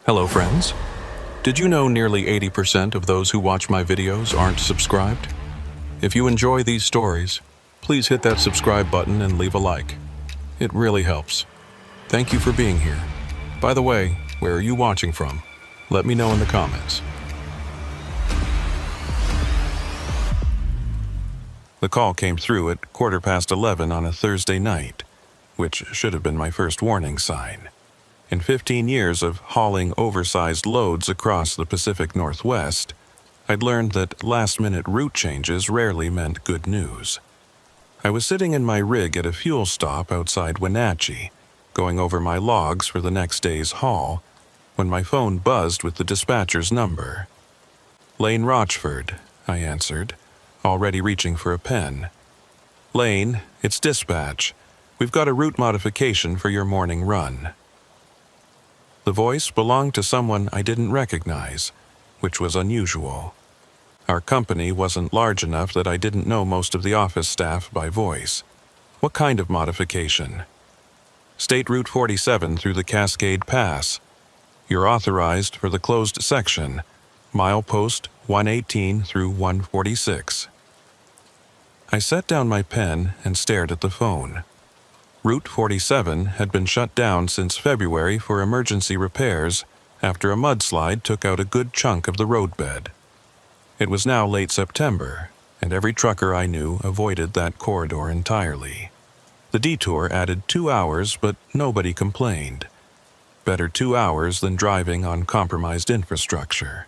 Hello friends. Did you know nearly 80% of those who watch my videos aren't subscribed? If you enjoy these stories, please hit that subscribe button and leave a like. It really helps. Thank you for being here. By the way, where are you watching from? Let me know in the comments. The call came through at 11:15 on a Thursday night, which should have been my first warning sign. In 15 years of hauling oversized loads across the Pacific Northwest, I'd learned that last-minute route changes rarely meant good news. I was sitting in my rig at a fuel stop outside Wenatchee, going over my logs for the next day's haul, when my phone buzzed with the dispatcher's number. "Lane Rochford," I answered, already reaching for a pen. "Lane, it's dispatch. We've got a route modification for your morning run." The voice belonged to someone I didn't recognize, which was unusual. Our company wasn't large enough that I didn't know most of the office staff by voice. "What kind of modification?" "State Route 47 through the Cascade Pass. You're authorized for the closed section, milepost 118 through 146. I set down my pen and stared at the phone. Route 47 had been shut down since February for emergency repairs after a mudslide took out a good chunk of the roadbed. It was now late September, and every trucker I knew avoided that corridor entirely. The detour added 2 hours, but nobody complained. Better 2 hours than driving on compromised infrastructure.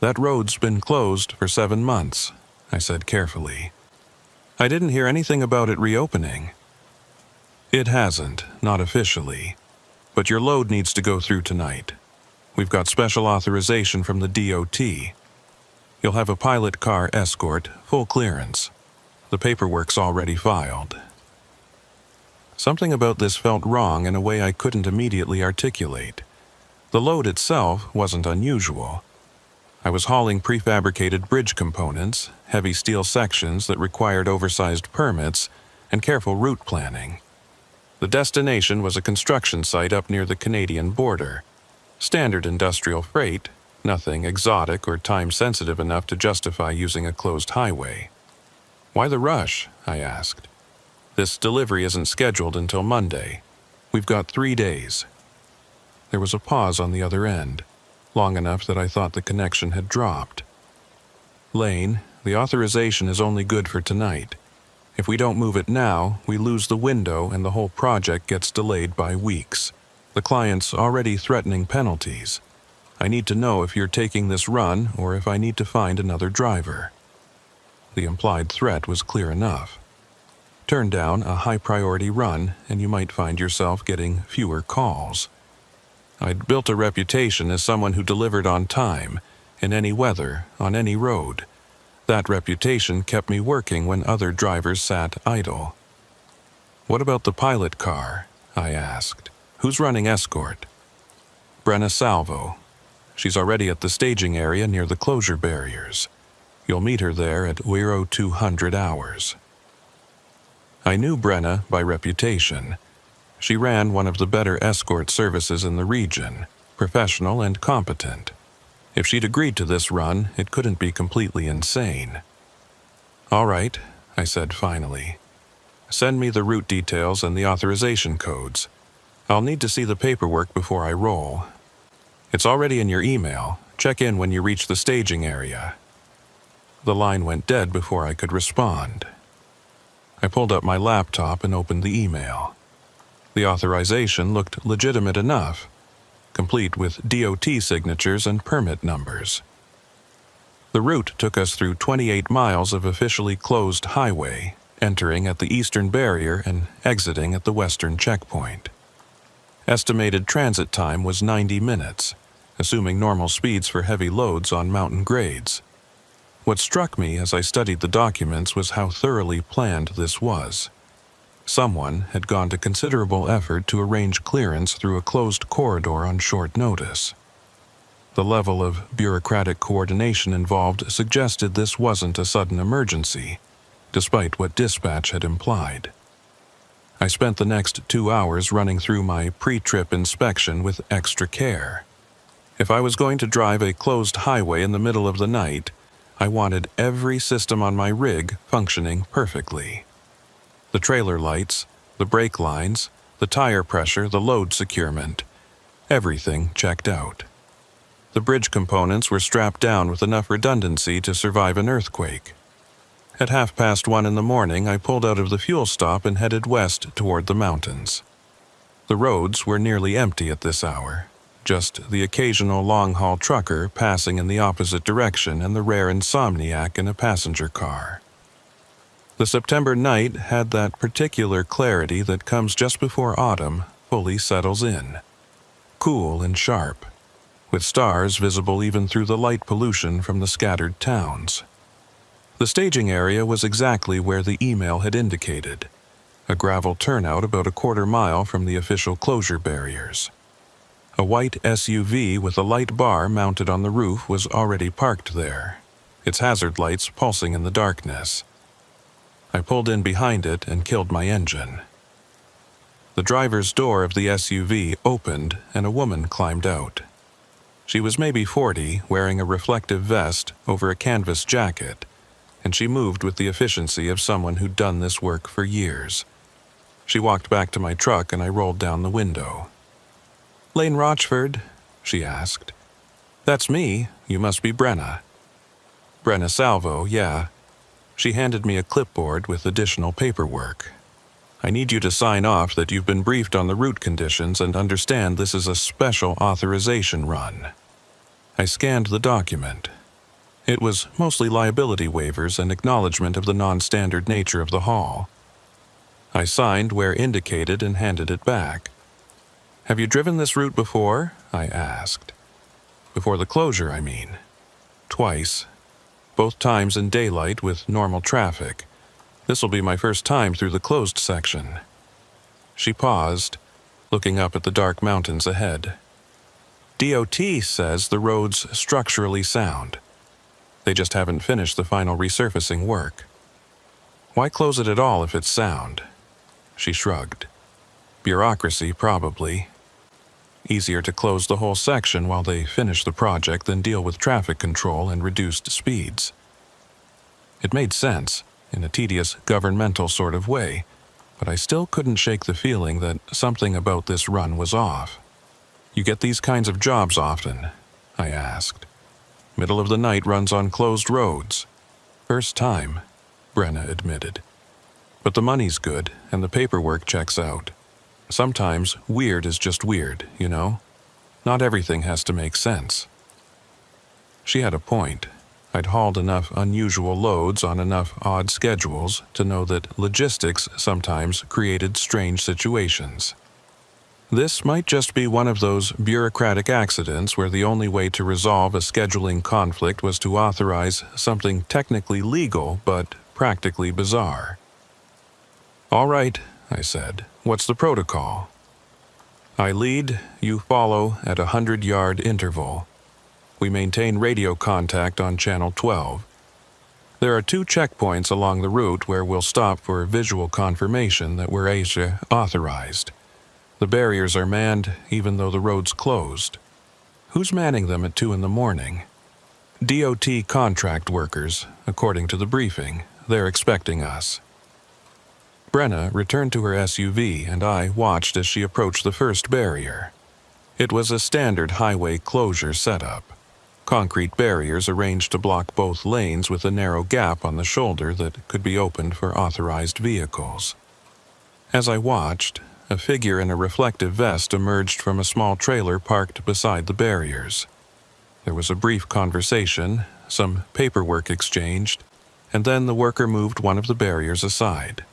"That road's been closed for 7 months, I said carefully. "I didn't hear anything about it reopening." "It hasn't, not officially. But your load needs to go through tonight. We've got special authorization from the DOT. You'll have a pilot car escort, full clearance. The paperwork's already filed." Something about this felt wrong in a way I couldn't immediately articulate. The load itself wasn't unusual. I was hauling prefabricated bridge components, heavy steel sections that required oversized permits, and careful route planning. The destination was a construction site up near the Canadian border. Standard industrial freight, nothing exotic or time-sensitive enough to justify using a closed highway. "Why the rush?" I asked. "This delivery isn't scheduled until Monday. We've got 3 days. There was a pause on the other end, long enough that I thought the connection had dropped. "Lane, the authorization is only good for tonight. If we don't move it now, we lose the window and the whole project gets delayed by weeks. The client's already threatening penalties. I need to know if you're taking this run or if I need to find another driver." The implied threat was clear enough. Turn down a high-priority run and you might find yourself getting fewer calls. I'd built a reputation as someone who delivered on time, in any weather, on any road. That reputation kept me working when other drivers sat idle. "What about the pilot car?" I asked. "Who's running escort?" "Brenna Salvo. She's already at the staging area near the closure barriers. You'll meet her there at 0200 hours. I knew Brenna by reputation. She ran one of the better escort services in the region, professional and competent. If she'd agreed to this run, it couldn't be completely insane. "All right," I said finally. "Send me the route details and the authorization codes. I'll need to see the paperwork before I roll. It's already in your email. Check in when you reach the staging area." The line went dead before I could respond. I pulled up my laptop and opened the email. The authorization looked legitimate enough, complete with DOT signatures and permit numbers. The route took us through 28 miles of officially closed highway, entering at the eastern barrier and exiting at the western checkpoint. Estimated transit time was 90 minutes, assuming normal speeds for heavy loads on mountain grades. What struck me as I studied the documents was how thoroughly planned this was. Someone had gone to considerable effort to arrange clearance through a closed corridor on short notice. The level of bureaucratic coordination involved suggested this wasn't a sudden emergency, despite what dispatch had implied. I spent the next 2 hours running through my pre-trip inspection with extra care. If I was going to drive a closed highway in the middle of the night, I wanted every system on my rig functioning perfectly. The trailer lights, the brake lines, the tire pressure, the load securement. Everything checked out. The bridge components were strapped down with enough redundancy to survive an earthquake. At 1:30 in the morning, I pulled out of the fuel stop and headed west toward the mountains. The roads were nearly empty at this hour, just the occasional long-haul trucker passing in the opposite direction and the rare insomniac in a passenger car. The September night had that particular clarity that comes just before autumn fully settles in. Cool and sharp, with stars visible even through the light pollution from the scattered towns. The staging area was exactly where the email had indicated, a gravel turnout about a quarter-mile from the official closure barriers. A white SUV with a light bar mounted on the roof was already parked there, its hazard lights pulsing in the darkness. I pulled in behind it and killed my engine. The driver's door of the SUV opened and a woman climbed out. She was maybe 40, wearing a reflective vest over a canvas jacket, and she moved with the efficiency of someone who'd done this work for years. She walked back to my truck and I rolled down the window. "Lane Rochford?" she asked. "That's me. You must be Brenna." "Brenna Salvo, yeah." She handed me a clipboard with additional paperwork. "I need you to sign off that you've been briefed on the route conditions and understand this is a special authorization run." I scanned the document. It was mostly liability waivers and acknowledgement of the non-standard nature of the haul. I signed where indicated and handed it back. "Have you driven this route before?" I asked. "Before the closure, I mean." "Twice. Both times in daylight with normal traffic. This'll be my first time through the closed section." She paused, looking up at the dark mountains ahead. "DOT says the road's structurally sound. They just haven't finished the final resurfacing work. Why close it at all if it's sound?" She shrugged. "Bureaucracy, probably. Easier to close the whole section while they finish the project than deal with traffic control and reduced speeds." It made sense, in a tedious governmental sort of way, but I still couldn't shake the feeling that something about this run was off. "You get these kinds of jobs often?" I asked. "Middle of the night runs on closed roads." "First time," Brenna admitted. "But the money's good, and the paperwork checks out. Sometimes weird is just weird, you know? Not everything has to make sense." She had a point. I'd hauled enough unusual loads on enough odd schedules to know that logistics sometimes created strange situations. This might just be one of those bureaucratic accidents where the only way to resolve a scheduling conflict was to authorize something technically legal but practically bizarre. "All right," I said. "What's the protocol?" "I lead, you follow at 100-yard interval. We maintain radio contact on channel 12. There are 2 checkpoints along the route where we'll stop for visual confirmation that we're ASIA authorized. The barriers are manned even though the road's closed." "Who's manning them at 2 in the morning?" "DOT contract workers, according to the briefing. They're expecting us." Brenna returned to her SUV and I watched as she approached the first barrier. It was a standard highway closure setup. Concrete barriers arranged to block both lanes with a narrow gap on the shoulder that could be opened for authorized vehicles. As I watched, a figure in a reflective vest emerged from a small trailer parked beside the barriers. There was a brief conversation, some paperwork exchanged, and then the worker moved one of the barriers aside.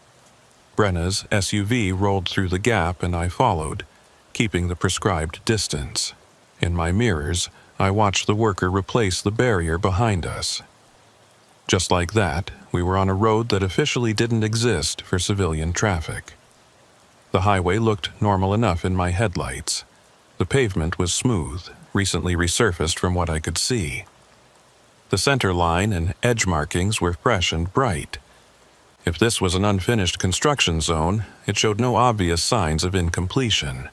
Brenna's SUV rolled through the gap and I followed, keeping the prescribed distance. In my mirrors, I watched the worker replace the barrier behind us. Just like that, we were on a road that officially didn't exist for civilian traffic. The highway looked normal enough in my headlights. The pavement was smooth, recently resurfaced from what I could see. The center line and edge markings were fresh and bright. If this was an unfinished construction zone, it showed no obvious signs of incompletion.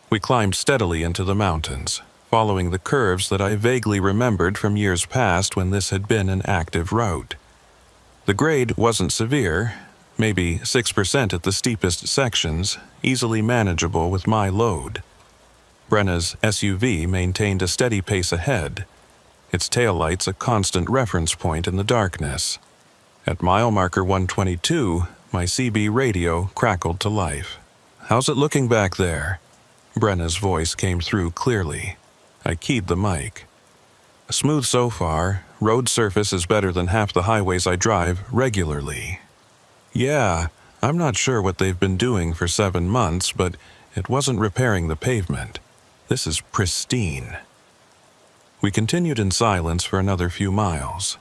We climbed steadily into the mountains, following the curves that I vaguely remembered from years past when this had been an active route. The grade wasn't severe, maybe 6% at the steepest sections, easily manageable with my load. Brenna's SUV maintained a steady pace ahead, its taillights a constant reference point in the darkness. At mile marker 122, my CB radio crackled to life. "How's it looking back there?" Brenna's voice came through clearly. I keyed the mic. "Smooth so far. Road surface is better than half the highways I drive regularly." "Yeah, I'm not sure what they've been doing for 7 months, but it wasn't repairing the pavement. This is pristine." We continued in silence for another few miles.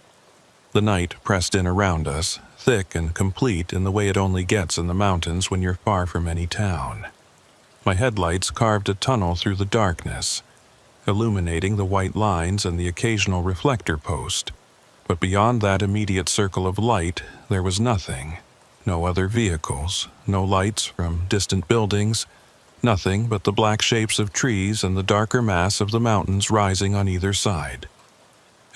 The night pressed in around us, thick and complete in the way it only gets in the mountains when you're far from any town. My headlights carved a tunnel through the darkness, illuminating the white lines and the occasional reflector post. But beyond that immediate circle of light, there was nothing. No other vehicles, no lights from distant buildings, nothing but the black shapes of trees and the darker mass of the mountains rising on either side.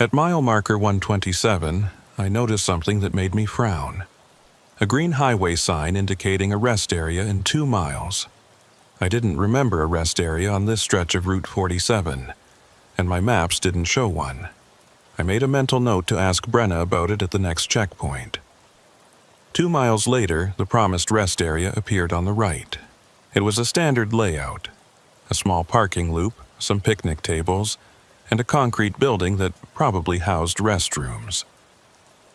At mile marker 127, I noticed something that made me frown. A green highway sign indicating a rest area in 2 miles. I didn't remember a rest area on this stretch of Route 47, and my maps didn't show one. I made a mental note to ask Brenna about it at the next checkpoint. 2 miles later, the promised rest area appeared on the right. It was a standard layout: a small parking loop, some picnic tables, and a concrete building that probably housed restrooms.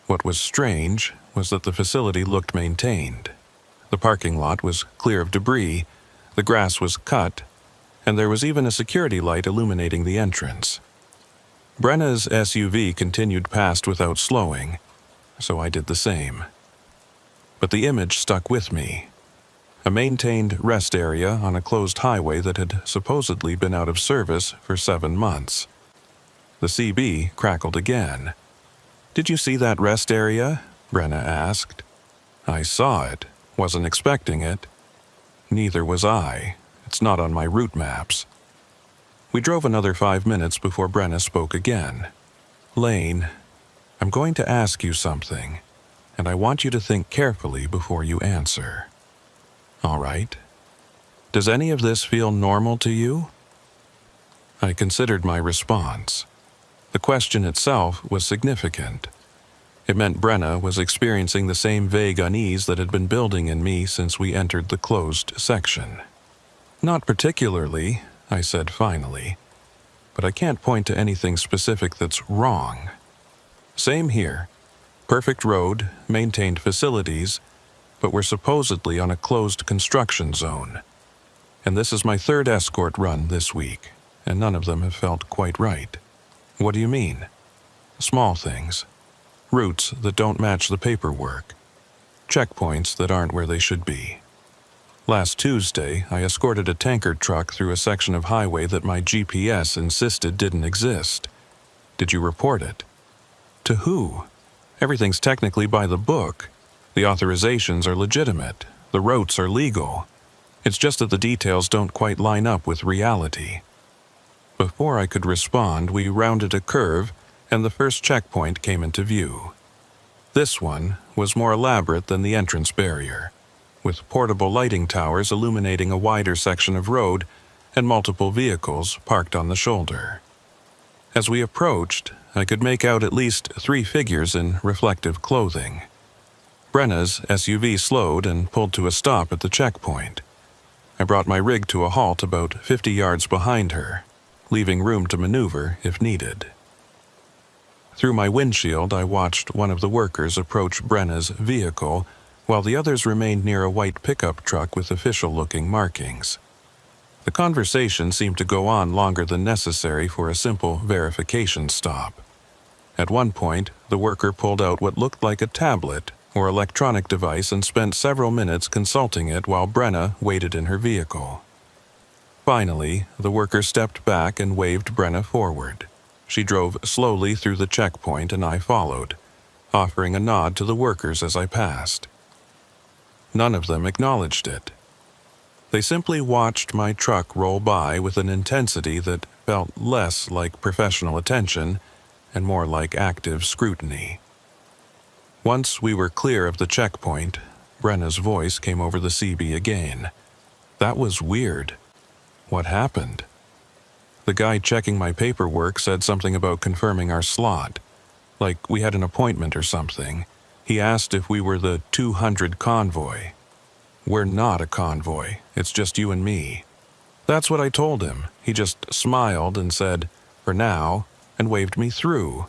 What was strange was that the facility looked maintained. The parking lot was clear of debris, the grass was cut, and there was even a security light illuminating the entrance. Brenna's SUV continued past without slowing, so I did the same. But the image stuck with me. A maintained rest area on a closed highway that had supposedly been out of service for 7 months. The CB crackled again. "Did you see that rest area?" Brenna asked. "I saw it. Wasn't expecting it." "Neither was I. It's not on my route maps." We drove another 5 minutes before Brenna spoke again. "Lane, I'm going to ask you something, and I want you to think carefully before you answer." "All right. Does any of this feel normal to you?" I considered my response. The question itself was significant. It meant Brenna was experiencing the same vague unease that had been building in me since we entered the closed section. "Not particularly," I said finally, "but I can't point to anything specific that's wrong. Same here. Perfect road, maintained facilities, but we're supposedly on a closed construction zone. And this is my 3rd escort run this week, and none of them have felt quite right." "What do you mean?" "Small things. Routes that don't match the paperwork. Checkpoints that aren't where they should be. Last Tuesday, I escorted a tanker truck through a section of highway that my GPS insisted didn't exist. Did you report it?" "To who?" "Everything's technically by the book. The authorizations are legitimate. The routes are legal. It's just that the details don't quite line up with reality." Before I could respond, we rounded a curve, and the first checkpoint came into view. This one was more elaborate than the entrance barrier, with portable lighting towers illuminating a wider section of road and multiple vehicles parked on the shoulder. As we approached, I could make out at least 3 figures in reflective clothing. Brenna's SUV slowed and pulled to a stop at the checkpoint. I brought my rig to a halt about 50 yards behind her, leaving room to maneuver if needed. Through my windshield, I watched one of the workers approach Brenna's vehicle, while the others remained near a white pickup truck with official-looking markings. The conversation seemed to go on longer than necessary for a simple verification stop. At one point, the worker pulled out what looked like a tablet or electronic device and spent several minutes consulting it while Brenna waited in her vehicle. Finally, the worker stepped back and waved Brenna forward. She drove slowly through the checkpoint and I followed, offering a nod to the workers as I passed. None of them acknowledged it. They simply watched my truck roll by with an intensity that felt less like professional attention and more like active scrutiny. Once we were clear of the checkpoint, Brenna's voice came over the CB again. That was weird. What happened? The guy checking my paperwork said something about confirming our slot, like we had an appointment or something. He asked if we were the 200 convoy. We're not a convoy, it's just you and me. That's what I told him. He just smiled and said, "For now," and waved me through.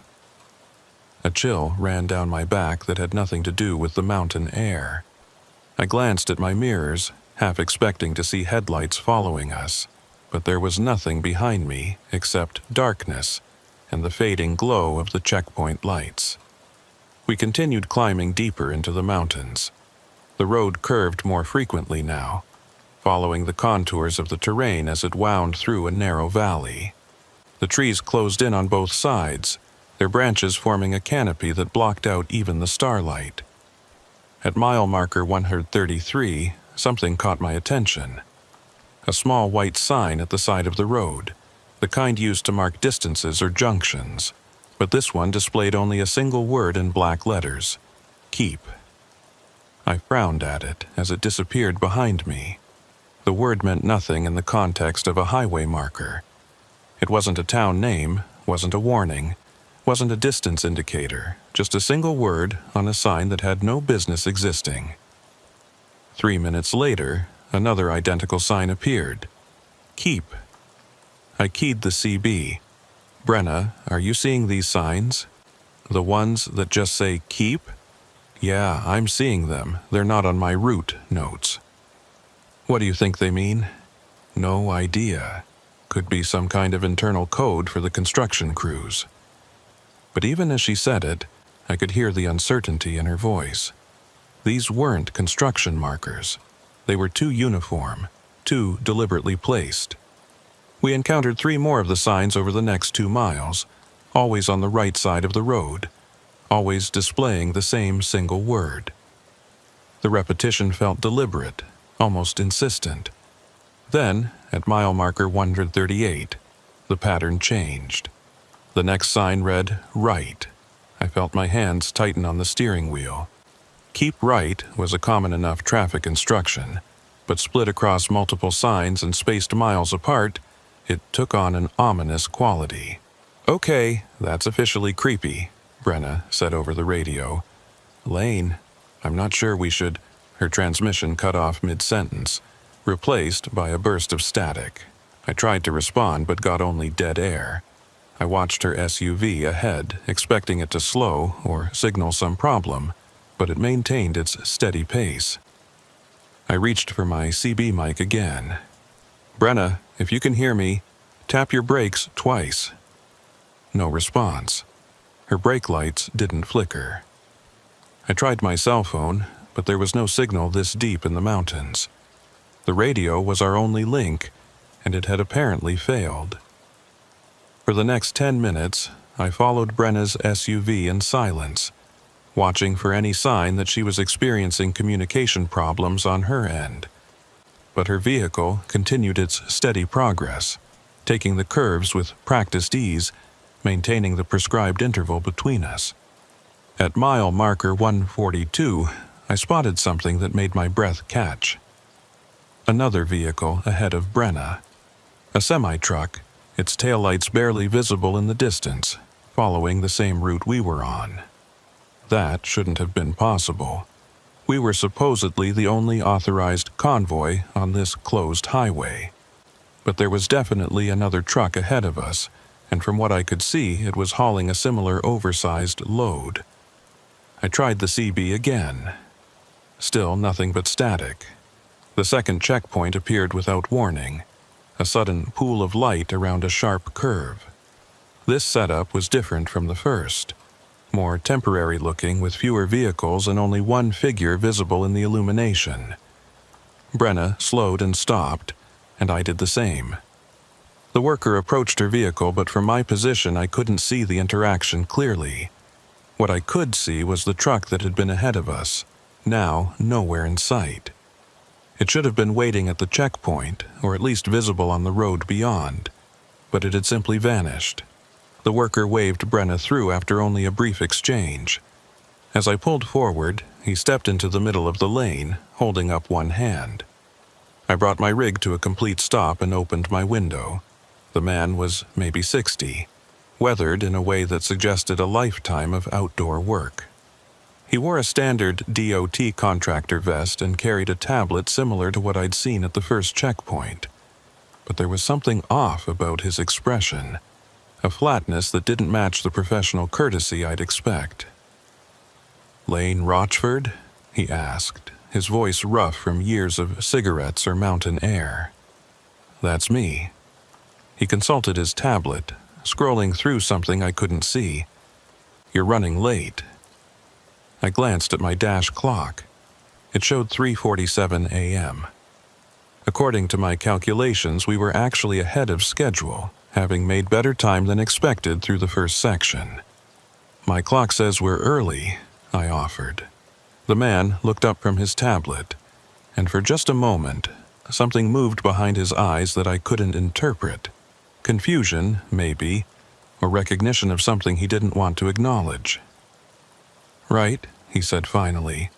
A chill ran down my back that had nothing to do with the mountain air. I glanced at my mirrors, half expecting to see headlights following us, but there was nothing behind me except darkness and the fading glow of the checkpoint lights. We continued climbing deeper into the mountains. The road curved more frequently now, following the contours of the terrain as it wound through a narrow valley. The trees closed in on both sides, their branches forming a canopy that blocked out even the starlight. At mile marker 133, something caught my attention. A small white sign at the side of the road, the kind used to mark distances or junctions, but this one displayed only a single word in black letters: keep. I frowned at it as it disappeared behind me. The word meant nothing in the context of a highway marker. It wasn't a town name, wasn't a warning, wasn't a distance indicator, just a single word on a sign that had no business existing. 3 minutes later, another identical sign appeared. Keep. I keyed the CB. Brenna, are you seeing these signs? The ones that just say keep? Yeah, I'm seeing them. They're not on my route notes. What do you think they mean? No idea. Could be some kind of internal code for the construction crews. But even as she said it, I could hear the uncertainty in her voice. These weren't construction markers. They were too uniform, too deliberately placed. We encountered 3 more of the signs over the next 2 miles, always on the right side of the road, always displaying the same single word. The repetition felt deliberate, almost insistent. Then, at mile marker 138, the pattern changed. The next sign read, right. I felt my hands tighten on the steering wheel. Keep right was a common enough traffic instruction, but split across multiple signs and spaced miles apart, it took on an ominous quality. Okay, that's officially creepy, Brenna said over the radio. Lane, I'm not sure we should... Her transmission cut off mid-sentence, replaced by a burst of static. I tried to respond but got only dead air. I watched her SUV ahead, expecting it to slow or signal some problem, but it maintained its steady pace. I reached for my CB mic again. Brenna, if you can hear me, tap your brakes twice. No response. Her brake lights didn't flicker. I tried my cell phone, but there was no signal this deep in the mountains. The radio was our only link, and it had apparently failed. For the next 10 minutes, I followed Brenna's SUV in silence, watching for any sign that she was experiencing communication problems on her end. But her vehicle continued its steady progress, taking the curves with practiced ease, maintaining the prescribed interval between us. At mile marker 142, I spotted something that made my breath catch. Another vehicle ahead of Brenna. A semi-truck, its taillights barely visible in the distance, following the same route we were on. That shouldn't have been possible. We were supposedly the only authorized convoy on this closed highway. But there was definitely another truck ahead of us, and from what I could see, it was hauling a similar oversized load. I tried the CB again. Still nothing but static. The second checkpoint appeared without warning, a sudden pool of light around a sharp curve. This setup was different from the first, more temporary looking with fewer vehicles and only one figure visible in the illumination. Brenna slowed and stopped, and I did the same. The worker approached her vehicle, but from my position I couldn't see the interaction clearly. What I could see was the truck that had been ahead of us, now nowhere in sight. It should have been waiting at the checkpoint, or at least visible on the road beyond, but it had simply vanished. The worker waved Brenna through after only a brief exchange. As I pulled forward, he stepped into the middle of the lane, holding up one hand. I brought my rig to a complete stop and opened my window. The man was maybe 60, weathered in a way that suggested a lifetime of outdoor work. He wore a standard DOT contractor vest and carried a tablet similar to what I'd seen at the first checkpoint. But there was something off about his expression, a flatness that didn't match the professional courtesy I'd expect. "Lane Rochford?" he asked, his voice rough from years of cigarettes or mountain air. "That's me." He consulted his tablet, scrolling through something I couldn't see. "You're running late." I glanced at my dash clock. It showed 3:47 a.m. According to my calculations, we were actually ahead of schedule, having made better time than expected through the first section. "My clock says we're early," I offered. The man looked up from his tablet, and for just a moment, something moved behind his eyes that I couldn't interpret. Confusion, maybe, or recognition of something he didn't want to acknowledge. "Right," he said finally.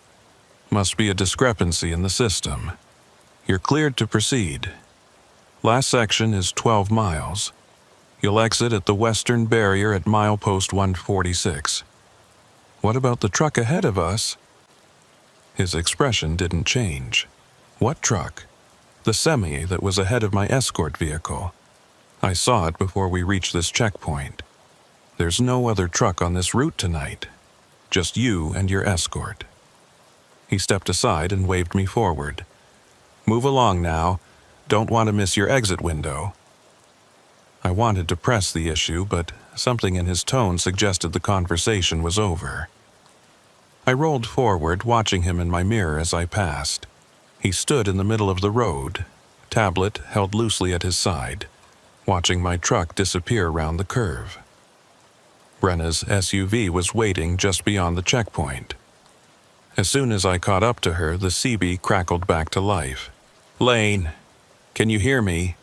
"Must be a discrepancy in the system. You're cleared to proceed. Last section is 12 miles. You'll exit at the western barrier at milepost 146. What about the truck ahead of us?" His expression didn't change. "What truck?" "The semi that was ahead of my escort vehicle. I saw it before we reached this checkpoint. There's no other truck on this route tonight. Just you and your escort." He stepped aside and waved me forward. "Move along now. Don't want to miss your exit window." I wanted to press the issue, but something in his tone suggested the conversation was over. I rolled forward, watching him in my mirror as I passed. He stood in the middle of the road, tablet held loosely at his side, watching my truck disappear around the curve. Brenna's SUV was waiting just beyond the checkpoint. As soon as I caught up to her, the CB crackled back to life. "Lane, can you hear me?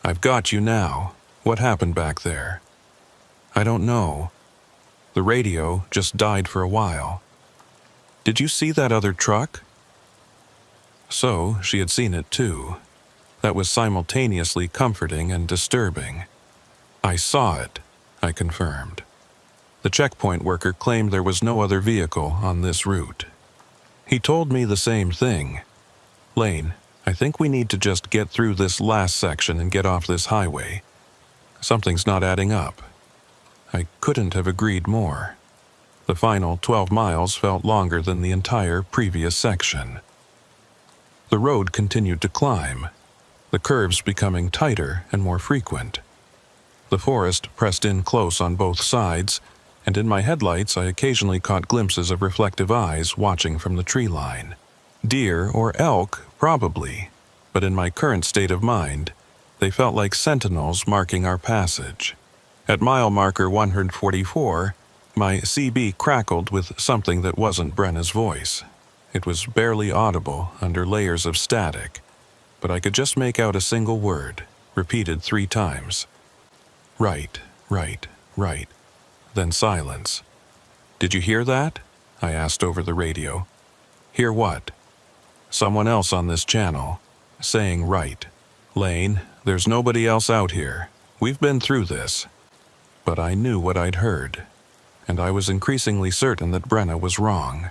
I've got you now. What happened back there?" "I don't know. The radio just died for a while." "Did you see that other truck?" So she had seen it too. That was simultaneously comforting and disturbing. "I saw it," I confirmed. The checkpoint worker claimed there was no other vehicle on this route. He told me the same thing. "Lane, I think we need to just get through this last section and get off this highway. Something's not adding up." I couldn't have agreed more. The final 12 miles felt longer than the entire previous section. The road continued to climb, the curves becoming tighter and more frequent. The forest pressed in close on both sides, and in my headlights I occasionally caught glimpses of reflective eyes watching from the tree line. Deer or elk, probably, but in my current state of mind, they felt like sentinels marking our passage. At mile marker 144, my CB crackled with something that wasn't Brenna's voice. It was barely audible under layers of static, but I could just make out a single word, repeated 3 times. "Right, right, right." Then silence. "Did you hear that?" I asked over the radio. "Hear what?" "Someone else on this channel, saying right. Lane, there's nobody else out here. We've been through this." But I knew what I'd heard, and I was increasingly certain that Brenna was wrong.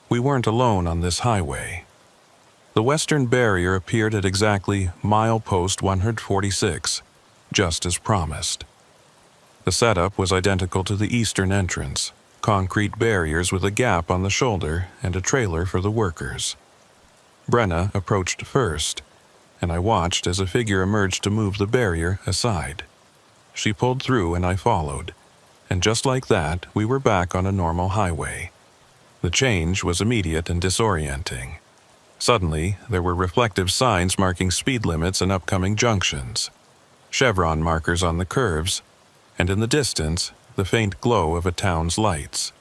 We weren't alone on this highway. The western barrier appeared at exactly milepost 146, just as promised. The setup was identical to the eastern entrance, concrete barriers with a gap on the shoulder and a trailer for the workers. Brenna approached first, and I watched as a figure emerged to move the barrier aside. She pulled through and I followed, and just like that, we were back on a normal highway. The change was immediate and disorienting. Suddenly, there were reflective signs marking speed limits and upcoming junctions, chevron markers on the curves, and in the distance, the faint glow of a town's lights.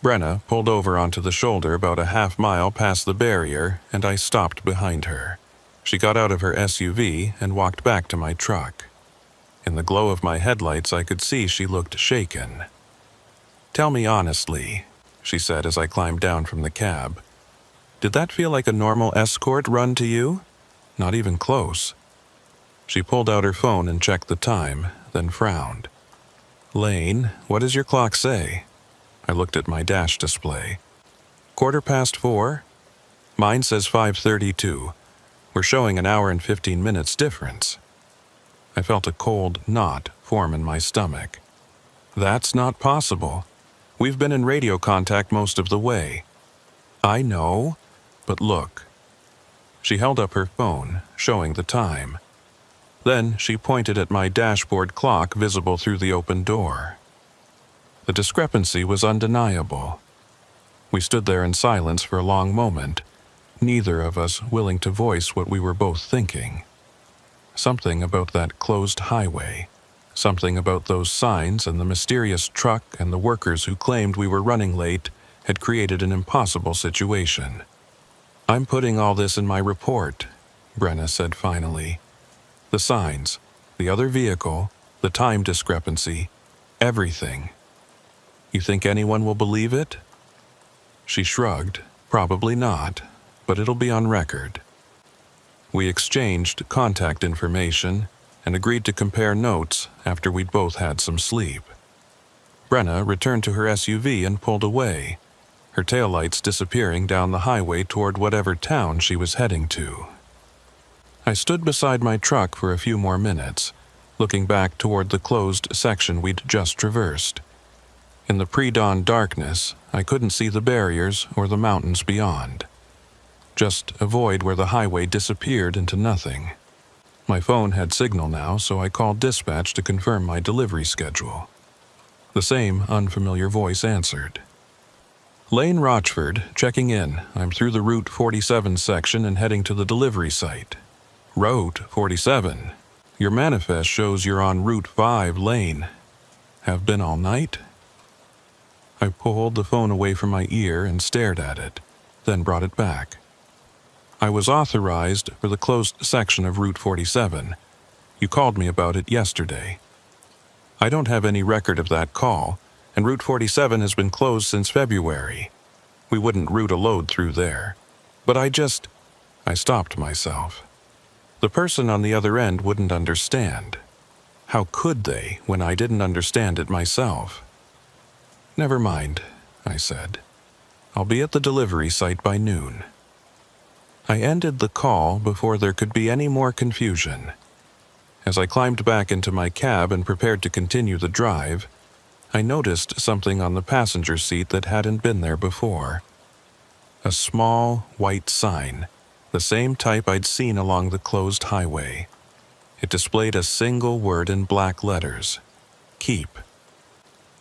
Brenna pulled over onto the shoulder about a half-mile past the barrier, and I stopped behind her. She got out of her SUV and walked back to my truck. In the glow of my headlights, I could see she looked shaken. "Tell me honestly," she said as I climbed down from the cab. "Did that feel like a normal escort run to you? Not even close." She pulled out her phone and checked the time, then frowned. "Lane, what does your clock say?" I looked at my dash display. 4:15? Mine says 5:32. We're showing an hour and 15 minutes difference. I felt a cold knot form in my stomach. "That's not possible. We've been in radio contact most of the way." "I know, but look." She held up her phone, showing the time. Then she pointed at my dashboard clock visible through the open door. The discrepancy was undeniable. We stood there in silence for a long moment, neither of us willing to voice what we were both thinking. Something about that closed highway, something about those signs and the mysterious truck and the workers who claimed we were running late had created an impossible situation. "I'm putting all this in my report," Brenna said finally. "The signs, the other vehicle, the time discrepancy, everything. You think anyone will believe it?" She shrugged. "Probably not, but it'll be on record." We exchanged contact information and agreed to compare notes after we'd both had some sleep. Brenna returned to her SUV and pulled away, her taillights disappearing down the highway toward whatever town she was heading to. I stood beside my truck for a few more minutes, looking back toward the closed section we'd just traversed. In the pre-dawn darkness, I couldn't see the barriers or the mountains beyond. Just a void where the highway disappeared into nothing. My phone had signal now, so I called dispatch to confirm my delivery schedule. The same unfamiliar voice answered. "Lane Rochford, checking in. I'm through the Route 47 section and heading to the delivery site." "Route 47? Your manifest shows you're on Route 5 Lane. Have been all night?" I pulled the phone away from my ear and stared at it, then brought it back. "I was authorized for the closed section of Route 47. You called me about it yesterday." "I don't have any record of that call, and Route 47 has been closed since February. We wouldn't route a load through there. But I stopped myself. The person on the other end wouldn't understand. How could they when I didn't understand it myself? "Never mind," I said. "I'll be at the delivery site by noon." I ended the call before there could be any more confusion. As I climbed back into my cab and prepared to continue the drive, I noticed something on the passenger seat that hadn't been there before. A small, white sign, the same type I'd seen along the closed highway. It displayed a single word in black letters: "Keep."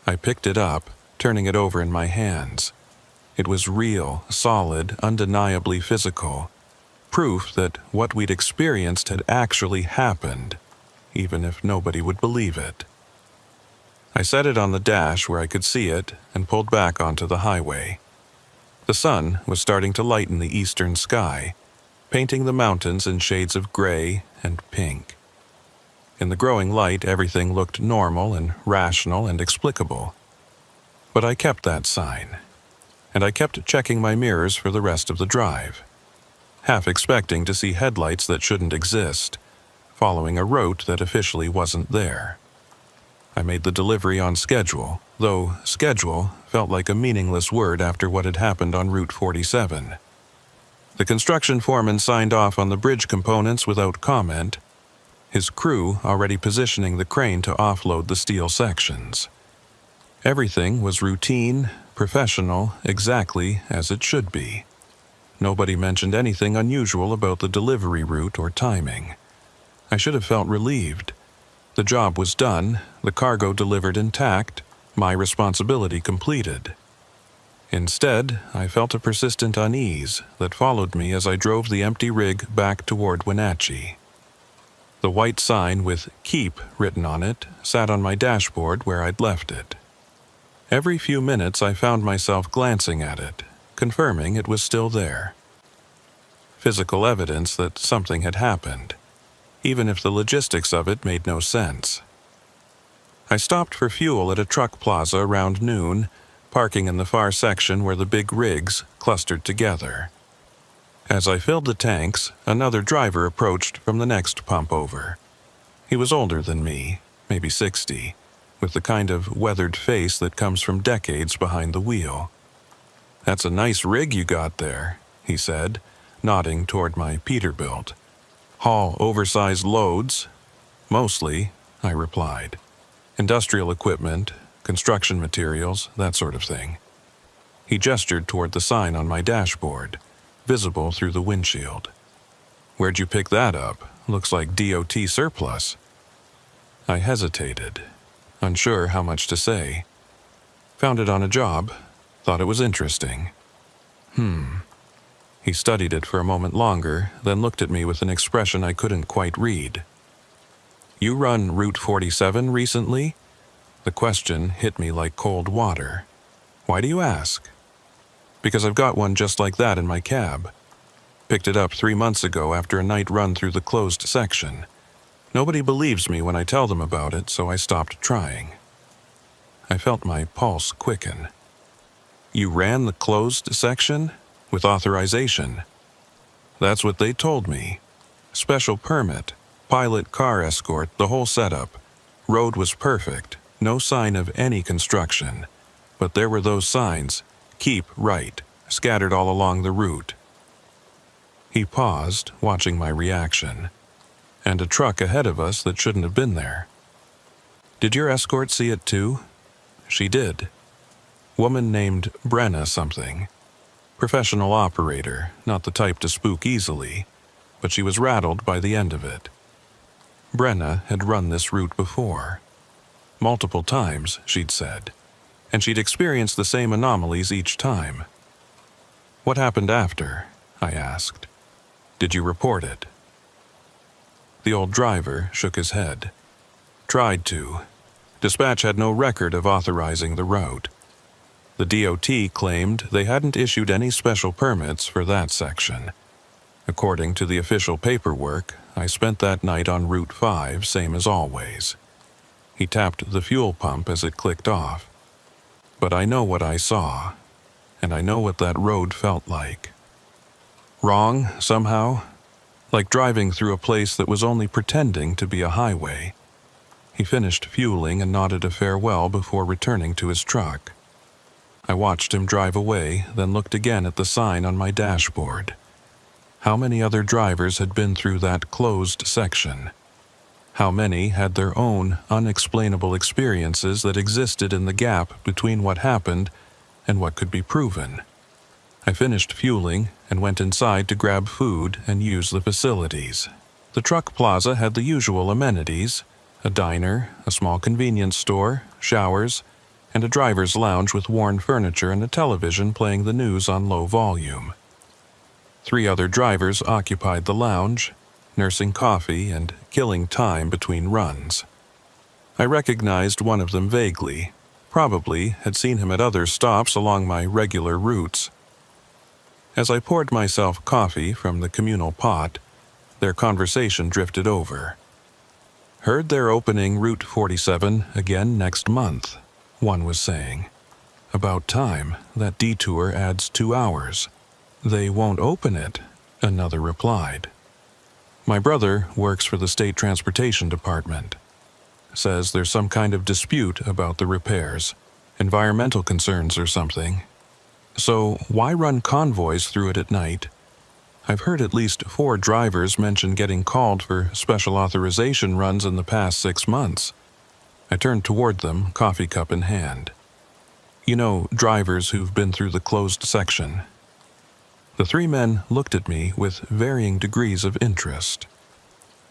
I picked it up, turning it over in my hands. It was real, solid, undeniably physical. Proof that what we'd experienced had actually happened, even if nobody would believe it. I set it on the dash where I could see it and pulled back onto the highway. The sun was starting to lighten the eastern sky, painting the mountains in shades of gray and pink. In the growing light, everything looked normal and rational and explicable. But I kept that sign, and I kept checking my mirrors for the rest of the drive, half expecting to see headlights that shouldn't exist, following a route that officially wasn't there. I made the delivery on schedule, though schedule felt like a meaningless word after what had happened on Route 47. The construction foreman signed off on the bridge components without comment, his crew already positioning the crane to offload the steel sections. Everything was routine, professional, exactly as it should be. Nobody mentioned anything unusual about the delivery route or timing. I should have felt relieved. The job was done, the cargo delivered intact, my responsibility completed. Instead, I felt a persistent unease that followed me as I drove the empty rig back toward Wenatchee. The white sign with "Keep" written on it sat on my dashboard where I'd left it. Every few minutes I found myself glancing at it, confirming it was still there. Physical evidence that something had happened, even if the logistics of it made no sense. I stopped for fuel at a truck plaza around noon, parking in the far section where the big rigs clustered together. As I filled the tanks, another driver approached from the next pump over. He was older than me, maybe 60, with the kind of weathered face that comes from decades behind the wheel. "That's a nice rig you got there," he said, nodding toward my Peterbilt. "Haul oversized loads?" "Mostly," I replied. "Industrial equipment, construction materials, that sort of thing." He gestured toward the sign on my dashboard, visible through the windshield. "Where'd you pick that up? Looks like DOT surplus." I hesitated, unsure how much to say. "Found it on a job. Thought it was interesting." He studied it for a moment longer, then looked at me with an expression I couldn't quite read. "You run Route 47 recently?" The question hit me like cold water. "Why do you ask?" "Because I've got one just like that in my cab. Picked it up 3 months ago after a night run through the closed section. Nobody believes me when I tell them about it, so I stopped trying." I felt my pulse quicken. "You ran the closed section? With authorization?" "That's what they told me. Special permit, pilot car escort, the whole setup. Road was perfect, no sign of any construction. But there were those signs, 'Keep right,' scattered all along the route." He paused, watching my reaction. "And a truck ahead of us that shouldn't have been there." "Did your escort see it too?" "She did. Woman named Brenna something. Professional operator, not the type to spook easily, but she was rattled by the end of it. Brenna had run this route before. Multiple times, she'd said, and she'd experienced the same anomalies each time." "What happened after?" I asked. "Did you report it?" The old driver shook his head. "Tried to. Dispatch had no record of authorizing the route. The DOT claimed they hadn't issued any special permits for that section. According to the official paperwork, I spent that night on Route 5, same as always." He tapped the fuel pump as it clicked off. "But I know what I saw, and I know what that road felt like. Wrong, somehow, like driving through a place that was only pretending to be a highway." He finished fueling and nodded a farewell before returning to his truck. I watched him drive away, then looked again at the sign on my dashboard. How many other drivers had been through that closed section? How many had their own unexplainable experiences that existed in the gap between what happened and what could be proven? I finished fueling and went inside to grab food and use the facilities. The truck plaza had the usual amenities: a diner, a small convenience store, showers, and a driver's lounge with worn furniture and a television playing the news on low volume. 3 other drivers occupied the lounge, nursing coffee and killing time between runs. I recognized one of them vaguely, probably had seen him at other stops along my regular routes. As I poured myself coffee from the communal pot, their conversation drifted over. "Heard they're opening Route 47 again next month," one was saying. "About time. That detour adds 2 hours. "They won't open it," another replied. "My brother works for the State Transportation Department. Says there's some kind of dispute about the repairs, environmental concerns or something. So why run convoys through it at night? I've heard at least 4 drivers mention getting called for special authorization runs in the past 6 months." I turned toward them, coffee cup in hand. "You know, drivers who've been through the closed section." The 3 men looked at me with varying degrees of interest.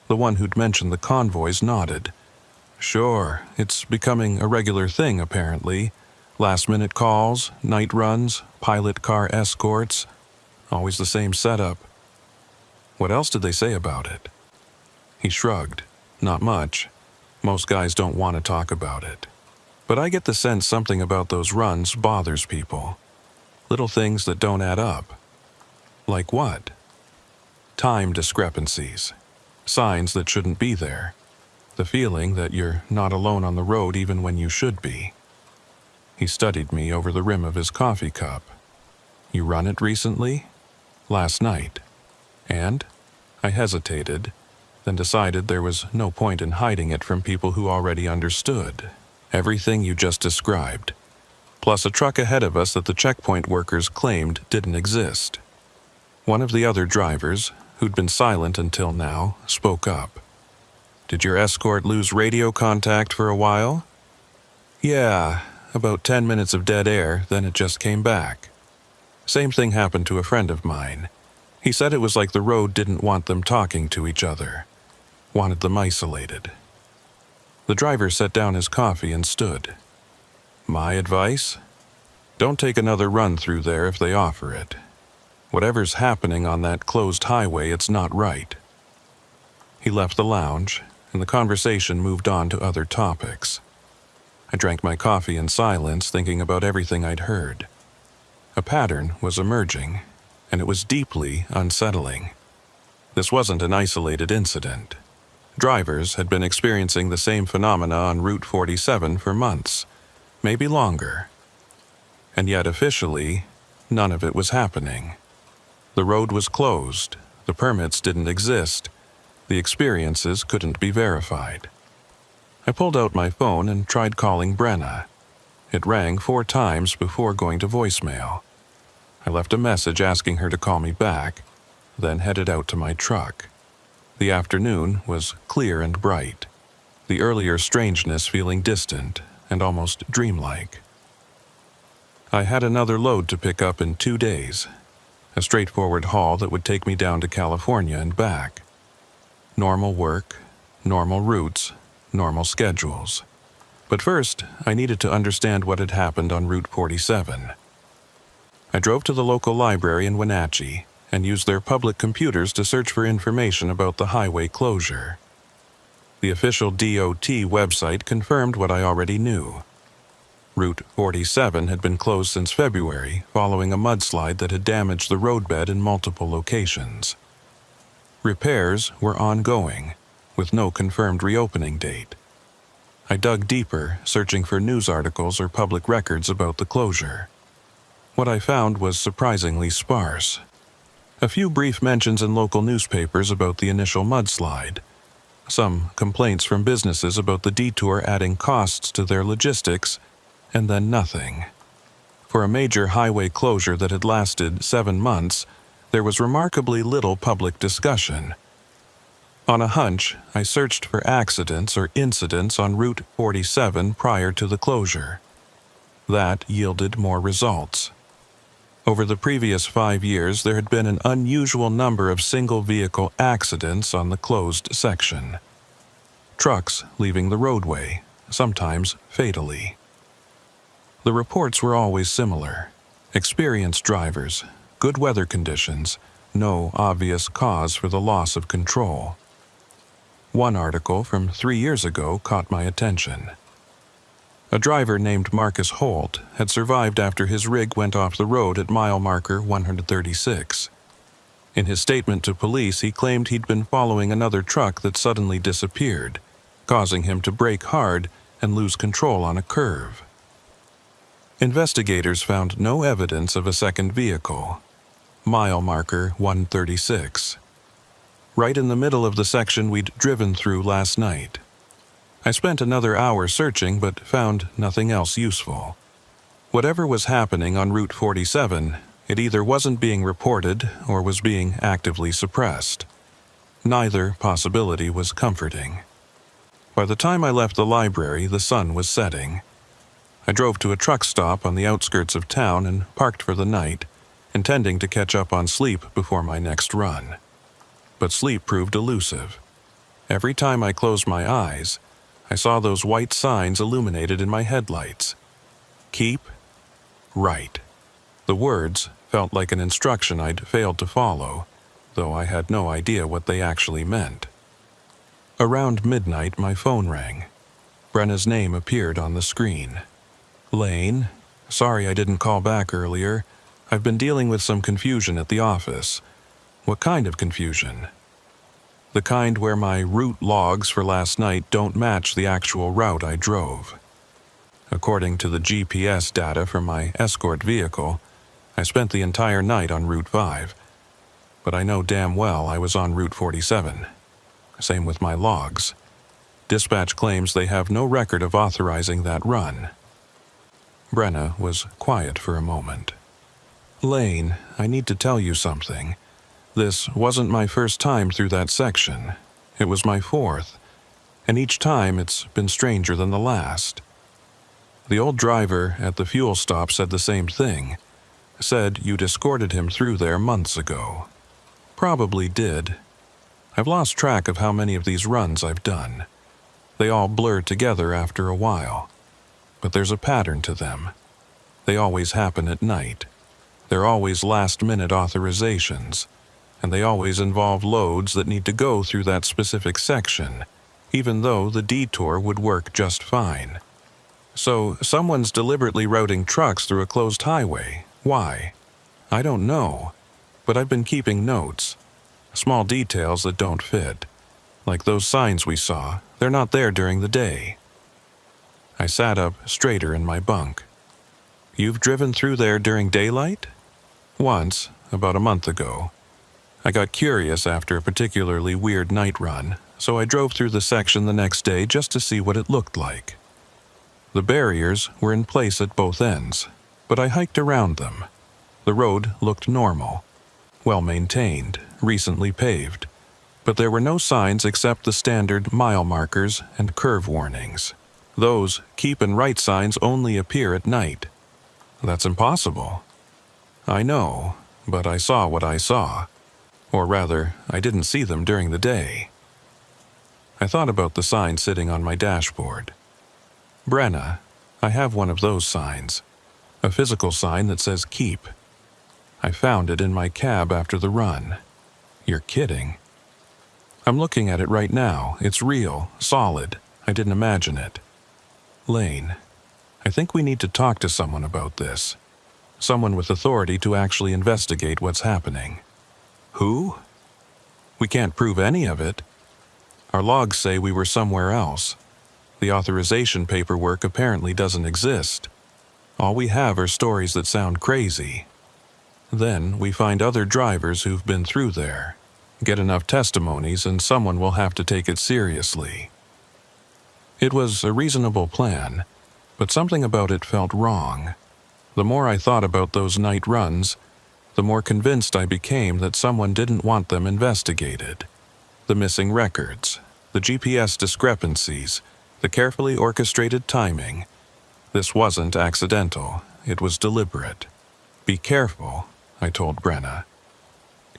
The one who'd mentioned the convoys nodded. "Sure, it's becoming a regular thing apparently. Last-minute calls, night runs, pilot car escorts. Always the same setup." "What else did they say about it?" He shrugged. "Not much. Most guys don't want to talk about it." But I get the sense something about those runs bothers people. Little things that don't add up. Like what? Time discrepancies. Signs that shouldn't be there. The feeling that you're not alone on the road even when you should be. He studied me over the rim of his coffee cup. You run it recently? Last night. And? I hesitated, then decided there was no point in hiding it from people who already understood. Everything you just described. Plus a truck ahead of us that the checkpoint workers claimed didn't exist. One of the other drivers, who'd been silent until now, spoke up. Did your escort lose radio contact for a while? Yeah, about 10 minutes of dead air, then it just came back. Same thing happened to a friend of mine. He said it was like the road didn't want them talking to each other. Wanted them isolated. The driver set down his coffee and stood. My advice? Don't take another run through there if they offer it. Whatever's happening on that closed highway, it's not right. He left the lounge, and the conversation moved on to other topics. I drank my coffee in silence, thinking about everything I'd heard. A pattern was emerging, and it was deeply unsettling. This wasn't an isolated incident. Drivers had been experiencing the same phenomena on Route 47 for months, maybe longer. And yet officially, none of it was happening. The road was closed, the permits didn't exist, the experiences couldn't be verified. I pulled out my phone and tried calling Brenna. It rang 4 times before going to voicemail. I left a message asking her to call me back, then headed out to my truck. The afternoon was clear and bright, the earlier strangeness feeling distant and almost dreamlike. I had another load to pick up in 2 days, a straightforward haul that would take me down to California and back. Normal work, normal routes, normal schedules. But first, I needed to understand what had happened on Route 47. I drove to the local library in Wenatchee and used their public computers to search for information about the highway closure. The official DOT website confirmed what I already knew. Route 47 had been closed since February following a mudslide that had damaged the roadbed in multiple locations. Repairs were ongoing, with no confirmed reopening date. I dug deeper, searching for news articles or public records about the closure. What I found was surprisingly sparse. A few brief mentions in local newspapers about the initial mudslide, some complaints from businesses about the detour adding costs to their logistics, and then nothing. For a major highway closure that had lasted 7 months, there was remarkably little public discussion. On a hunch, I searched for accidents or incidents on Route 47 prior to the closure. That yielded more results. Over the previous 5 years, there had been an unusual number of single-vehicle accidents on the closed section. Trucks leaving the roadway, sometimes fatally. The reports were always similar. Experienced drivers, good weather conditions, no obvious cause for the loss of control. One article from 3 years ago caught my attention. A driver named Marcus Holt had survived after his rig went off the road at mile marker 136. In his statement to police, he claimed he'd been following another truck that suddenly disappeared, causing him to brake hard and lose control on a curve. Investigators found no evidence of a second vehicle. Mile marker 136. Right in the middle of the section we'd driven through last night. I spent another hour searching but found nothing else useful. Whatever was happening on Route 47, it either wasn't being reported or was being actively suppressed. Neither possibility was comforting. By the time I left the library, the sun was setting. I drove to a truck stop on the outskirts of town and parked for the night, intending to catch up on sleep before my next run. But sleep proved elusive. Every time I closed my eyes, I saw those white signs illuminated in my headlights. Keep right. The words felt like an instruction I'd failed to follow, though I had no idea what they actually meant. Around midnight, my phone rang. Brenna's name appeared on the screen. Lane, sorry I didn't call back earlier. I've been dealing with some confusion at the office. What kind of confusion? The kind where my route logs for last night don't match the actual route I drove. According to the GPS data from my escort vehicle, I spent the entire night on Route 5, but I know damn well I was on Route 47. Same with my logs. Dispatch claims they have no record of authorizing that run. Brenna was quiet for a moment. Lane, I need to tell you something. This wasn't my first time through that section. It was my fourth, and each time it's been stranger than the last. The old driver at the fuel stop said the same thing. Said you'd escorted him through there months ago. Probably did. I've lost track of how many of these runs I've done. They all blur together after a while. But there's a pattern to them. They always happen at night. They're always last-minute authorizations, and they always involve loads that need to go through that specific section, even though the detour would work just fine. So someone's deliberately routing trucks through a closed highway. Why? I don't know, but I've been keeping notes. Small details that don't fit. Like those signs we saw, they're not there during the day. I sat up straighter in my bunk. You've driven through there during daylight? Once, about a month ago. I got curious after a particularly weird night run, so I drove through the section the next day just to see what it looked like. The barriers were in place at both ends, but I hiked around them. The road looked normal, well-maintained, recently paved, but there were no signs except the standard mile markers and curve warnings. Those keep and right signs only appear at night. That's impossible. I know, but I saw what I saw. Or rather, I didn't see them during the day. I thought about the sign sitting on my dashboard. Brenna, I have one of those signs. A physical sign that says keep. I found it in my cab after the run. You're kidding. I'm looking at it right now. It's real, solid. I didn't imagine it. Lane, I think we need to talk to someone about this. Someone with authority to actually investigate what's happening. Who? We can't prove any of it. Our logs say we were somewhere else. The authorization paperwork apparently doesn't exist. All we have are stories that sound crazy. Then we find other drivers who've been through there. Get enough testimonies and someone will have to take it seriously. It was a reasonable plan, but something about it felt wrong. The more I thought about those night runs, the more convinced I became that someone didn't want them investigated. The missing records, the GPS discrepancies, the carefully orchestrated timing. This wasn't accidental, it was deliberate. Be careful, I told Brenna.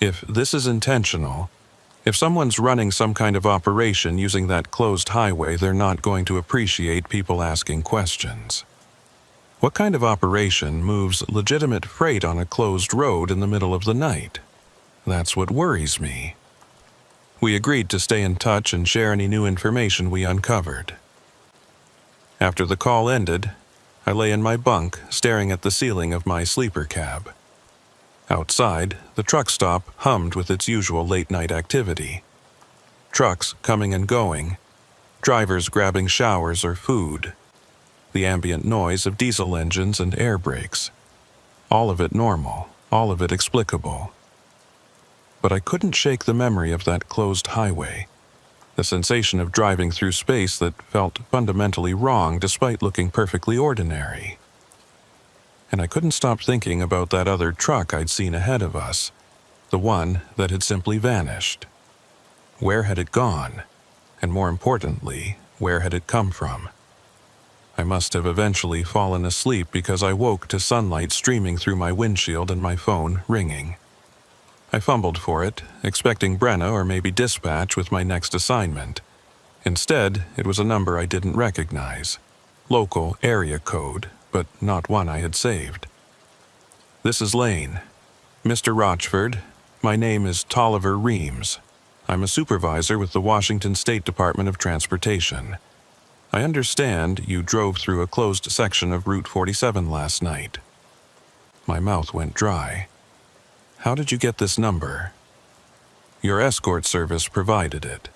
If this is intentional, if someone's running some kind of operation using that closed highway, they're not going to appreciate people asking questions. What kind of operation moves legitimate freight on a closed road in the middle of the night? That's what worries me. We agreed to stay in touch and share any new information we uncovered. After the call ended, I lay in my bunk staring at the ceiling of my sleeper cab. Outside, the truck stop hummed with its usual late-night activity. Trucks coming and going, drivers grabbing showers or food, the ambient noise of diesel engines and air brakes. All of it normal, all of it explicable. But I couldn't shake the memory of that closed highway, the sensation of driving through space that felt fundamentally wrong despite looking perfectly ordinary. And I couldn't stop thinking about that other truck I'd seen ahead of us, the one that had simply vanished. Where had it gone? And more importantly, where had it come from? I must have eventually fallen asleep because I woke to sunlight streaming through my windshield and my phone ringing. I fumbled for it, expecting Brenna or maybe dispatch with my next assignment. Instead, it was a number I didn't recognize. Local area code, but not one I had saved. This is Lane. Mr. Rochford, my name is Tolliver Reams. I'm a supervisor with the Washington State Department of Transportation. I understand you drove through a closed section of Route 47 last night. My mouth went dry. How did you get this number? Your escort service provided it.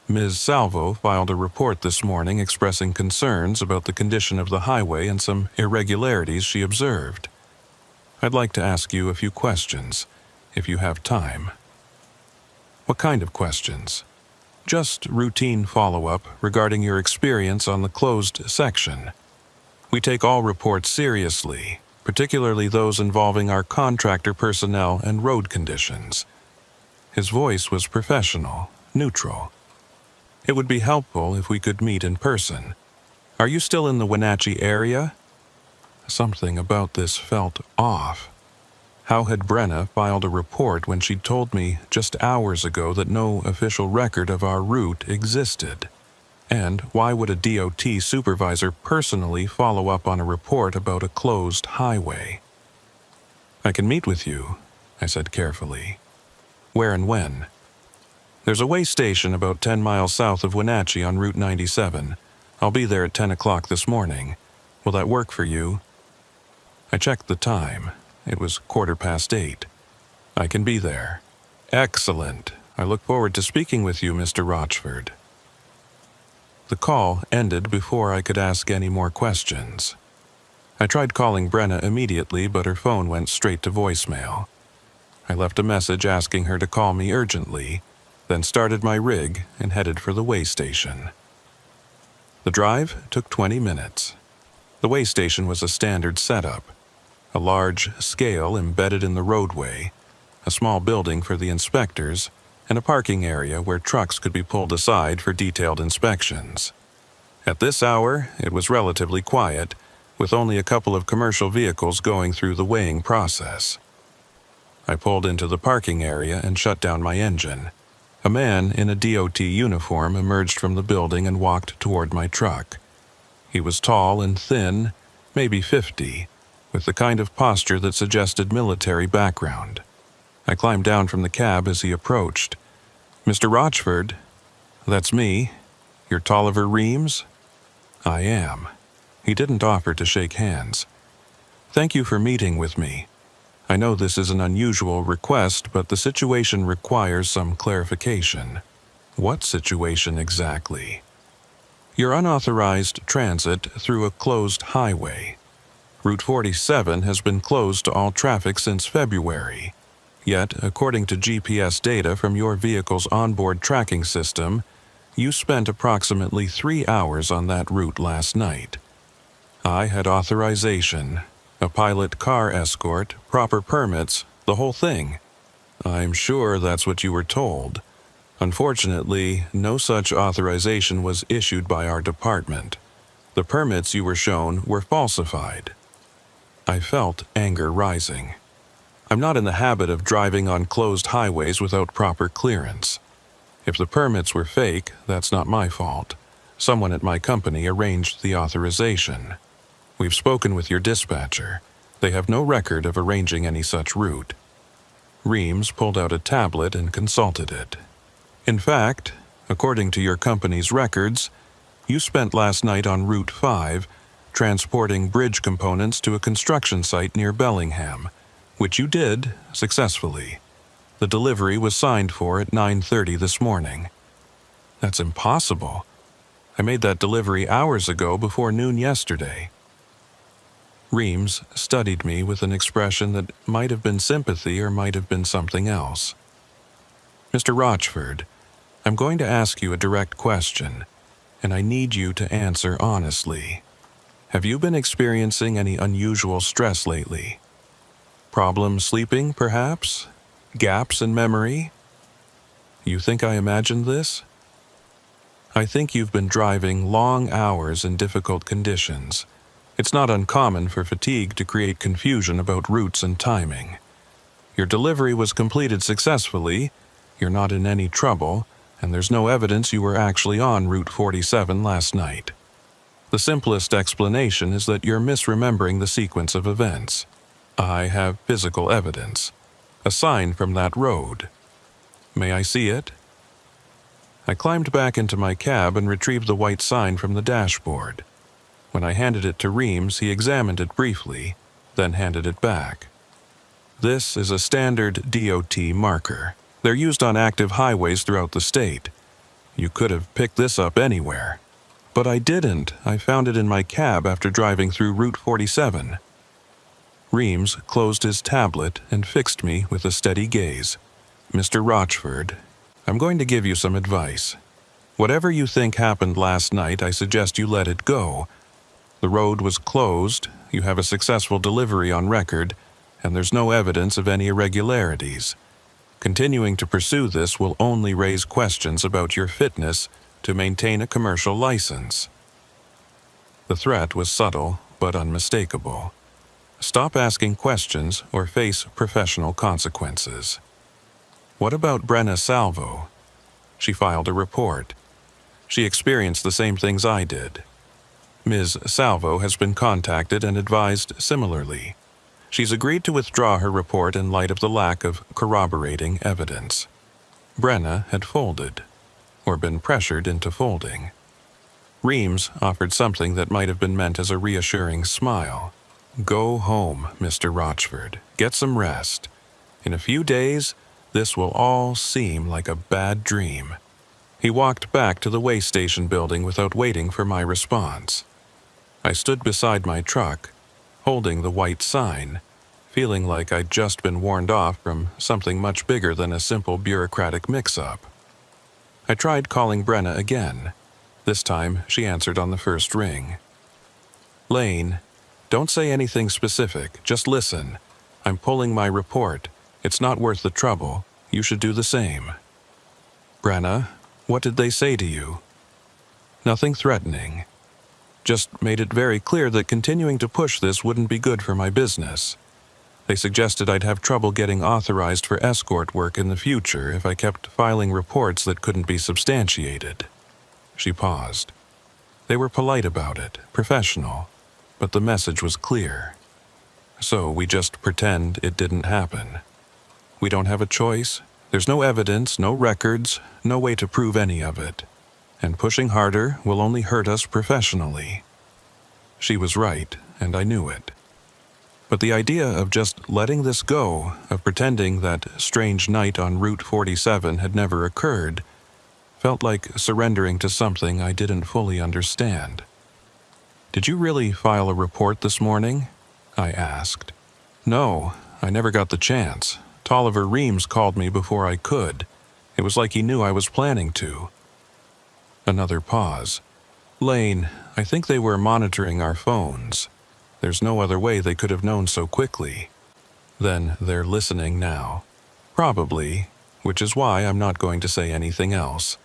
Ms. Salvo filed a report this morning expressing concerns about the condition of the highway and some irregularities she observed. I'd like to ask you a few questions, if you have time. What kind of questions? Just routine follow-up regarding your experience on the closed section. We take all reports seriously, particularly those involving our contractor personnel and road conditions. His voice was professional, neutral. It would be helpful if we could meet in person. Are you still in the Wenatchee area? Something about this felt off. How had Brenna filed a report when she'd told me just hours ago that no official record of our route existed? And why would a DOT supervisor personally follow up on a report about a closed highway? I can meet with you, I said carefully. Where and when? There's a way station about 10 miles south of Wenatchee on Route 97. I'll be there at 10 o'clock this morning. Will that work for you? I checked the time. It was 8:15. I can be there. Excellent. I look forward to speaking with you, Mr. Rochford. The call ended before I could ask any more questions. I tried calling Brenna immediately, but her phone went straight to voicemail. I left a message asking her to call me urgently, then started my rig and headed for the way station. The drive took 20 minutes. The way station was a standard setup. A large scale embedded in the roadway, a small building for the inspectors, and a parking area where trucks could be pulled aside for detailed inspections. At this hour, it was relatively quiet, with only a couple of commercial vehicles going through the weighing process. I pulled into the parking area and shut down my engine. A man in a DOT uniform emerged from the building and walked toward my truck. He was tall and thin, maybe 50, with the kind of posture that suggested military background. I climbed down from the cab as he approached. Mr. Rochford? That's me. You're Tolliver Reams? I am. He didn't offer to shake hands. Thank you for meeting with me. I know this is an unusual request, but the situation requires some clarification. What situation exactly? Your unauthorized transit through a closed highway. Route 47 has been closed to all traffic since February. Yet, according to GPS data from your vehicle's onboard tracking system, you spent approximately 3 hours on that route last night. I had authorization, a pilot car escort, proper permits, the whole thing. I'm sure that's what you were told. Unfortunately, no such authorization was issued by our department. The permits you were shown were falsified. I felt anger rising. I'm not in the habit of driving on closed highways without proper clearance. If the permits were fake, that's not my fault. Someone at my company arranged the authorization. We've spoken with your dispatcher. They have no record of arranging any such route. Reams pulled out a tablet and consulted it. In fact, according to your company's records, you spent last night on Route 5 transporting bridge components to a construction site near Bellingham, which you did successfully. The delivery was signed for at 9:30 this morning. That's impossible. I made that delivery hours ago before noon yesterday. Reams studied me with an expression that might have been sympathy or might have been something else. Mr. Rochford, I'm going to ask you a direct question, and I need you to answer honestly. Have you been experiencing any unusual stress lately? Problems sleeping, perhaps? Gaps in memory? You think I imagined this? I think you've been driving long hours in difficult conditions. It's not uncommon for fatigue to create confusion about routes and timing. Your delivery was completed successfully, you're not in any trouble, and there's no evidence you were actually on Route 47 last night. The simplest explanation is that you're misremembering the sequence of events. I have physical evidence. A sign from that road. May I see it? I climbed back into my cab and retrieved the white sign from the dashboard. When I handed it to Reams, he examined it briefly, then handed it back. This is a standard DOT marker. They're used on active highways throughout the state. You could have picked this up anywhere. But I didn't. I found it in my cab after driving through Route 47. Reams closed his tablet and fixed me with a steady gaze. Mr. Rochford, I'm going to give you some advice. Whatever you think happened last night, I suggest you let it go. The road was closed, you have a successful delivery on record, and there's no evidence of any irregularities. Continuing to pursue this will only raise questions about your fitness to maintain a commercial license. The threat was subtle but unmistakable. Stop asking questions or face professional consequences. What about Brenna Salvo? She filed a report. She experienced the same things I did. Ms. Salvo has been contacted and advised similarly. She's agreed to withdraw her report in light of the lack of corroborating evidence. Brenna had folded, or been pressured into folding. Reams offered something that might have been meant as a reassuring smile. Go home, Mr. Rochford. Get some rest. In a few days, this will all seem like a bad dream. He walked back to the way station building without waiting for my response. I stood beside my truck, holding the white sign, feeling like I'd just been warned off from something much bigger than a simple bureaucratic mix-up. I tried calling Brenna again. This time, she answered on the first ring. Lane, don't say anything specific, just listen. I'm pulling my report. It's not worth the trouble. You should do the same. Brenna, what did they say to you? Nothing threatening. Just made it very clear that continuing to push this wouldn't be good for my business. They suggested I'd have trouble getting authorized for escort work in the future if I kept filing reports that couldn't be substantiated. She paused. They were polite about it, professional, but the message was clear. So we just pretend it didn't happen. We don't have a choice. There's no evidence, no records, no way to prove any of it. And pushing harder will only hurt us professionally. She was right, and I knew it. But the idea of just letting this go, of pretending that strange night on Route 47 had never occurred, felt like surrendering to something I didn't fully understand. Did you really file a report this morning? I asked. No, I never got the chance. Tolliver Reams called me before I could. It was like he knew I was planning to. Another pause. Lane, I think they were monitoring our phones. There's no other way they could have known so quickly. Then they're listening now. Probably, which is why I'm not going to say anything else.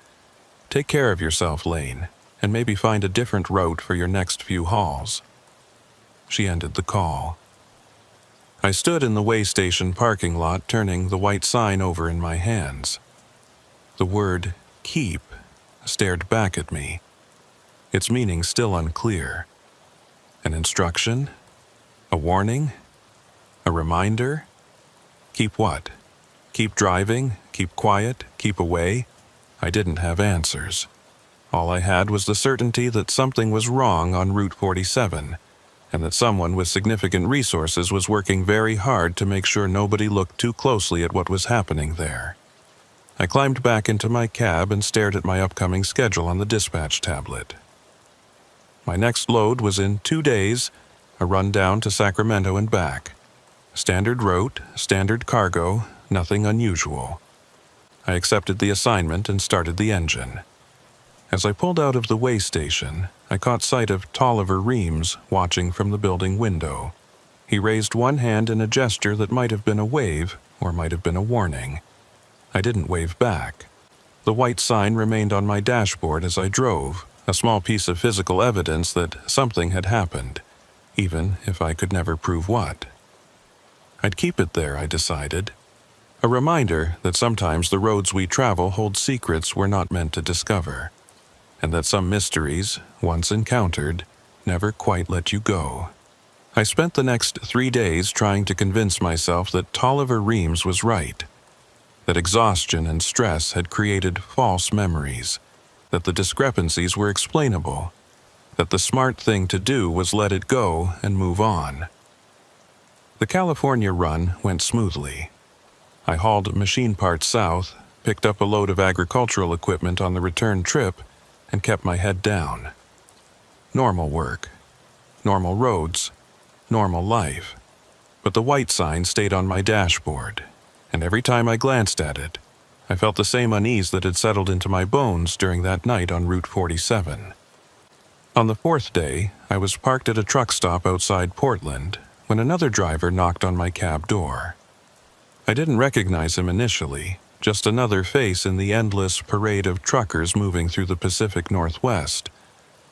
Take care of yourself, Lane, and maybe find a different route for your next few hauls. She ended the call. I stood in the way station parking lot, turning the white sign over in my hands. The word keep stared back at me, its meaning still unclear. An instruction? A warning? A reminder? Keep what? Keep driving? Keep quiet? Keep away? I didn't have answers. All I had was the certainty that something was wrong on Route 47, and that someone with significant resources was working very hard to make sure nobody looked too closely at what was happening there. I climbed back into my cab and stared at my upcoming schedule on the dispatch tablet. My next load was in 2 days, a run down to Sacramento and back. Standard route, standard cargo, nothing unusual. I accepted the assignment and started the engine. As I pulled out of the way station, I caught sight of Tolliver Reams watching from the building window. He raised one hand in a gesture that might have been a wave or might have been a warning. I didn't wave back. The white sign remained on my dashboard as I drove, a small piece of physical evidence that something had happened, even if I could never prove what. I'd keep it there, I decided. A reminder that sometimes the roads we travel hold secrets we're not meant to discover, and that some mysteries, once encountered, never quite let you go. I spent the next 3 days trying to convince myself that Tolliver Reams was right. that exhaustion and stress had created false memories, that the discrepancies were explainable, that the smart thing to do was let it go and move on. The California run went smoothly. I hauled machine parts south, picked up a load of agricultural equipment on the return trip, and kept my head down. Normal work, normal roads, normal life. But the white sign stayed on my dashboard, and every time I glanced at it, I felt the same unease that had settled into my bones during that night on Route 47. On the fourth day, I was parked at a truck stop outside Portland when another driver knocked on my cab door. I didn't recognize him initially, just another face in the endless parade of truckers moving through the Pacific Northwest.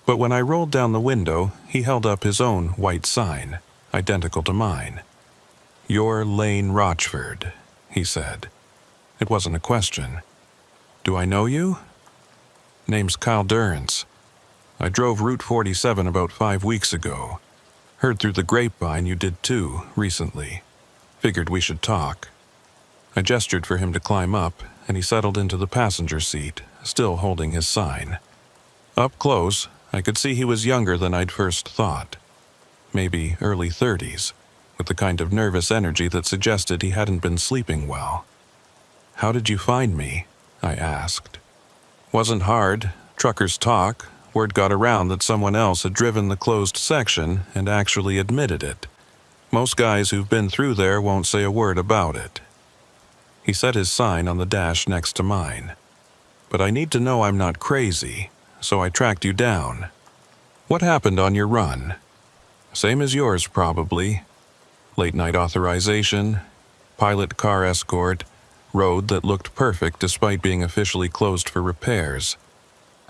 But when I rolled down the window, he held up his own white sign, identical to mine. "You're Lane Rochford," he said. It wasn't a question. "Do I know you?" "Name's Kyle Durrance. I drove Route 47 about 5 weeks ago. Heard through the grapevine you did too, recently. Figured we should talk." I gestured for him to climb up, and he settled into the passenger seat, still holding his sign. Up close, I could see he was younger than I'd first thought. Maybe early 30s, with the kind of nervous energy that suggested he hadn't been sleeping well. "How did you find me?" I asked. "Wasn't hard. Truckers talk. Word got around that someone else had driven the closed section and actually admitted it. Most guys who've been through there won't say a word about it." He set his sign on the dash next to mine. "But I need to know I'm not crazy, so I tracked you down. What happened on your run?" "Same as yours, probably. Late night authorization, pilot car escort, road that looked perfect despite being officially closed for repairs.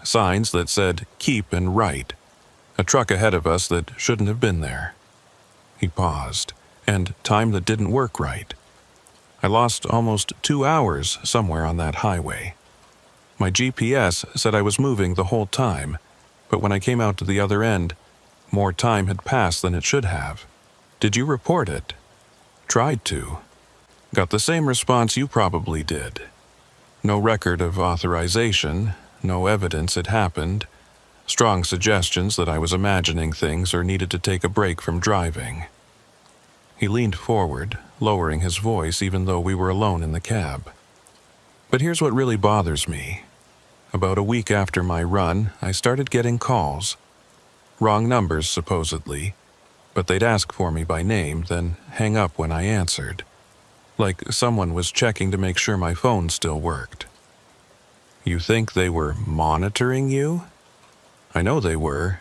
Signs that said, 'keep' and 'right'. A truck ahead of us that shouldn't have been there." He paused, and time that didn't work right. I lost almost 2 hours somewhere on that highway. My GPS said I was moving the whole time, but when I came out to the other end, more time had passed than it should have. "Did you report it?" "Tried to. Got the same response you probably did. No record of authorization, no evidence it happened, strong suggestions that I was imagining things or needed to take a break from driving." He leaned forward, lowering his voice even though we were alone in the cab. "But here's what really bothers me. About a week after my run, I started getting calls. Wrong numbers, supposedly, but they'd ask for me by name, then hang up when I answered. Like someone was checking to make sure my phone still worked." "You think they were monitoring you?" "I know they were,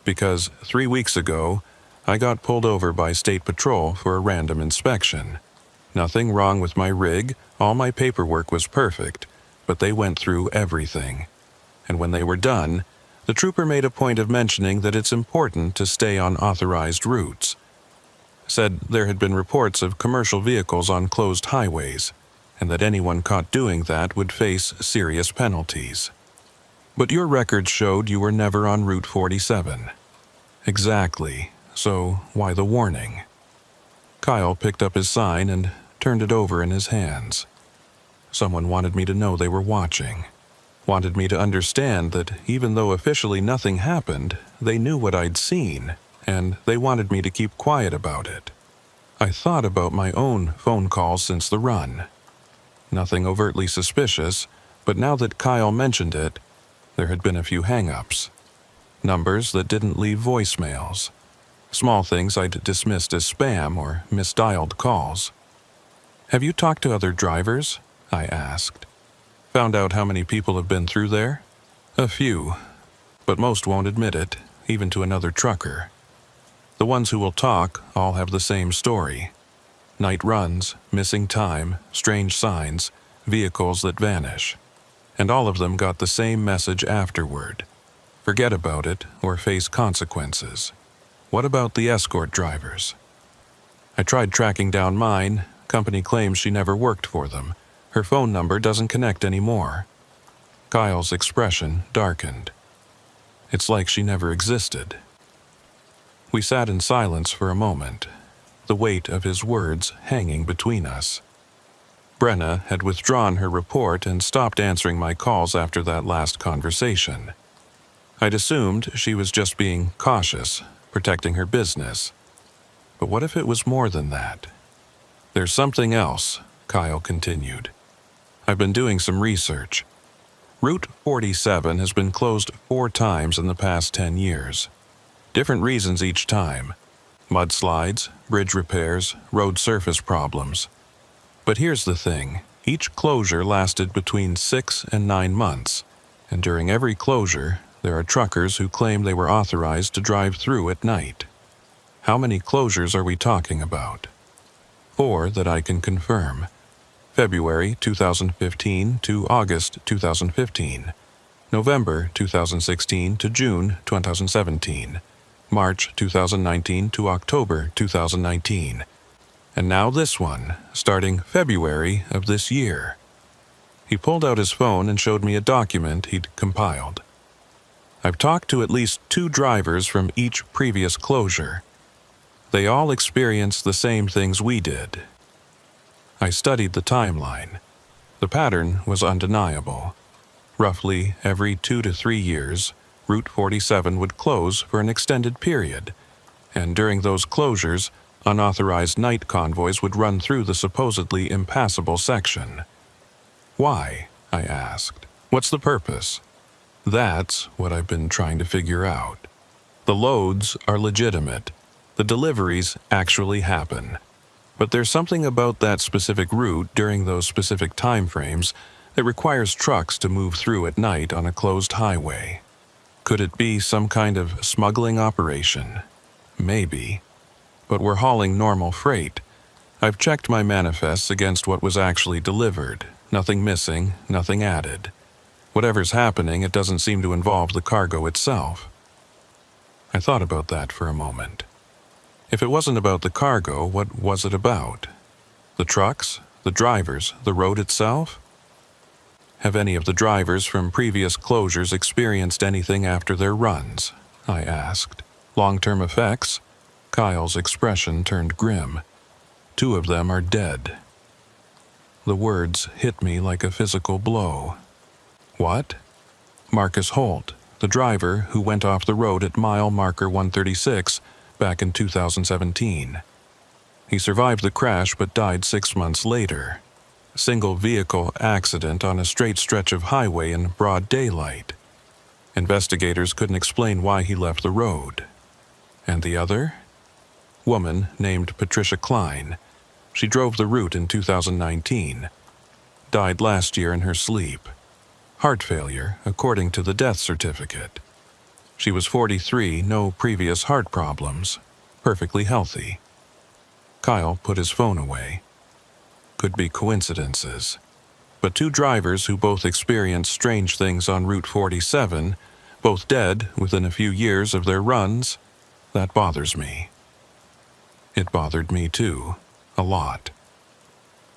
because 3 weeks ago, I got pulled over by State Patrol for a random inspection. Nothing wrong with my rig, all my paperwork was perfect, but they went through everything. And when they were done, the trooper made a point of mentioning that it's important to stay on authorized routes. Said there had been reports of commercial vehicles on closed highways, and that anyone caught doing that would face serious penalties. But your records showed you were never on Route 47. "Exactly. So why the warning?" Kyle picked up his sign and turned it over in his hands. Someone wanted me to know they were watching. Wanted me to understand that even though officially nothing happened, they knew what I'd seen, and they wanted me to keep quiet about it. I thought about my own phone calls since the run. Nothing overtly suspicious, but now that Kyle mentioned it, there had been a few hang-ups. Numbers that didn't leave voicemails. Small things I'd dismissed as spam or misdialed calls. "Have you talked to other drivers?" I asked. "Found out how many people have been through there?" "A few, but most won't admit it, even to another trucker. The ones who will talk all have the same story. Night runs, missing time, strange signs, vehicles that vanish. And all of them got the same message afterward. Forget about it or face consequences." "What about the escort drivers?" "I tried tracking down mine. Company claims she never worked for them. Her phone number doesn't connect anymore." Kyle's expression darkened. "It's like she never existed." We sat in silence for a moment, the weight of his words hanging between us. Brenna had withdrawn her report and stopped answering my calls after that last conversation. I'd assumed she was just being cautious, protecting her business. But what if it was more than that? There's something else, Kyle continued. I've been doing some research. Route 47 has been closed 4 times in the past 10 years. Different reasons each time. Mudslides, bridge repairs, road surface problems. But here's the thing. Each closure lasted between 6 and 9 months, and during every closure, there are truckers who claim they were authorized to drive through at night. How many closures are we talking about? 4 that I can confirm. February 2015 to August 2015. November 2016 to June 2017. March 2019 to October 2019. And now this one, starting February of this year. He pulled out his phone and showed me a document he'd compiled. I've talked to at least 2 drivers from each previous closure. They all experienced the same things we did. I studied the timeline. The pattern was undeniable. Roughly every 2 to 3 years, Route 47 would close for an extended period, and during those closures, unauthorized night convoys would run through the supposedly impassable section. Why? I asked. What's the purpose? That's what I've been trying to figure out. The loads are legitimate. The deliveries actually happen. But there's something about that specific route during those specific time frames that requires trucks to move through at night on a closed highway. Could it be some kind of smuggling operation? Maybe. But we're hauling normal freight. I've checked my manifests against what was actually delivered. Nothing missing, nothing added. Whatever's happening, it doesn't seem to involve the cargo itself. I thought about that for a moment. If it wasn't about the cargo, what was it about? The trucks? The drivers? The road itself? Have any of the drivers from previous closures experienced anything after their runs? I asked. Long-term effects? Kyle's expression turned grim. 2 of them are dead. The words hit me like a physical blow. What? Marcus Holt, the driver who went off the road at mile marker 136 back in 2017. He survived the crash but died 6 months later. Single vehicle accident on a straight stretch of highway in broad daylight. Investigators couldn't explain why he left the road. And the other? Woman named Patricia Klein. She drove the route in 2019. Died last year in her sleep. Heart failure, according to the death certificate. She was 43, no previous heart problems. Perfectly healthy. Kyle put his phone away. Could be coincidences. But 2 drivers who both experienced strange things on Route 47, both dead within a few years of their runs, that bothers me. It bothered me too, a lot.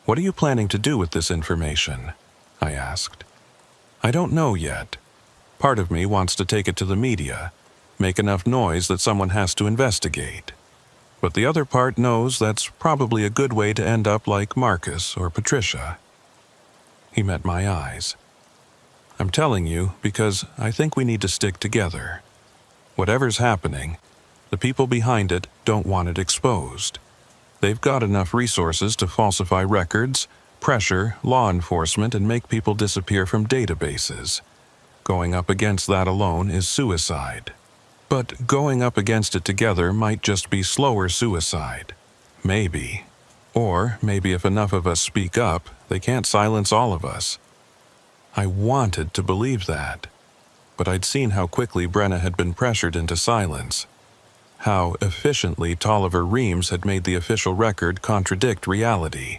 What are you planning to do with this information? I asked. I don't know yet. Part of me wants to take it to the media, make enough noise that someone has to investigate. But the other part knows that's probably a good way to end up like Marcus or Patricia. He met my eyes. I'm telling you because I think we need to stick together. Whatever's happening, the people behind it don't want it exposed. They've got enough resources to falsify records, pressure law enforcement, and make people disappear from databases. Going up against that alone is suicide. But going up against it together might just be slower suicide. Maybe. Or maybe if enough of us speak up, they can't silence all of us. I wanted to believe that. But I'd seen how quickly Brenna had been pressured into silence. How efficiently Tolliver Reams had made the official record contradict reality.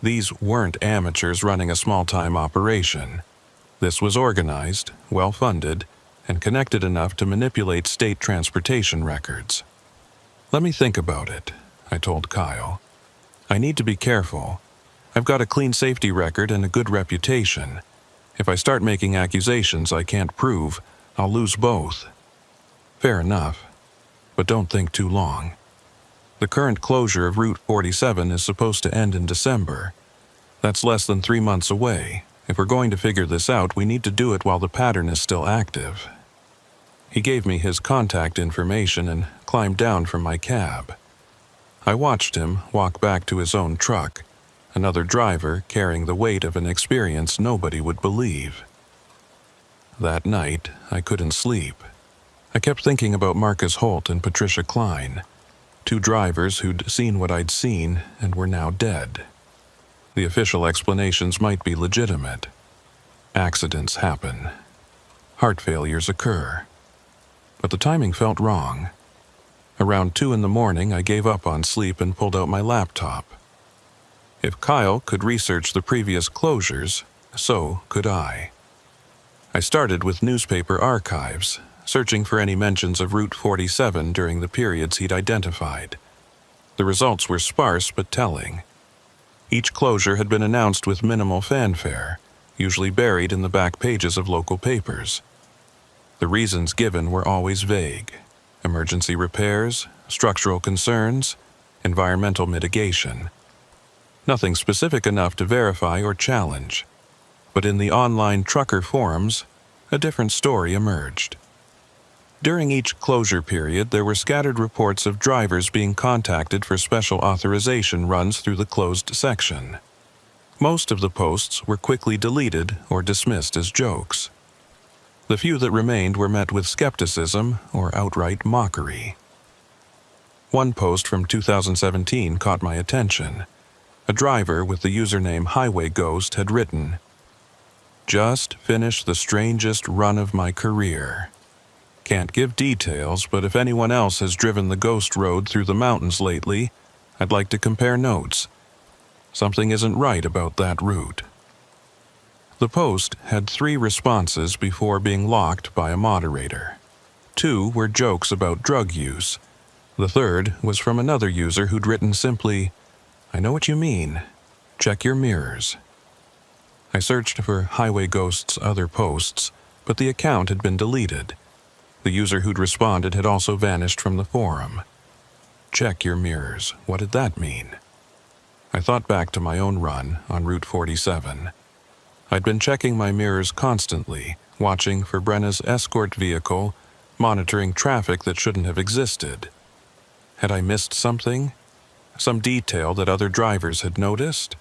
These weren't amateurs running a small-time operation. This was organized, well-funded, and connected enough to manipulate state transportation records. Let me think about it, I told Kyle. I need to be careful. I've got a clean safety record and a good reputation. If I start making accusations I can't prove, I'll lose both. Fair enough. But don't think too long. The current closure of Route 47 is supposed to end in December. That's less than 3 months away. If we're going to figure this out, we need to do it while the pattern is still active. He gave me his contact information and climbed down from my cab. I watched him walk back to his own truck, another driver carrying the weight of an experience nobody would believe. That night, I couldn't sleep. I kept thinking about Marcus Holt and Patricia Klein, two drivers who'd seen what I'd seen and were now dead. The official explanations might be legitimate. Accidents happen. Heart failures occur. But the timing felt wrong. Around 2 in the morning, I gave up on sleep and pulled out my laptop. If Kyle could research the previous closures, so could I. I started with newspaper archives, searching for any mentions of Route 47 during the periods he'd identified. The results were sparse but telling. Each closure had been announced with minimal fanfare, usually buried in the back pages of local papers. The reasons given were always vague: emergency repairs, structural concerns, environmental mitigation. Nothing specific enough to verify or challenge. But in the online trucker forums, a different story emerged. During each closure period, there were scattered reports of drivers being contacted for special authorization runs through the closed section. Most of the posts were quickly deleted or dismissed as jokes. The few that remained were met with skepticism or outright mockery. One post from 2017 caught my attention. A driver with the username Highway Ghost had written, "Just finished the strangest run of my career. Can't give details, but if anyone else has driven the ghost road through the mountains lately, I'd like to compare notes. Something isn't right about that route." The post had 3 responses before being locked by a moderator. 2 were jokes about drug use. The third was from another user who'd written simply, "I know what you mean. Check your mirrors." I searched for Highway Ghost's other posts, but the account had been deleted. The user who'd responded had also vanished from the forum. Check your mirrors. What did that mean? I thought back to my own run on Route 47. I'd been checking my mirrors constantly, watching for Brenna's escort vehicle, monitoring traffic that shouldn't have existed. Had I missed something? Some detail that other drivers had noticed?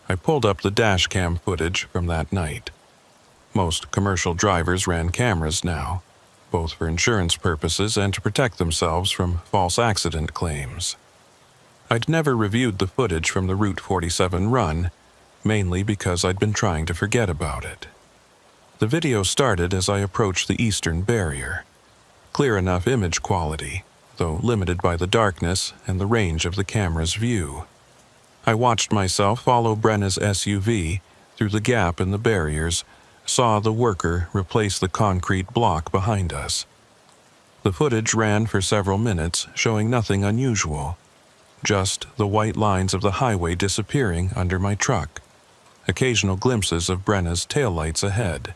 I pulled up the dashcam footage from that night. Most commercial drivers ran cameras now, both for insurance purposes and to protect themselves from false accident claims. I'd never reviewed the footage from the Route 47 run, mainly because I'd been trying to forget about it. The video started as I approached the eastern barrier. Clear enough image quality, though limited by the darkness and the range of the camera's view. I watched myself follow Brenna's SUV through the gap in the barriers, saw the worker replace the concrete block behind us. The footage ran for several minutes, showing nothing unusual. Just the white lines of the highway disappearing under my truck. Occasional glimpses of Brenna's taillights ahead.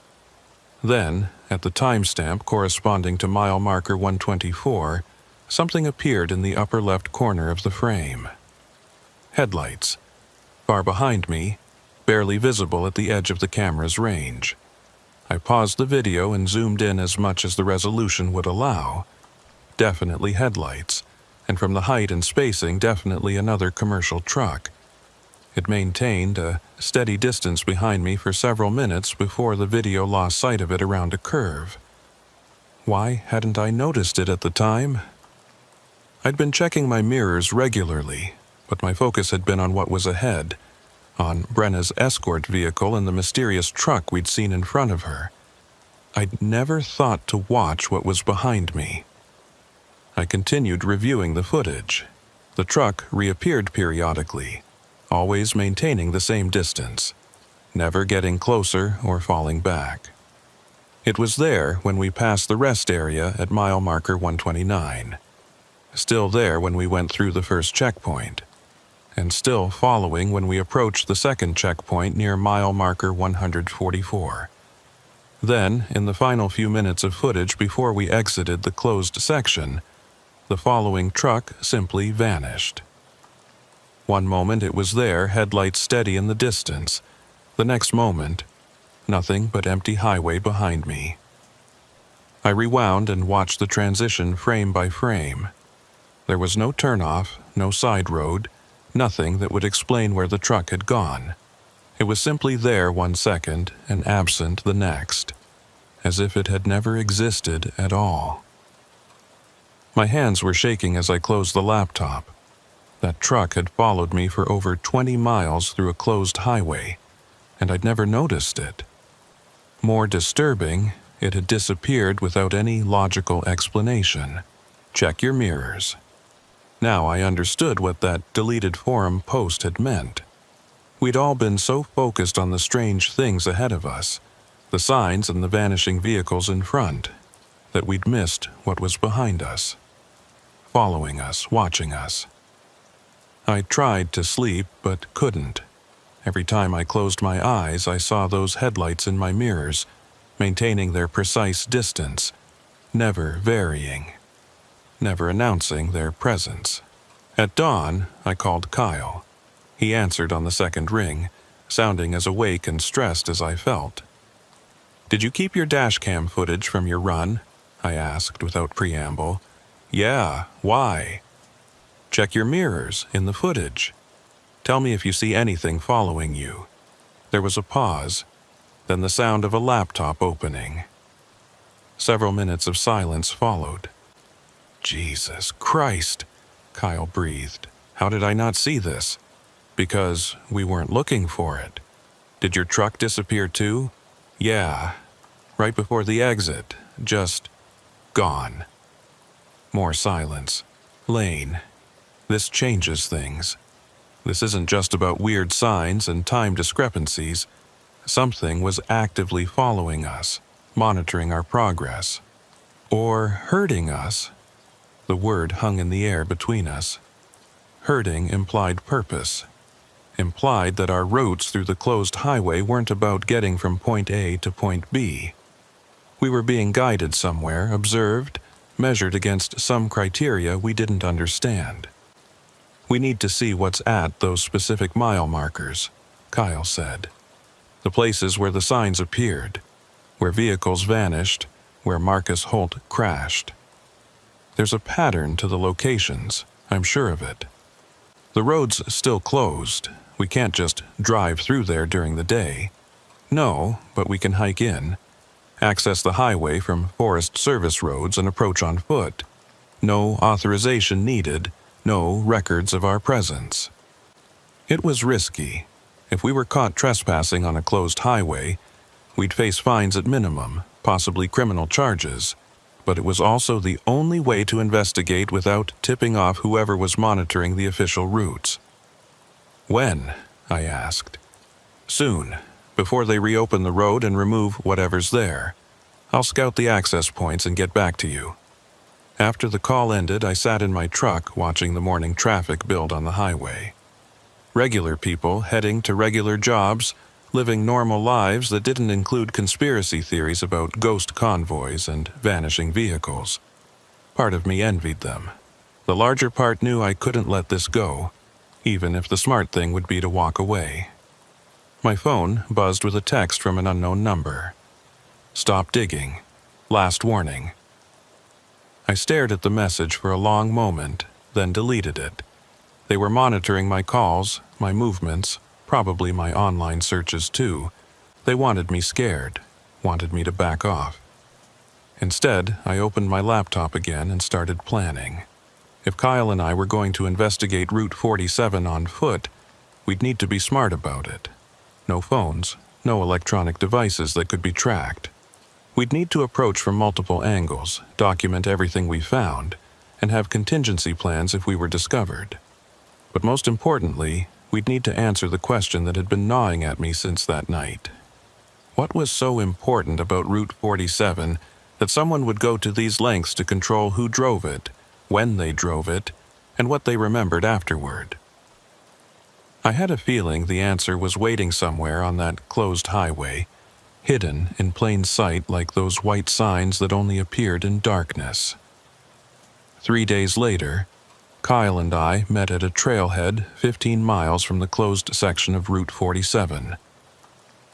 Then, at the timestamp corresponding to mile marker 124, something appeared in the upper left corner of the frame. Headlights. Far behind me, barely visible at the edge of the camera's range. I paused the video and zoomed in as much as the resolution would allow. Definitely headlights, and from the height and spacing, definitely another commercial truck. It maintained a steady distance behind me for several minutes before the video lost sight of it around a curve. Why hadn't I noticed it at the time? I'd been checking my mirrors regularly, but my focus had been on what was ahead, on Brenna's escort vehicle and the mysterious truck we'd seen in front of her. I'd never thought to watch what was behind me. I continued reviewing the footage. The truck reappeared periodically, always maintaining the same distance, never getting closer or falling back. It was there when we passed the rest area at mile marker 129. Still there when we went through the first checkpoint, and still following when we approached the second checkpoint near mile marker 144. Then, in the final few minutes of footage before we exited the closed section, the following truck simply vanished. One moment it was there, headlights steady in the distance. The next moment, nothing but empty highway behind me. I rewound and watched the transition frame by frame. There was no turnoff, no side road, nothing that would explain where the truck had gone. It was simply there 1 second and absent the next, as if it had never existed at all. My hands were shaking as I closed the laptop. That truck had followed me for over 20 miles through a closed highway, and I'd never noticed it. More disturbing, it had disappeared without any logical explanation. Check your mirrors. Now I understood what that deleted forum post had meant. We'd all been so focused on the strange things ahead of us, the signs and the vanishing vehicles in front, that we'd missed what was behind us, following us, watching us. I tried to sleep, but couldn't. Every time I closed my eyes, I saw those headlights in my mirrors, maintaining their precise distance, never varying, never announcing their presence. At dawn, I called Kyle. He answered on the second ring, sounding as awake and stressed as I felt. "Did you keep your dashcam footage from your run?" I asked without preamble. "Yeah, why?" "Check your mirrors in the footage. Tell me if you see anything following you." There was a pause, then the sound of a laptop opening. Several minutes of silence followed. "Jesus Christ," Kyle breathed. "How did I not see this?" "Because we weren't looking for it." "Did your truck disappear too?" "Yeah, right before the exit, just gone." More silence. "Lane, this changes things. This isn't just about weird signs and time discrepancies. Something was actively following us, monitoring our progress. Or hurting us." The word hung in the air between us. Hurting implied purpose. Implied that our routes through the closed highway weren't about getting from point A to point B. We were being guided somewhere, observed, measured against some criteria we didn't understand. "We need to see what's at those specific mile markers," Kyle said. "The places where the signs appeared, where vehicles vanished, where Marcus Holt crashed. There's a pattern to the locations, I'm sure of it. The road's still closed. We can't just drive through there during the day. No, but we can hike in, access the highway from Forest Service roads and approach on foot. No authorization needed, no records of our presence." It was risky. If we were caught trespassing on a closed highway, we'd face fines at minimum, possibly criminal charges. But it was also the only way to investigate without tipping off whoever was monitoring the official routes. "When?" I asked. "Soon, before they reopen the road and remove whatever's there. I'll scout the access points and get back to you." After the call ended, I sat in my truck watching the morning traffic build on the highway. Regular people heading to regular jobs, living normal lives that didn't include conspiracy theories about ghost convoys and vanishing vehicles. Part of me envied them. The larger part knew I couldn't let this go, even if the smart thing would be to walk away. My phone buzzed with a text from an unknown number. "Stop digging. Last warning." I stared at the message for a long moment, then deleted it. They were monitoring my calls, my movements, probably my online searches too. They wanted me scared, wanted me to back off. Instead, I opened my laptop again and started planning. If Kyle and I were going to investigate Route 47 on foot, we'd need to be smart about it. No phones, no electronic devices that could be tracked. We'd need to approach from multiple angles, document everything we found, and have contingency plans if we were discovered. But most importantly, we'd need to answer the question that had been gnawing at me since that night. What was so important about Route 47 that someone would go to these lengths to control who drove it, when they drove it, and what they remembered afterward? I had a feeling the answer was waiting somewhere on that closed highway, hidden in plain sight like those white signs that only appeared in darkness. 3 days later, Kyle and I met at a trailhead 15 miles from the closed section of Route 47.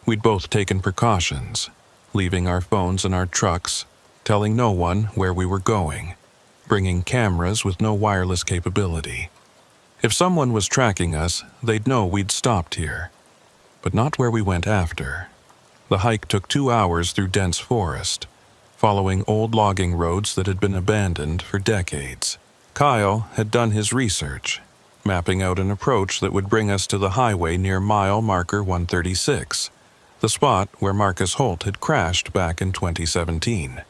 We'd both taken precautions, leaving our phones in our trucks, telling no one where we were going, bringing cameras with no wireless capability. If someone was tracking us, they'd know we'd stopped here, but not where we went after. The hike took 2 hours through dense forest, following old logging roads that had been abandoned for decades. Kyle had done his research, mapping out an approach that would bring us to the highway near mile marker 136, the spot where Marcus Holt had crashed back in 2017.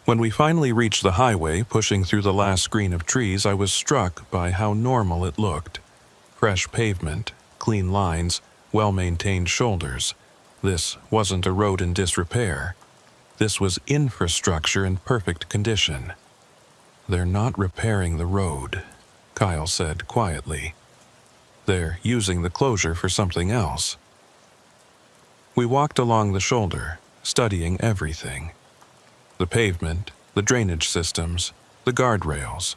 When we finally reached the highway, pushing through the last screen of trees, I was struck by how normal it looked. Fresh pavement, clean lines, well-maintained shoulders. This wasn't a road in disrepair. This was infrastructure in perfect condition. "They're not repairing the road," Kyle said quietly. "They're using the closure for something else." We walked along the shoulder, studying everything. The pavement, the drainage systems, the guardrails.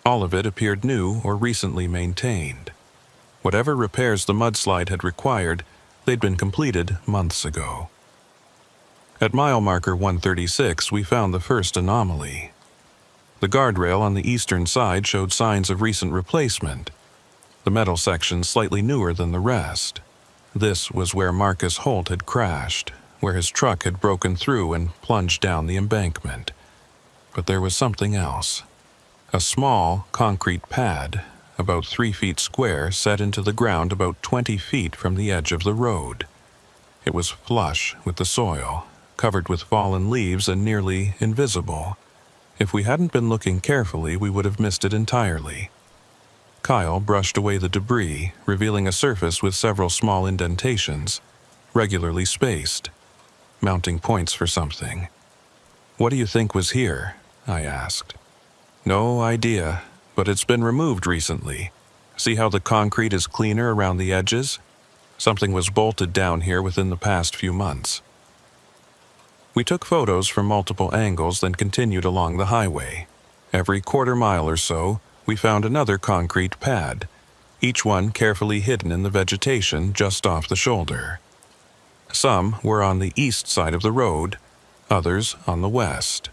All of it appeared new or recently maintained. Whatever repairs the mudslide had required, they'd been completed months ago. At mile marker 136, we found the first anomaly. The guardrail on the eastern side showed signs of recent replacement, the metal section slightly newer than the rest. This was where Marcus Holt had crashed, where his truck had broken through and plunged down the embankment. But there was something else. A small concrete pad, about 3 feet square, set into the ground about 20 feet from the edge of the road. It was flush with the soil, covered with fallen leaves and nearly invisible. If we hadn't been looking carefully, we would have missed it entirely. Kyle brushed away the debris, revealing a surface with several small indentations, regularly spaced, mounting points for something. "What do you think was here?" I asked. "No idea, but it's been removed recently. See how the concrete is cleaner around the edges? Something was bolted down here within the past few months." We took photos from multiple angles, then continued along the highway. Every quarter mile or so, we found another concrete pad, each one carefully hidden in the vegetation just off the shoulder. Some were on the east side of the road, others on the west.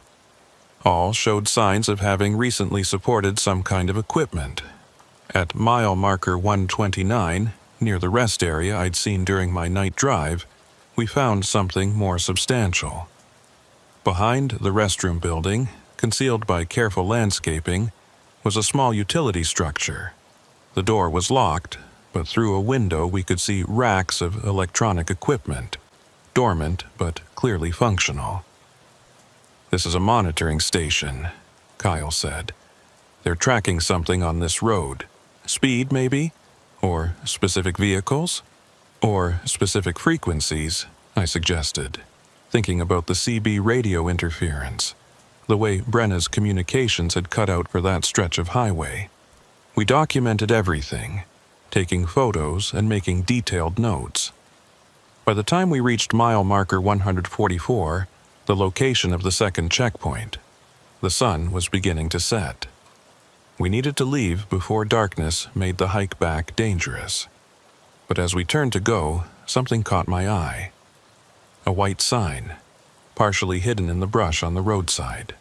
All showed signs of having recently supported some kind of equipment. At mile marker 129, near the rest area I'd seen during my night drive, we found something more substantial. Behind the restroom building, concealed by careful landscaping, was a small utility structure. The door was locked, but through a window we could see racks of electronic equipment, dormant but clearly functional. "This is a monitoring station," Kyle said. "They're tracking something on this road. Speed, maybe? Or specific vehicles? Or specific frequencies," I suggested, thinking about the CB radio interference, the way Brenna's communications had cut out for that stretch of highway. We documented everything, taking photos and making detailed notes. By the time we reached mile marker 144, the location of the second checkpoint, the sun was beginning to set. We needed to leave before darkness made the hike back dangerous. But as we turned to go, something caught my eye. A white sign, partially hidden in the brush on the roadside.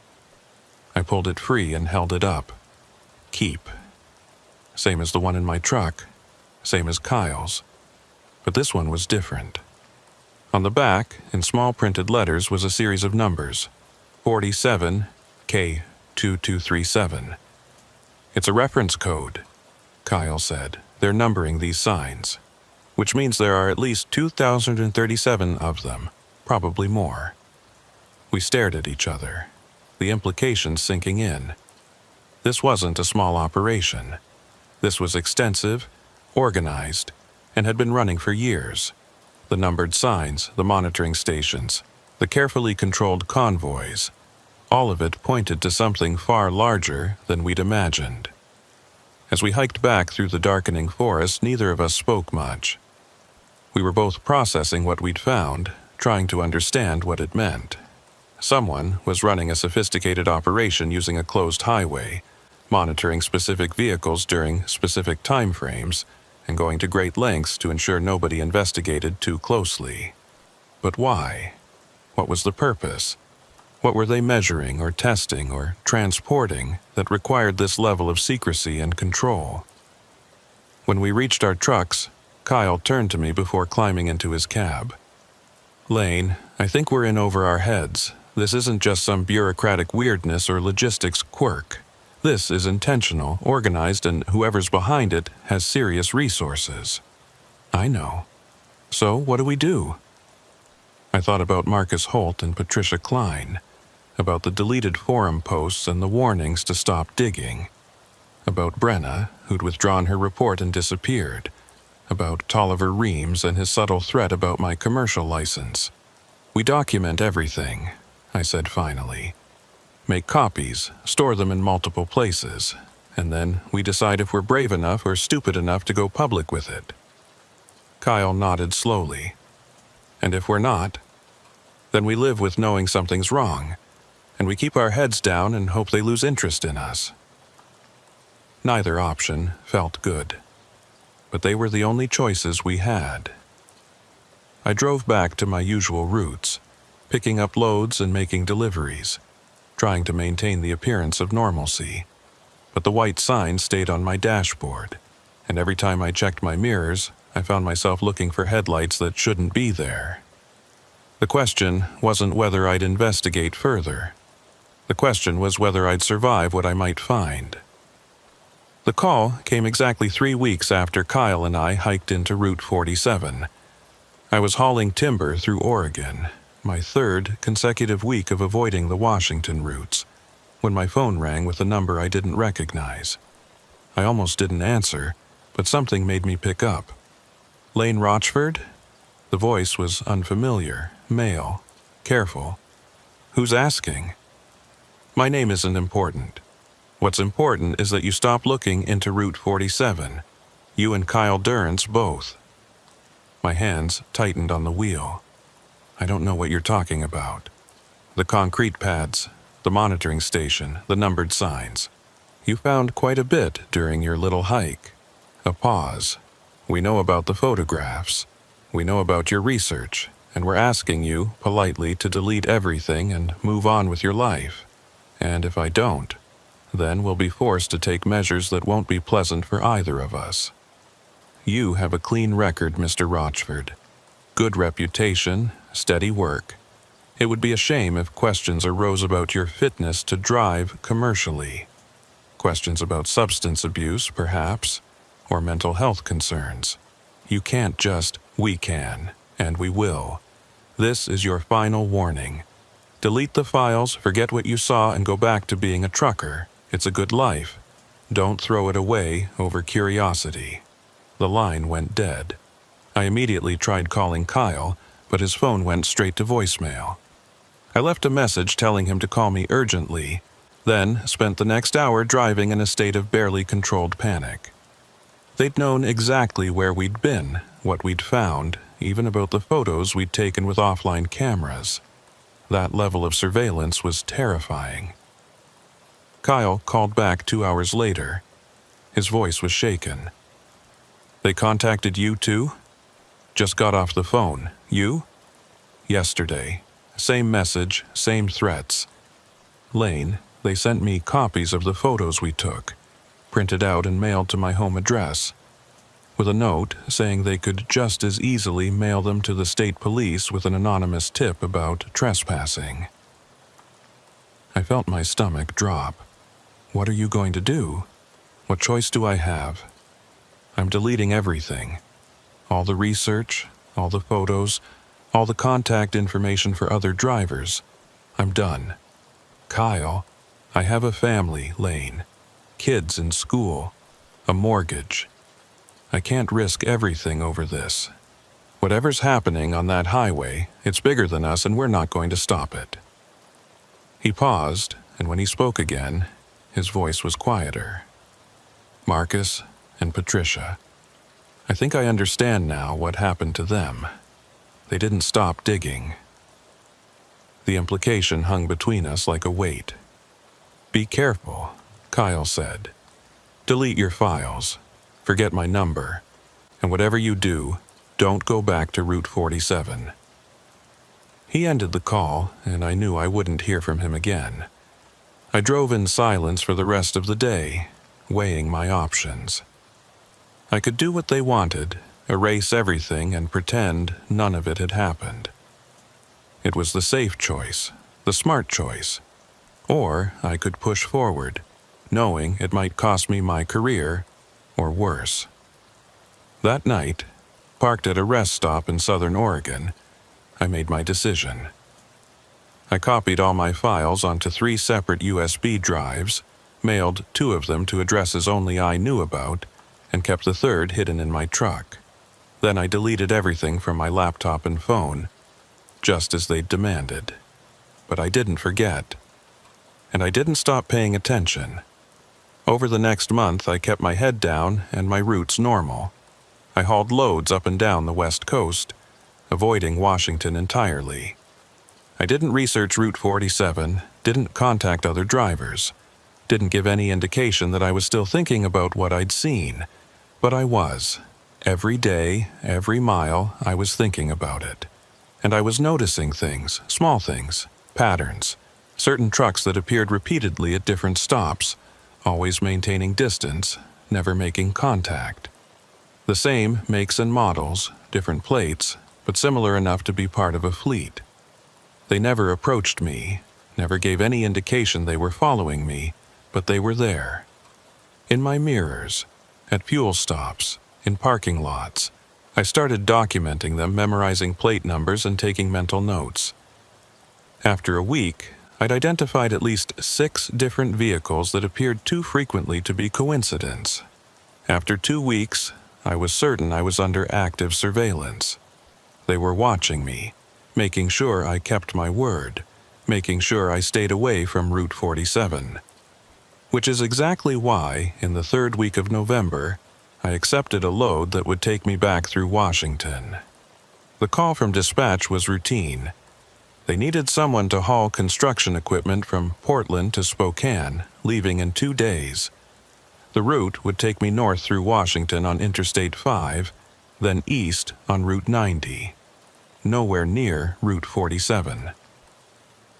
I pulled it free and held it up. "Keep." Same as the one in my truck, same as Kyle's. But this one was different. On the back, in small printed letters, was a series of numbers, 47 K2237. "It's a reference code," Kyle said. "They're numbering these signs, which means there are at least 2,037 of them, probably more." We stared at each other, the implications sinking in. This wasn't a small operation. This was extensive, organized, and had been running for years. The numbered signs, the monitoring stations, the carefully controlled convoys, all of it pointed to something far larger than we'd imagined. As we hiked back through the darkening forest, neither of us spoke much. We were both processing what we'd found, trying to understand what it meant. Someone was running a sophisticated operation using a closed highway, monitoring specific vehicles during specific time frames, and going to great lengths to ensure nobody investigated too closely. But why? What was the purpose? What were they measuring or testing or transporting that required this level of secrecy and control? When we reached our trucks, Kyle turned to me before climbing into his cab. "Lane, I think we're in over our heads. This isn't just some bureaucratic weirdness or logistics quirk. This is intentional, organized, and whoever's behind it has serious resources." "I know. So what do we do?" I thought about Marcus Holt and Patricia Klein, about the deleted forum posts and the warnings to stop digging, about Brenna, who'd withdrawn her report and disappeared, about Tolliver Reams and his subtle threat about my commercial license. "We document everything," I said finally. "Make copies, store them in multiple places, and then we decide if we're brave enough or stupid enough to go public with it." Kyle nodded slowly. "And if we're not? Then we live with knowing something's wrong, and we keep our heads down and hope they lose interest in us." Neither option felt good, but they were the only choices we had. I drove back to my usual routes, picking up loads and making deliveries, trying to maintain the appearance of normalcy. But the white sign stayed on my dashboard, and every time I checked my mirrors, I found myself looking for headlights that shouldn't be there. The question wasn't whether I'd investigate further. The question was whether I'd survive what I might find. The call came exactly 3 weeks after Kyle and I hiked into Route 47. I was hauling timber through Oregon, my third consecutive week of avoiding the Washington routes, when my phone rang with a number I didn't recognize. I almost didn't answer, but something made me pick up. "Lane Rochford?" The voice was unfamiliar, male, careful. "Who's asking?" "My name isn't important. What's important is that you stop looking into Route 47. You and Kyle Durrance both." My hands tightened on the wheel. "I don't know what you're talking about." "The concrete pads, the monitoring station, the numbered signs. You found quite a bit during your little hike." A pause. "We know about the photographs. We know about your research, and we're asking you, politely, to delete everything and move on with your life. And if I don't, then we'll be forced to take measures that won't be pleasant for either of us. You have a clean record, Mr. Rochford. Good reputation, steady work. It would be a shame if questions arose about your fitness to drive commercially. Questions about substance abuse, perhaps, or mental health concerns. You can't just, we can, and we will. This is your final warning. Delete the files, forget what you saw, and go back to being a trucker. It's a good life. Don't throw it away over curiosity." The line went dead. I immediately tried calling Kyle, but his phone went straight to voicemail. I left a message telling him to call me urgently, then spent the next hour driving in a state of barely controlled panic. They'd known exactly where we'd been, what we'd found, even about the photos we'd taken with offline cameras. That level of surveillance was terrifying. Kyle called back 2 hours later. His voice was shaken. "They contacted you too?" "Just got off the phone. You?" "Yesterday. Same message, same threats. Lane, they sent me copies of the photos we took, printed out and mailed to my home address, with a note saying they could just as easily mail them to the state police with an anonymous tip about trespassing." I felt my stomach drop. What are you going to do? What choice do I have? I'm deleting everything. All the research, all the photos, all the contact information for other drivers. I'm done. Kyle, I have a family, Lane. Kids in school. A mortgage. I can't risk everything over this. Whatever's happening on that highway, it's bigger than us and we're not going to stop it. He paused, and when he spoke again, his voice was quieter. "Marcus and Patricia. I think I understand now what happened to them. They didn't stop digging." The implication hung between us like a weight. "Be careful," Kyle said. "Delete your files. Forget my number. And whatever you do, don't go back to Route 47. He ended the call, and I knew I wouldn't hear from him again. I drove in silence for the rest of the day, weighing my options. I could do what they wanted, erase everything and pretend none of it had happened. It was the safe choice, the smart choice. Or I could push forward, knowing it might cost me my career, or worse. That night, parked at a rest stop in Southern Oregon, I made my decision. I copied all my files onto 3 separate USB drives, mailed 2 of them to addresses only I knew about, and kept the third hidden in my truck. Then I deleted everything from my laptop and phone, just as they'd demanded. But I didn't forget. And I didn't stop paying attention. Over the next month, I kept my head down and my routes normal. I hauled loads up and down the West Coast, avoiding Washington entirely. I didn't research Route 47, didn't contact other drivers, didn't give any indication that I was still thinking about what I'd seen, but I was. Every day, every mile, I was thinking about it. And I was noticing things, small things, patterns, certain trucks that appeared repeatedly at different stops, always maintaining distance, never making contact. The same makes and models, different plates, but similar enough to be part of a fleet. They never approached me, never gave any indication they were following me, but they were there. In my mirrors, at fuel stops, in parking lots, I started documenting them, memorizing plate numbers and taking mental notes. After a week, I'd identified at least 6 different vehicles that appeared too frequently to be coincidence. After 2 weeks, I was certain I was under active surveillance. They were watching me, making sure I kept my word, making sure I stayed away from Route 47. Which is exactly why, in the 3rd week of November, I accepted a load that would take me back through Washington. The call from dispatch was routine. They needed someone to haul construction equipment from Portland to Spokane, leaving in 2 days. The route would take me north through Washington on Interstate 5, then east on Route 90. Nowhere near Route 47.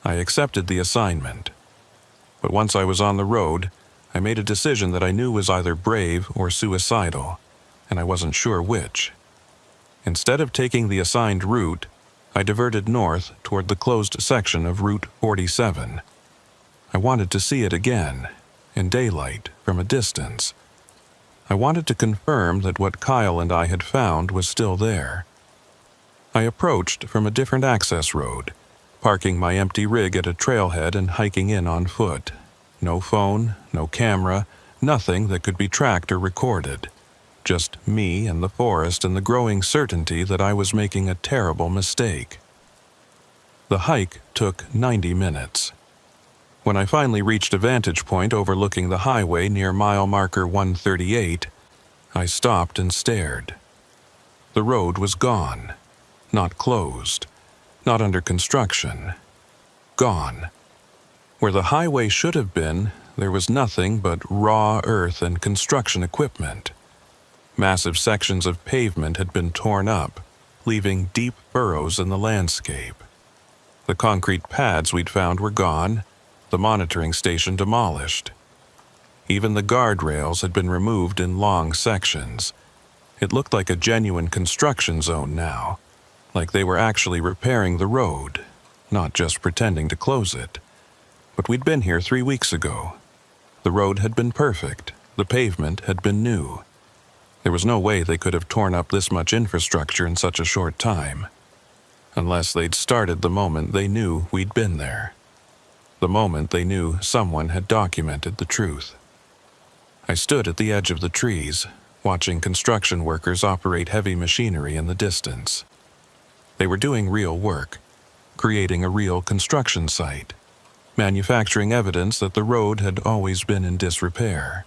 I accepted the assignment. But once I was on the road, I made a decision that I knew was either brave or suicidal, and I wasn't sure which. Instead of taking the assigned route, I diverted north toward the closed section of Route 47. I wanted to see it again, in daylight, from a distance. I wanted to confirm that what Kyle and I had found was still there. I approached from a different access road, parking my empty rig at a trailhead and hiking in on foot. No phone, no camera, nothing that could be tracked or recorded. Just me and the forest and the growing certainty that I was making a terrible mistake. The hike took 90 minutes. When I finally reached a vantage point overlooking the highway near mile marker 138, I stopped and stared. The road was gone. Not closed. Not under construction. Gone. Where the highway should have been, there was nothing but raw earth and construction equipment. Massive sections of pavement had been torn up, leaving deep furrows in the landscape. The concrete pads we'd found were gone, the monitoring station demolished. Even the guardrails had been removed in long sections. It looked like a genuine construction zone now, like they were actually repairing the road, not just pretending to close it. But we'd been here 3 weeks ago. The road had been perfect, the pavement had been new. There was no way they could have torn up this much infrastructure in such a short time. Unless they'd started the moment they knew we'd been there. The moment they knew someone had documented the truth. I stood at the edge of the trees, watching construction workers operate heavy machinery in the distance. They were doing real work, creating a real construction site, manufacturing evidence that the road had always been in disrepair,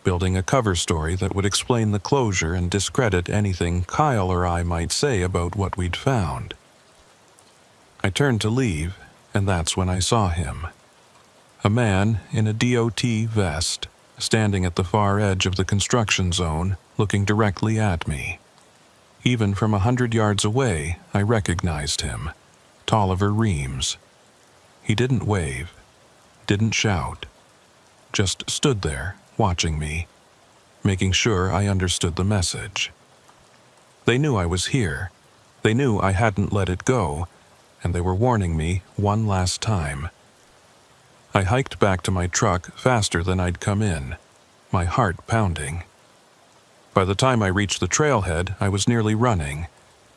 building a cover story that would explain the closure and discredit anything Kyle or I might say about what we'd found. I turned to leave, and that's when I saw him. A man in a DOT vest, standing at the far edge of the construction zone, looking directly at me. Even from 100 yards away, I recognized him. Tolliver Reams. He didn't wave, didn't shout, just stood there, watching me, making sure I understood the message. They knew I was here. They knew I hadn't let it go, and they were warning me one last time. I hiked back to my truck faster than I'd come in, my heart pounding. By the time I reached the trailhead, I was nearly running.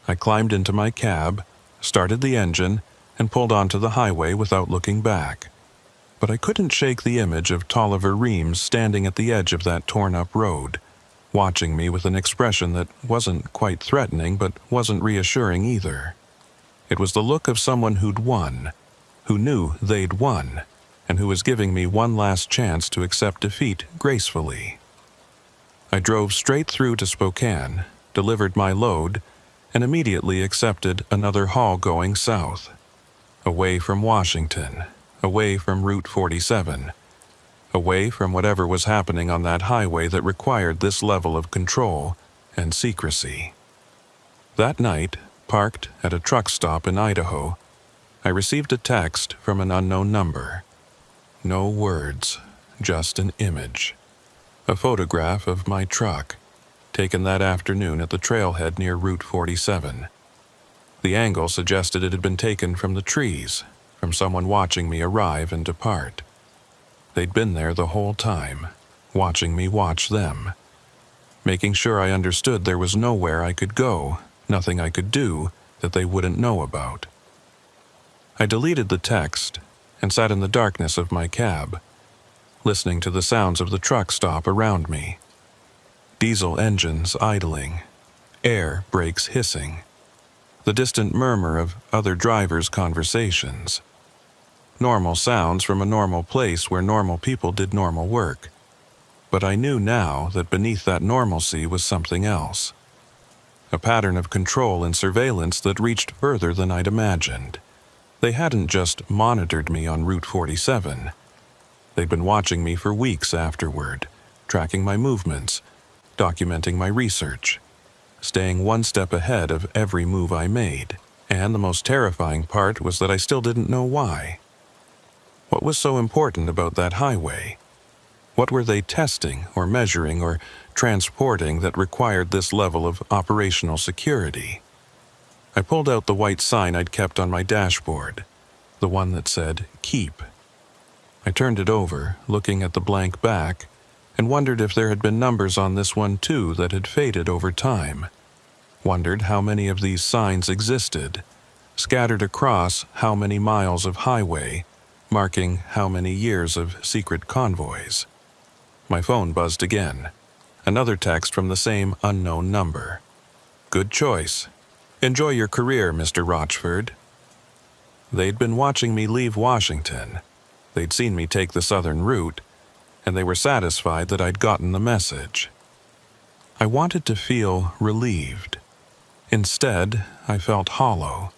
I climbed into my cab, started the engine, and pulled onto the highway without looking back. But I couldn't shake the image of Tolliver Reams standing at the edge of that torn-up road, watching me with an expression that wasn't quite threatening but wasn't reassuring either. It was the look of someone who'd won, who knew they'd won, and who was giving me one last chance to accept defeat gracefully. I drove straight through to Spokane, delivered my load, and immediately accepted another haul going south. Away from Washington, away from Route 47, away from whatever was happening on that highway that required this level of control and secrecy. That night, parked at a truck stop in Idaho, I received a text from an unknown number. No words, just an image. A photograph of my truck, taken that afternoon at the trailhead near Route 47. The angle suggested it had been taken from the trees, from someone watching me arrive and depart. They'd been there the whole time, watching me watch them, making sure I understood there was nowhere I could go, nothing I could do that they wouldn't know about. I deleted the text and sat in the darkness of my cab, listening to the sounds of the truck stop around me. Diesel engines idling, air brakes hissing, the distant murmur of other drivers' conversations. Normal sounds from a normal place where normal people did normal work. But I knew now that beneath that normalcy was something else. A pattern of control and surveillance that reached further than I'd imagined. They hadn't just monitored me on Route 47. They'd been watching me for weeks afterward, tracking my movements, documenting my research, staying one step ahead of every move I made. And the most terrifying part was that I still didn't know why. What was so important about that highway? What were they testing or measuring or transporting that required this level of operational security? I pulled out the white sign I'd kept on my dashboard, the one that said, "Keep." I turned it over, looking at the blank back, and wondered if there had been numbers on this one too that had faded over time. Wondered how many of these signs existed, scattered across how many miles of highway, marking how many years of secret convoys. My phone buzzed again. Another text from the same unknown number. "Good choice. Enjoy your career, Mr. Rochford." They'd been watching me leave Washington. They'd seen me take the southern route, and they were satisfied that I'd gotten the message. I wanted to feel relieved. Instead, I felt hollow.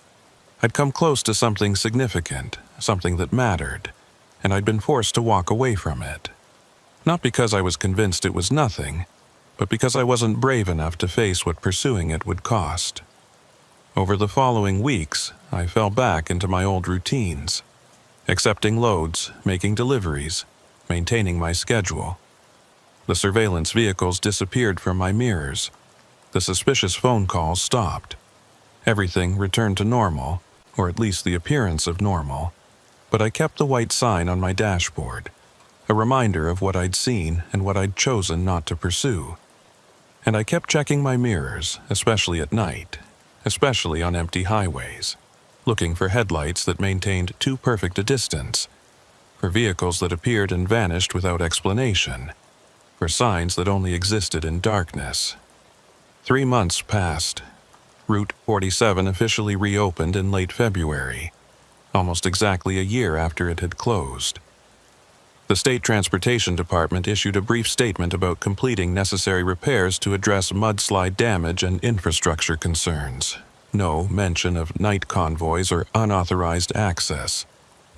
I'd come close to something significant, something that mattered, and I'd been forced to walk away from it. Not because I was convinced it was nothing, but because I wasn't brave enough to face what pursuing it would cost. Over the following weeks, I fell back into my old routines, accepting loads, making deliveries, maintaining my schedule. The surveillance vehicles disappeared from my mirrors. The suspicious phone calls stopped. Everything returned to normal, or at least the appearance of normal, but I kept the white sign on my dashboard, a reminder of what I'd seen and what I'd chosen not to pursue. And I kept checking my mirrors, especially at night, especially on empty highways, looking for headlights that maintained too perfect a distance, for vehicles that appeared and vanished without explanation, for signs that only existed in darkness. 3 months passed. Route 47 officially reopened in late February, almost exactly a year after it had closed. The State Transportation Department issued a brief statement about completing necessary repairs to address mudslide damage and infrastructure concerns. No mention of night convoys or unauthorized access.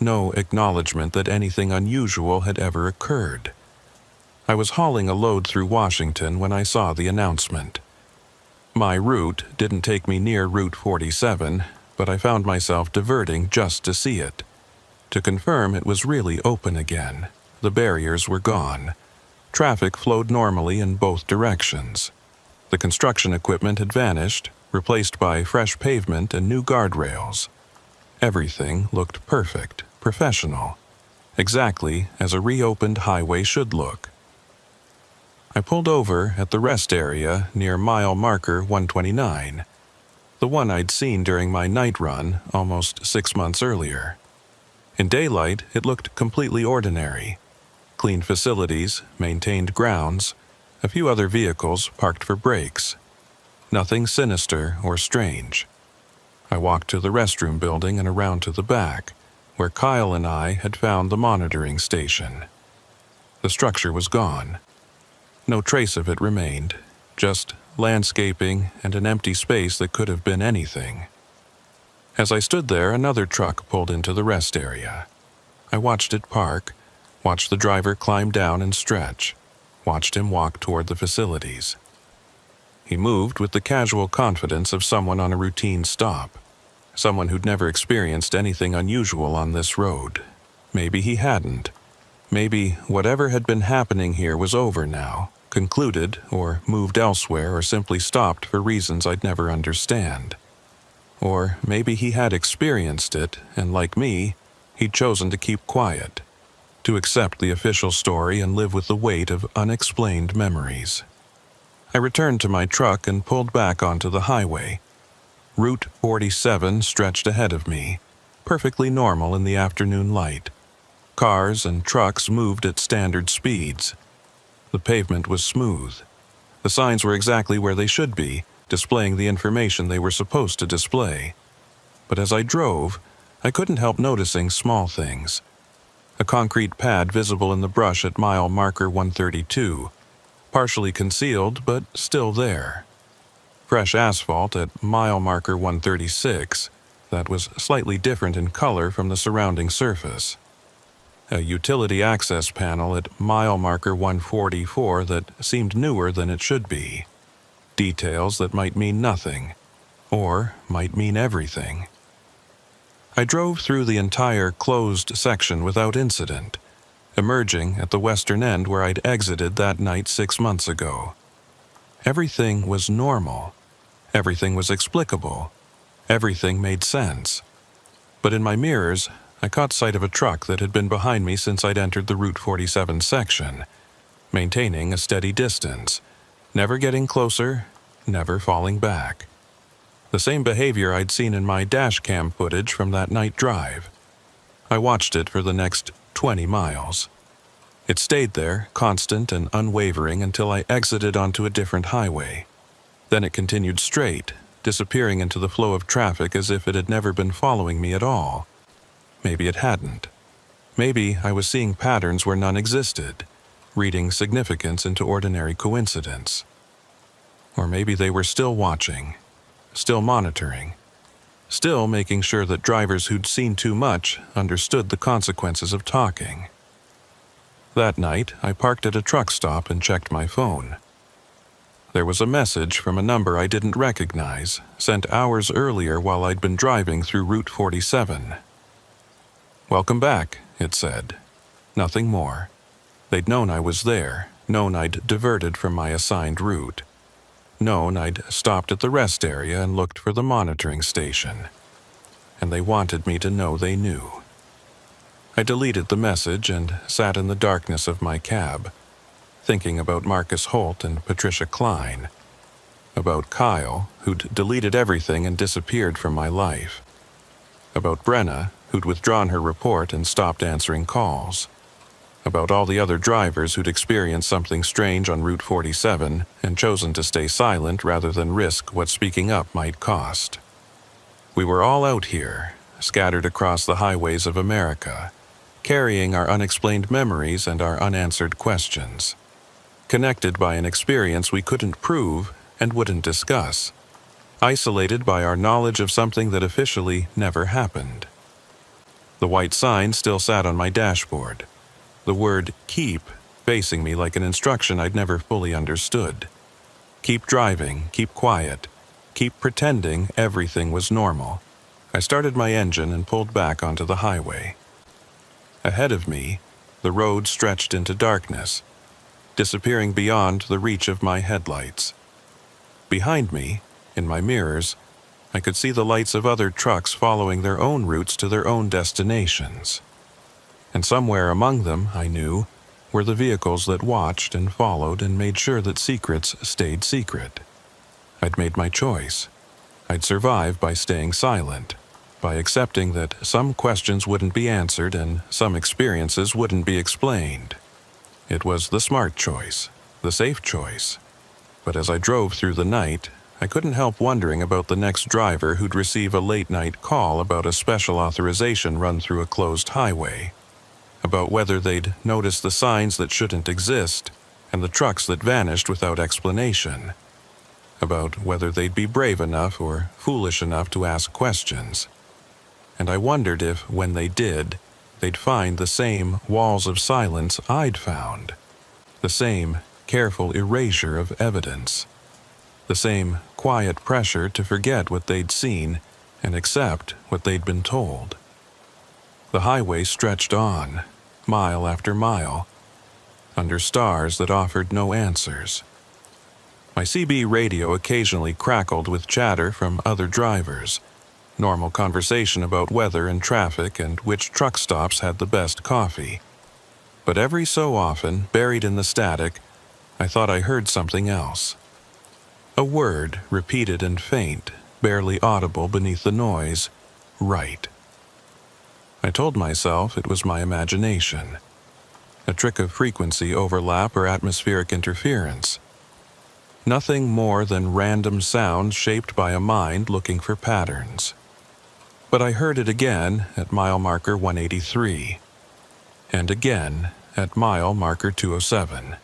no acknowledgement that anything unusual had ever occurred. I was hauling a load through Washington when I saw the announcement. My route didn't take me near Route 47, but I found myself diverting just to see it. To confirm it was really open again. The barriers were gone. Traffic flowed normally in both directions. The construction equipment had vanished, replaced by fresh pavement and new guardrails. Everything looked perfect, professional, exactly as a reopened highway should look. I pulled over at the rest area near mile marker 129, the one I'd seen during my night run almost 6 months earlier. In daylight, it looked completely ordinary. Clean facilities, maintained grounds, a few other vehicles parked for breaks. Nothing sinister or strange. I walked to the restroom building and around to the back, where Kyle and I had found the monitoring station. The structure was gone. No trace of it remained, just landscaping and an empty space that could have been anything. As I stood there, another truck pulled into the rest area. I watched it park, watched the driver climb down and stretch, watched him walk toward the facilities. He moved with the casual confidence of someone on a routine stop, someone who'd never experienced anything unusual on this road. Maybe he hadn't. Maybe whatever had been happening here was over now, concluded, or moved elsewhere, or simply stopped for reasons I'd never understand. Or maybe he had experienced it, and like me, he'd chosen to keep quiet, to accept the official story and live with the weight of unexplained memories. I returned to my truck and pulled back onto the highway. Route 47 stretched ahead of me, perfectly normal in the afternoon light. Cars and trucks moved at standard speeds. The pavement was smooth. The signs were exactly where they should be, displaying the information they were supposed to display. But as I drove, I couldn't help noticing small things. A concrete pad visible in the brush at mile marker 132, partially concealed but still there. Fresh asphalt at mile marker 136 that was slightly different in color from the surrounding surface. A utility access panel at mile marker 144 that seemed newer than it should be. Details that might mean nothing, or might mean everything. I drove through the entire closed section without incident, emerging at the western end where I'd exited that night 6 months ago. Everything was normal. Everything was explicable. Everything made sense. But in my mirrors, I caught sight of a truck that had been behind me since I'd entered the Route 47 section, maintaining a steady distance, never getting closer, never falling back. The same behavior I'd seen in my dash cam footage from that night drive. I watched it for the next 20 miles. It stayed there, constant and unwavering, until I exited onto a different highway. Then it continued straight, disappearing into the flow of traffic as if it had never been following me at all. Maybe it hadn't. Maybe I was seeing patterns where none existed, reading significance into ordinary coincidence. Or maybe they were still watching, still monitoring, still making sure that drivers who'd seen too much understood the consequences of talking. That night, I parked at a truck stop and checked my phone. There was a message from a number I didn't recognize, sent hours earlier while I'd been driving through Route 47. "Welcome back," it said. Nothing more. They'd known I was there, known I'd diverted from my assigned route, known I'd stopped at the rest area and looked for the monitoring station. And they wanted me to know they knew. I deleted the message and sat in the darkness of my cab, thinking about Marcus Holt and Patricia Klein, about Kyle, who'd deleted everything and disappeared from my life, about Brenna, who'd withdrawn her report and stopped answering calls, about all the other drivers who'd experienced something strange on Route 47 and chosen to stay silent rather than risk what speaking up might cost. We were all out here, scattered across the highways of America, carrying our unexplained memories and our unanswered questions, connected by an experience we couldn't prove and wouldn't discuss, isolated by our knowledge of something that officially never happened. The white sign still sat on my dashboard. The word keep facing me like an instruction I'd never fully understood. Keep driving, keep quiet, keep pretending everything was normal. I started my engine and pulled back onto the highway. Ahead of me, the road stretched into darkness, disappearing beyond the reach of my headlights. Behind me, in my mirrors, I could see the lights of other trucks following their own routes to their own destinations. And somewhere among them, I knew, were the vehicles that watched and followed and made sure that secrets stayed secret. I'd made my choice. I'd survive by staying silent, by accepting that some questions wouldn't be answered and some experiences wouldn't be explained. It was the smart choice, the safe choice. But as I drove through the night, I couldn't help wondering about the next driver who'd receive a late-night call about a special authorization run through a closed highway, about whether they'd noticed the signs that shouldn't exist and the trucks that vanished without explanation, about whether they'd be brave enough or foolish enough to ask questions. And I wondered if, when they did, they'd find the same walls of silence I'd found, the same careful erasure of evidence, the same quiet pressure to forget what they'd seen and accept what they'd been told. The highway stretched on, mile after mile, under stars that offered no answers. My CB radio occasionally crackled with chatter from other drivers, normal conversation about weather and traffic and which truck stops had the best coffee. But every so often, buried in the static, I thought I heard something else. A word, repeated and faint, barely audible beneath the noise, right. I told myself it was my imagination, a trick of frequency overlap or atmospheric interference. Nothing more than random sounds shaped by a mind looking for patterns. But I heard it again at mile marker 183, and again at mile marker 207.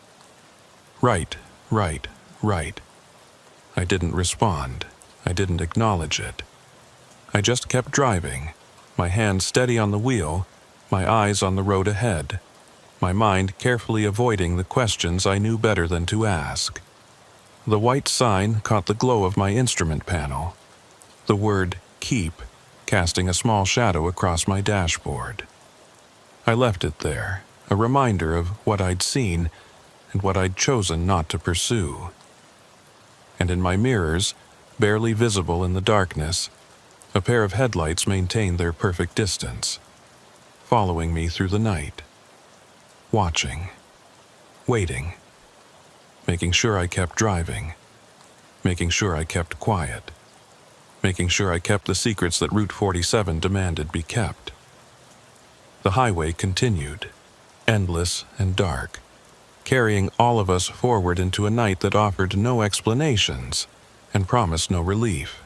Right, right, right. I didn't respond. I didn't acknowledge it. I just kept driving, my hand steady on the wheel, my eyes on the road ahead, my mind carefully avoiding the questions I knew better than to ask. The white sign caught the glow of my instrument panel, the word keep casting a small shadow across my dashboard. I left it there, a reminder of what I'd seen and what I'd chosen not to pursue. And in my mirrors, barely visible in the darkness, a pair of headlights maintained their perfect distance, following me through the night, watching, waiting, making sure I kept driving, making sure I kept quiet, making sure I kept the secrets that Route 47 demanded be kept. The highway continued, endless and dark, carrying all of us forward into a night that offered no explanations and promised no relief.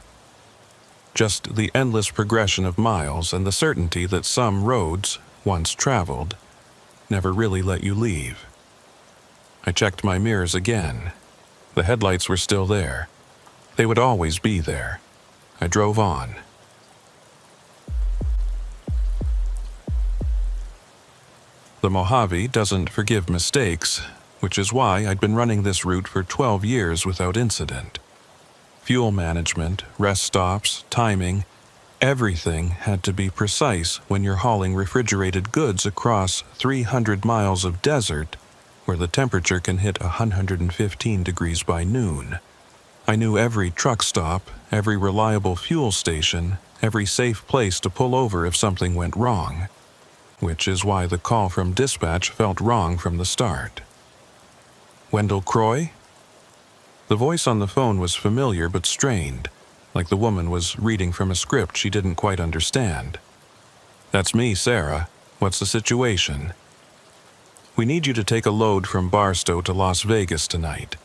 Just the endless progression of miles and the certainty that some roads, once traveled, never really let you leave. I checked my mirrors again. The headlights were still there. They would always be there. I drove on. The Mojave doesn't forgive mistakes, which is why I'd been running this route for 12 years without incident. Fuel management, rest stops, timing, everything had to be precise when you're hauling refrigerated goods across 300 miles of desert where the temperature can hit 115 degrees by noon. I knew every truck stop, every reliable fuel station, every safe place to pull over if something went wrong, which is why the call from dispatch felt wrong from the start. Wendell Croy? The voice on the phone was familiar but strained, like the woman was reading from a script she didn't quite understand. "That's me, Sarah. What's the situation?" "We need you to take a load from Barstow to Las Vegas tonight.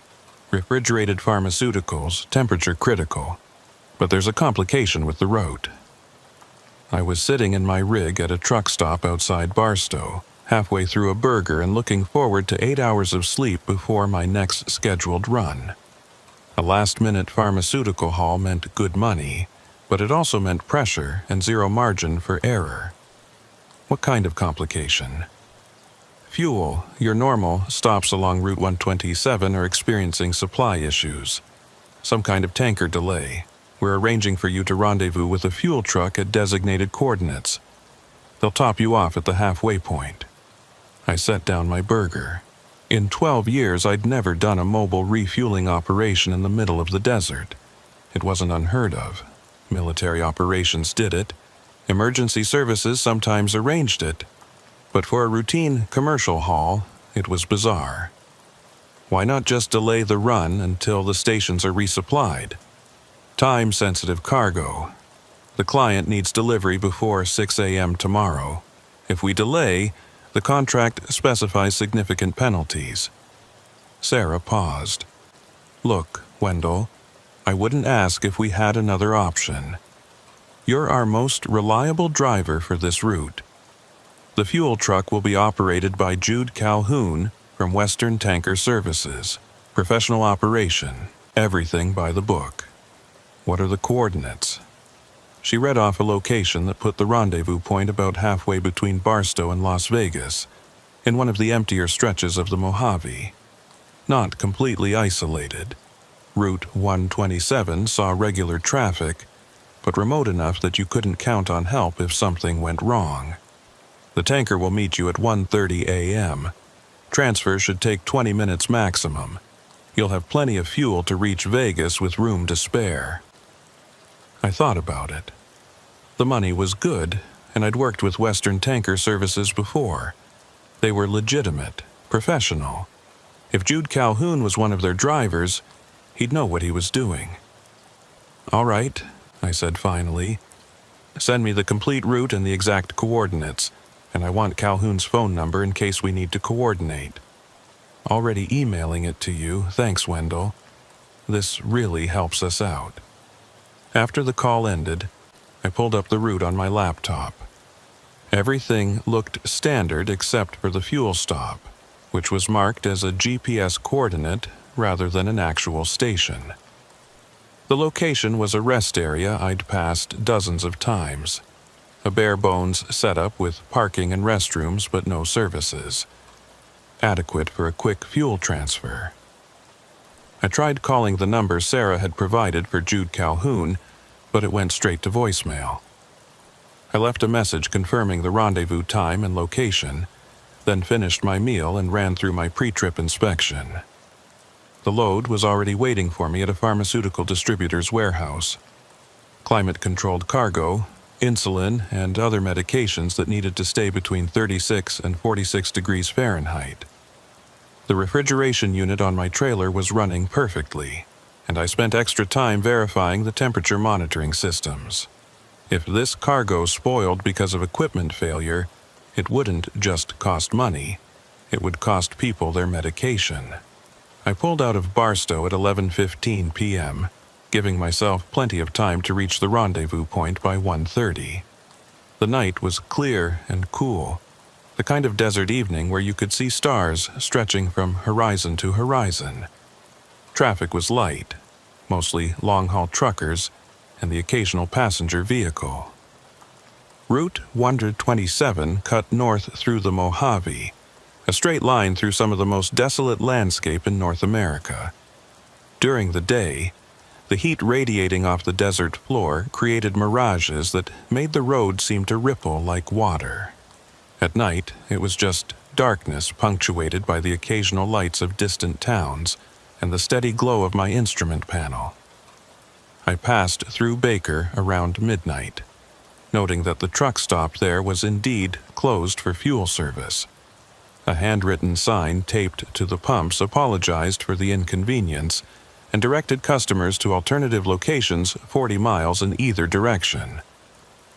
Refrigerated pharmaceuticals, temperature critical. But there's a complication with the route." I was sitting in my rig at a truck stop outside Barstow, halfway through a burger and looking forward to 8 hours of sleep before my next scheduled run. A last-minute pharmaceutical haul meant good money, but it also meant pressure and zero margin for error. What kind of complication? Fuel. Your normal stops along Route 127 are experiencing supply issues. Some kind of tanker delay. We're arranging for you to rendezvous with a fuel truck at designated coordinates. They'll top you off at the halfway point. I set down my burger. In 12 years, I'd never done a mobile refueling operation in the middle of the desert. It wasn't unheard of. Military operations did it. Emergency services sometimes arranged it. But for a routine commercial haul, it was bizarre. Why not just delay the run until the stations are resupplied? Time-sensitive cargo. The client needs delivery before 6 a.m. tomorrow. If we delay, the contract specifies significant penalties. Sarah paused. Look, Wendell, I wouldn't ask if we had another option. You're our most reliable driver for this route. The fuel truck will be operated by Jude Calhoun from Western Tanker Services. Professional operation, everything by the book. What are the coordinates? She read off a location that put the rendezvous point about halfway between Barstow and Las Vegas, in one of the emptier stretches of the Mojave. Not completely isolated. Route 127 saw regular traffic, but remote enough that you couldn't count on help if something went wrong. The tanker will meet you at 1:30 a.m. Transfer should take 20 minutes maximum. You'll have plenty of fuel to reach Vegas with room to spare. I thought about it. The money was good, and I'd worked with Western Tanker Services before. They were legitimate, professional. If Jude Calhoun was one of their drivers, he'd know what he was doing. All right, I said finally. Send me the complete route and the exact coordinates, and I want Calhoun's phone number in case we need to coordinate. Already emailing it to you, thanks, Wendell. This really helps us out. After the call ended, I pulled up the route on my laptop. Everything looked standard except for the fuel stop, which was marked as a GPS coordinate rather than an actual station. The location was a rest area I'd passed dozens of times. A bare-bones setup with parking and restrooms but no services. Adequate for a quick fuel transfer. I tried calling the number Sarah had provided for Jude Calhoun, but it went straight to voicemail. I left a message confirming the rendezvous time and location, then finished my meal and ran through my pre-trip inspection. The load was already waiting for me at a pharmaceutical distributor's warehouse. Climate-controlled cargo, insulin, and other medications that needed to stay between 36 and 46 degrees Fahrenheit. The refrigeration unit on my trailer was running perfectly, and I spent extra time verifying the temperature monitoring systems. If this cargo spoiled because of equipment failure, it wouldn't just cost money, it would cost people their medication. I pulled out of Barstow at 11:15 p.m., giving myself plenty of time to reach the rendezvous point by 1:30. The night was clear and cool, the kind of desert evening where you could see stars stretching from horizon to horizon. Traffic was light, mostly long-haul truckers and the occasional passenger vehicle. Route 127 cut north through the Mojave, a straight line through some of the most desolate landscape in North America. During the day, the heat radiating off the desert floor created mirages that made the road seem to ripple like water. At night, it was just darkness punctuated by the occasional lights of distant towns and the steady glow of my instrument panel. I passed through Baker around midnight, noting that the truck stop there was indeed closed for fuel service. A handwritten sign taped to the pumps apologized for the inconvenience and directed customers to alternative locations 40 miles in either direction.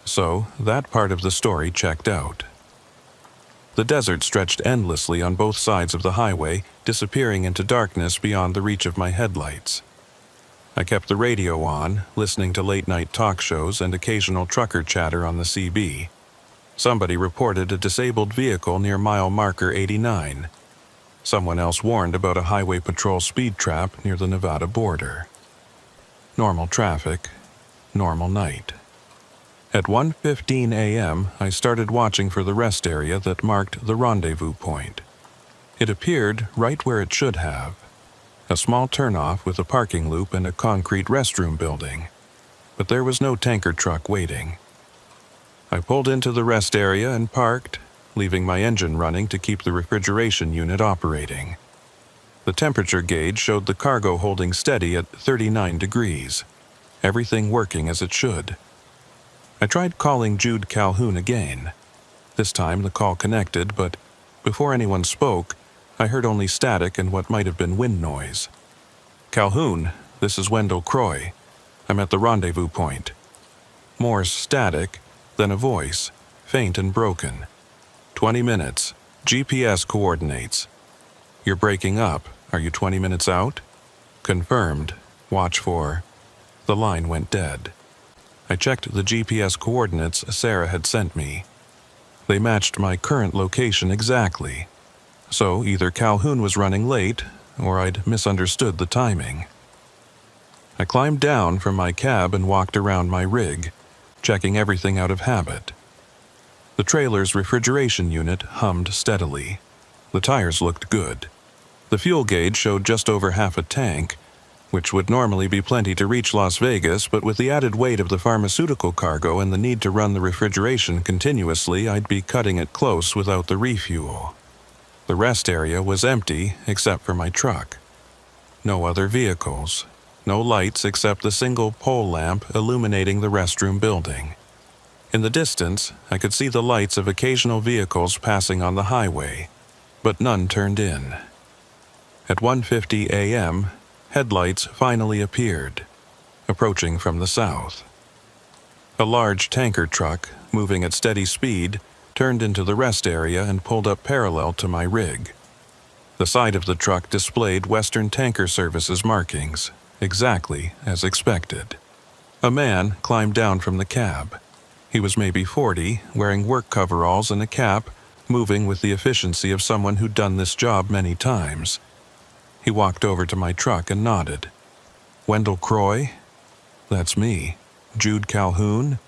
So, that part of the story checked out. The desert stretched endlessly on both sides of the highway, disappearing into darkness beyond the reach of my headlights. I kept the radio on, listening to late-night talk shows and occasional trucker chatter on the CB. Somebody reported a disabled vehicle near mile marker 89. Someone else warned about a highway patrol speed trap near the Nevada border. Normal traffic, normal night. At 1:15 a.m., I started watching for the rest area that marked the rendezvous point. It appeared right where it should have. A small turnoff with a parking loop and a concrete restroom building. But there was no tanker truck waiting. I pulled into the rest area and parked, leaving my engine running to keep the refrigeration unit operating. The temperature gauge showed the cargo holding steady at 39 degrees, everything working as it should. I tried calling Jude Calhoun again. This time the call connected, but before anyone spoke, I heard only static and what might have been wind noise. "Calhoun, this is Wendell Croy. I'm at the rendezvous point." More static, then a voice, faint and broken. 20 minutes. GPS coordinates. "You're breaking up. Are you 20 minutes out?" "Confirmed. Watch for..." The line went dead. I checked the GPS coordinates Sarah had sent me. They matched my current location exactly. So either Calhoun was running late, or I'd misunderstood the timing. I climbed down from my cab and walked around my rig, checking everything out of habit. The trailer's refrigeration unit hummed steadily. The tires looked good. The fuel gauge showed just over half a tank, which would normally be plenty to reach Las Vegas, but with the added weight of the pharmaceutical cargo and the need to run the refrigeration continuously, I'd be cutting it close without the refuel. The rest area was empty except for my truck. No other vehicles. No lights except the single pole lamp illuminating the restroom building. In the distance, I could see the lights of occasional vehicles passing on the highway, but none turned in. At 1:50 a.m., headlights finally appeared, approaching from the south. A large tanker truck, moving at steady speed, turned into the rest area and pulled up parallel to my rig. The side of the truck displayed Western Tanker Services markings, exactly as expected. A man climbed down from the cab. He was maybe 40, wearing work coveralls and a cap, moving with the efficiency of someone who'd done this job many times. He walked over to my truck and nodded. "Wendell Croy?" "That's me." "Jude Calhoun?"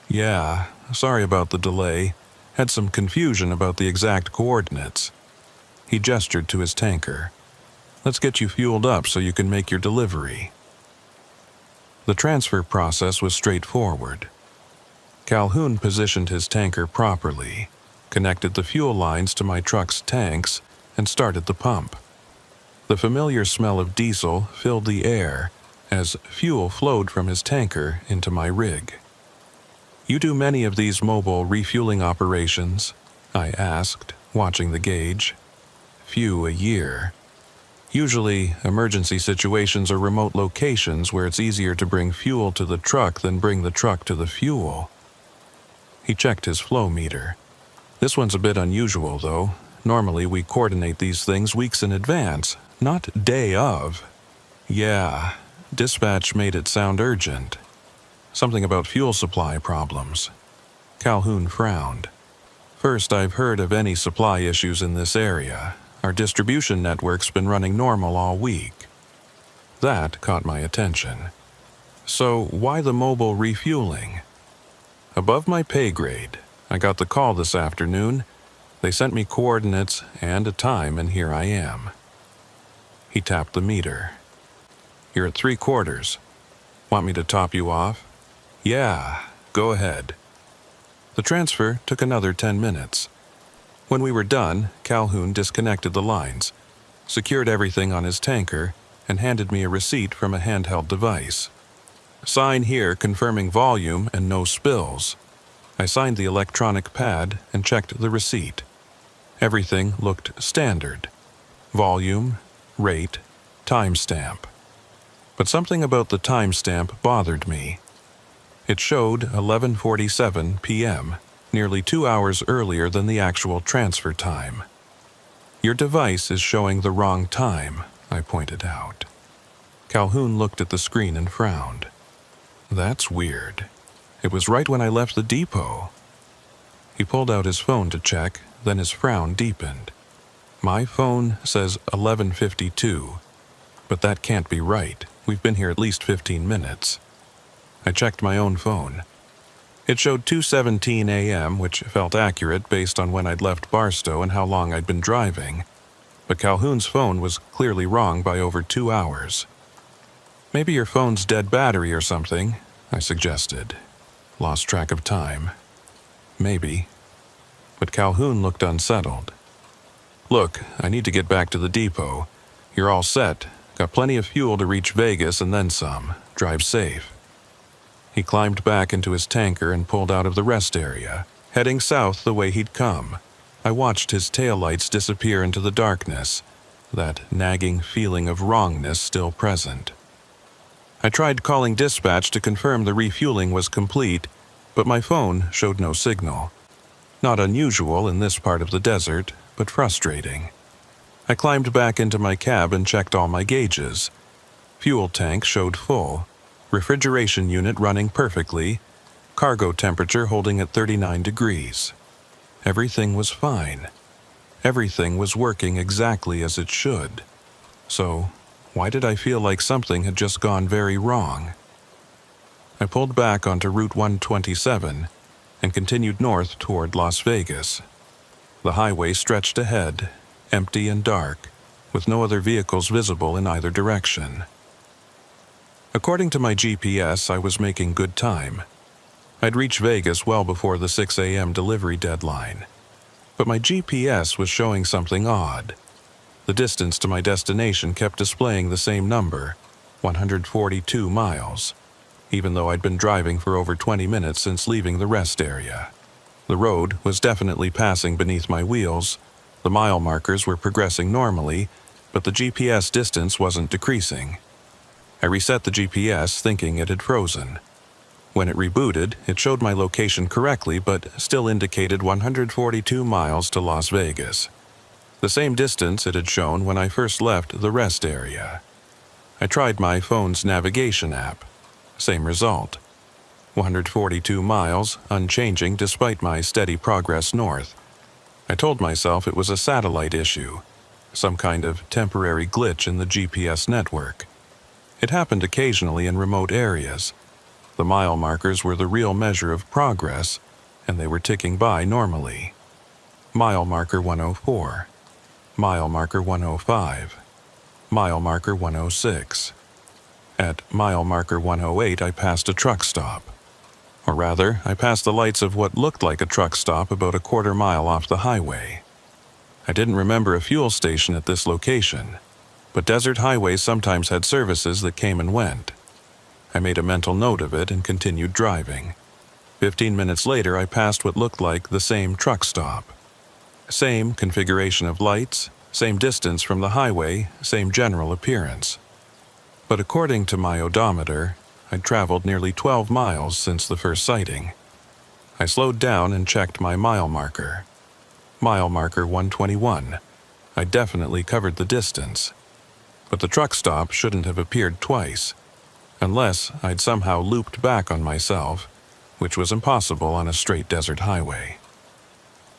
"Yeah, sorry about the delay. Had some confusion about the exact coordinates." He gestured to his tanker. "Let's get you fueled up so you can make your delivery." The transfer process was straightforward. Calhoun positioned his tanker properly, connected the fuel lines to my truck's tanks, and started the pump. The familiar smell of diesel filled the air as fuel flowed from his tanker into my rig. "You do many of these mobile refueling operations?" I asked, watching the gauge. "Few a year. Usually, emergency situations or remote locations where it's easier to bring fuel to the truck than bring the truck to the fuel." He checked his flow meter. "This one's a bit unusual, though. Normally, we coordinate these things weeks in advance, not day of." "Yeah, dispatch made it sound urgent. Something about fuel supply problems." Calhoun frowned. "First I've heard of any supply issues in this area. Our distribution network's been running normal all week." That caught my attention. "So why the mobile refueling?" "Above my pay grade. I got the call this afternoon. They sent me coordinates and a time, and here I am." He tapped the meter. "You're at 3/4. Want me to top you off?" "Yeah, go ahead." The transfer took another 10 minutes. When we were done, Calhoun disconnected the lines, secured everything on his tanker, and handed me a receipt from a handheld device. "Sign here confirming volume and no spills." I signed the electronic pad and checked the receipt. Everything looked standard. Volume, rate, timestamp. But something about the timestamp bothered me. It showed 11:47 p.m., nearly 2 hours earlier than the actual transfer time. "Your device is showing the wrong time," I pointed out. Calhoun looked at the screen and frowned. "That's weird. It was right when I left the depot." He pulled out his phone to check, then his frown deepened. "My phone says 11:52, but that can't be right. We've been here at least 15 minutes. I checked my own phone. It showed 2:17 a.m., which felt accurate based on when I'd left Barstow and how long I'd been driving, but Calhoun's phone was clearly wrong by over 2 hours. "Maybe your phone's dead battery or something," I suggested. "Lost track of time." "Maybe." But Calhoun looked unsettled. "Look, I need to get back to the depot. You're all set. Got plenty of fuel to reach Vegas and then some. Drive safe." He climbed back into his tanker and pulled out of the rest area, heading south the way he'd come. I watched his taillights disappear into the darkness, that nagging feeling of wrongness still present. I tried calling dispatch to confirm the refueling was complete, but my phone showed no signal. Not unusual in this part of the desert, but frustrating. I climbed back into my cab and checked all my gauges. Fuel tank showed full, refrigeration unit running perfectly, cargo temperature holding at 39 degrees. Everything was fine. Everything was working exactly as it should. So, why did I feel like something had just gone very wrong? I pulled back onto Route 127 and continued north toward Las Vegas. The highway stretched ahead, empty and dark, with no other vehicles visible in either direction. According to my GPS, I was making good time. I'd reach Vegas well before the 6 a.m. delivery deadline. But my GPS was showing something odd. The distance to my destination kept displaying the same number, 142 miles, even though I'd been driving for over 20 minutes since leaving the rest area. The road was definitely passing beneath my wheels. The mile markers were progressing normally, but the GPS distance wasn't decreasing. I reset the GPS thinking it had frozen. When it rebooted, it showed my location correctly but still indicated 142 miles to Las Vegas. The same distance it had shown when I first left the rest area. I tried my phone's navigation app. Same result. 142 miles, unchanging despite my steady progress north. I told myself it was a satellite issue, some kind of temporary glitch in the GPS network. It happened occasionally in remote areas. The mile markers were the real measure of progress, and they were ticking by normally. Mile marker 104. Mile marker 105. Mile marker 106. At mile marker 108, I passed a truck stop. Or rather, I passed the lights of what looked like a truck stop about a quarter mile off the highway. I didn't remember a fuel station at this location, but desert highways sometimes had services that came and went. I made a mental note of it and continued driving. 15 minutes later, I passed what looked like the same truck stop. Same configuration of lights, same distance from the highway, same general appearance. But according to my odometer, I'd traveled nearly 12 miles since the first sighting. I slowed down and checked my mile marker. Mile marker 121. I definitely covered the distance. But the truck stop shouldn't have appeared twice, unless I'd somehow looped back on myself, which was impossible on a straight desert highway.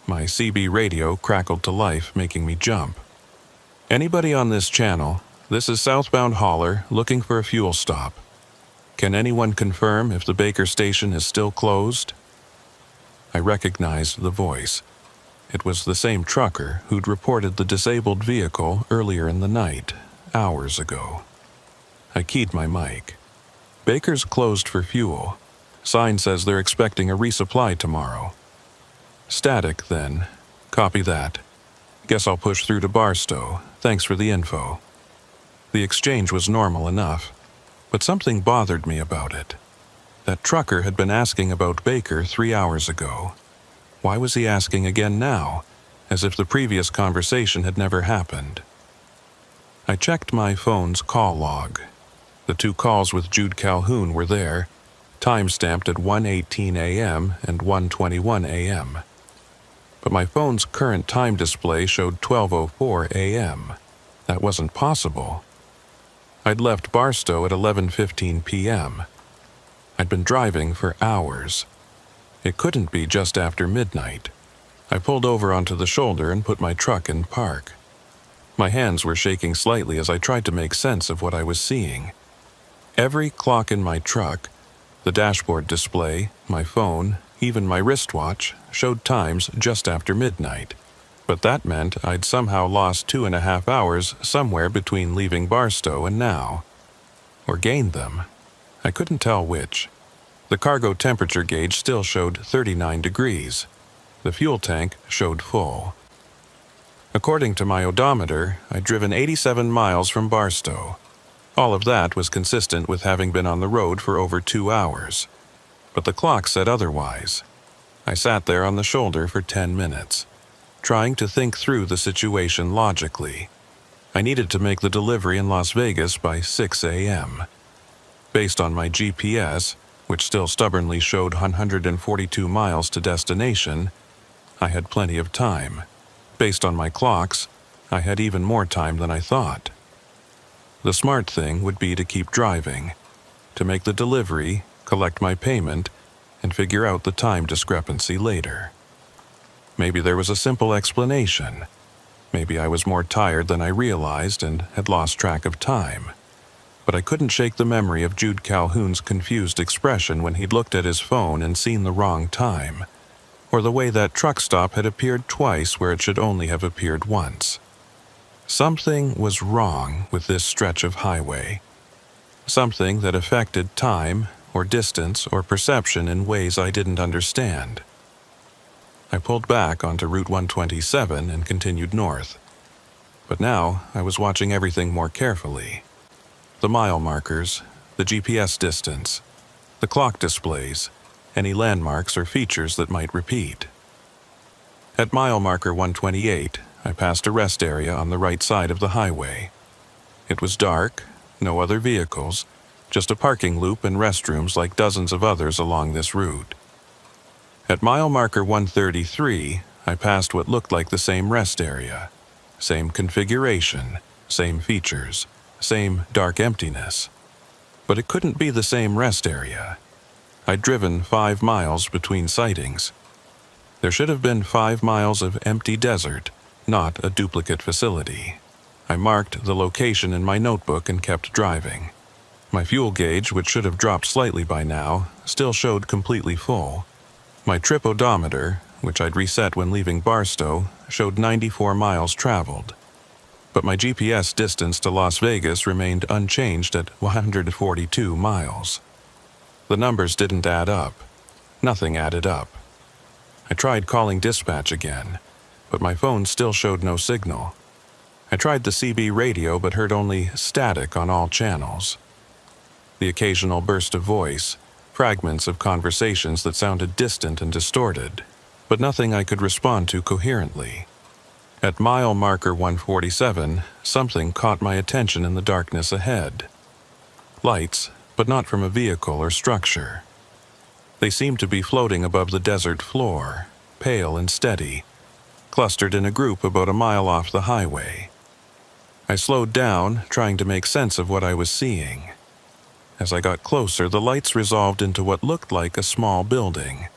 My CB radio crackled to life, making me jump. "Anybody on this channel? This is southbound hauler looking for a fuel stop. Can anyone confirm if the Baker station is still closed?" I recognized the voice. It was the same trucker who'd reported the disabled vehicle earlier in the night, hours ago. I keyed my mic. "Baker's closed for fuel. Sign says they're expecting a resupply tomorrow." "Static, then. Copy that. Guess I'll push through to Barstow. Thanks for the info." The exchange was normal enough, but something bothered me about it. That trucker had been asking about Baker 3 hours ago. Why was he asking again now, as if the previous conversation had never happened? I checked my phone's call log. The 2 calls with Jude Calhoun were there, time-stamped at 1:18 a.m. and 1:21 a.m. But my phone's current time display showed 12:04 a.m. That wasn't possible. I'd left Barstow at 11:15 p.m. I'd been driving for hours. It couldn't be just after midnight. I pulled over onto the shoulder and put my truck in park. My hands were shaking slightly as I tried to make sense of what I was seeing. Every clock in my truck, The dashboard display, my phone, even my wristwatch showed times just after midnight, but that meant I'd somehow lost 2.5 hours somewhere between leaving Barstow and now. Or gained them. I couldn't tell which. The cargo temperature gauge still showed 39 degrees. The fuel tank showed full. According to my odometer, I'd driven 87 miles from Barstow. All of that was consistent with having been on the road for over 2 hours. But the clock said otherwise. I sat there on the shoulder for 10 minutes, trying to think through the situation logically. I needed to make the delivery in Las Vegas by 6 a.m. Based on my GPS, which still stubbornly showed 142 miles to destination, I had plenty of time. Based on my clocks, I had even more time than I thought. The smart thing would be to keep driving, to make the delivery, collect my payment, and figure out the time discrepancy later. Maybe there was a simple explanation. Maybe I was more tired than I realized and had lost track of time. But I couldn't shake the memory of Jude Calhoun's confused expression when he'd looked at his phone and seen the wrong time, or the way that truck stop had appeared twice where it should only have appeared once. Something was wrong with this stretch of highway. Something that affected time, or distance, or perception in ways I didn't understand. I pulled back onto Route 127 and continued north. But now I was watching everything more carefully. The mile markers, the GPS distance, the clock displays, any landmarks or features that might repeat. At mile marker 128, I passed a rest area on the right side of the highway. It was dark, no other vehicles, just a parking loop and restrooms like dozens of others along this route. At mile marker 133, I passed what looked like the same rest area. Same configuration, same features, same dark emptiness. But it couldn't be the same rest area. I'd driven 5 miles between sightings. There should have been 5 miles of empty desert, not a duplicate facility. I marked the location in my notebook and kept driving. My fuel gauge, which should have dropped slightly by now, still showed completely full. My trip odometer, which I'd reset when leaving Barstow, showed 94 miles traveled. But my GPS distance to Las Vegas remained unchanged at 142 miles. The numbers didn't add up. Nothing added up. I tried calling dispatch again, but my phone still showed no signal. I tried the CB radio but heard only static on all channels. The occasional burst of voice, fragments of conversations that sounded distant and distorted, but nothing I could respond to coherently. At mile marker 147, something caught my attention in the darkness ahead. Lights, but not from a vehicle or structure. They seemed to be floating above the desert floor, pale and steady, clustered in a group about a mile off the highway. I slowed down, trying to make sense of what I was seeing. As I got closer, the lights resolved into what looked like a small building.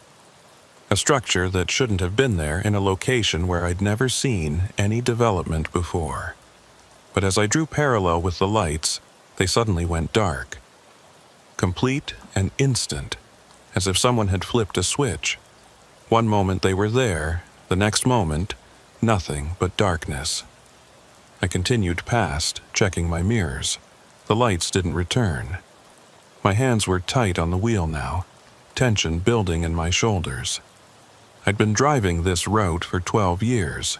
A structure that shouldn't have been there in a location where I'd never seen any development before. But as I drew parallel with the lights, they suddenly went dark. Complete and instant, as if someone had flipped a switch. One moment they were there, the next moment, nothing but darkness. I continued past, checking my mirrors. The lights didn't return. My hands were tight on the wheel now, tension building in my shoulders. I'd been driving this route for 12 years.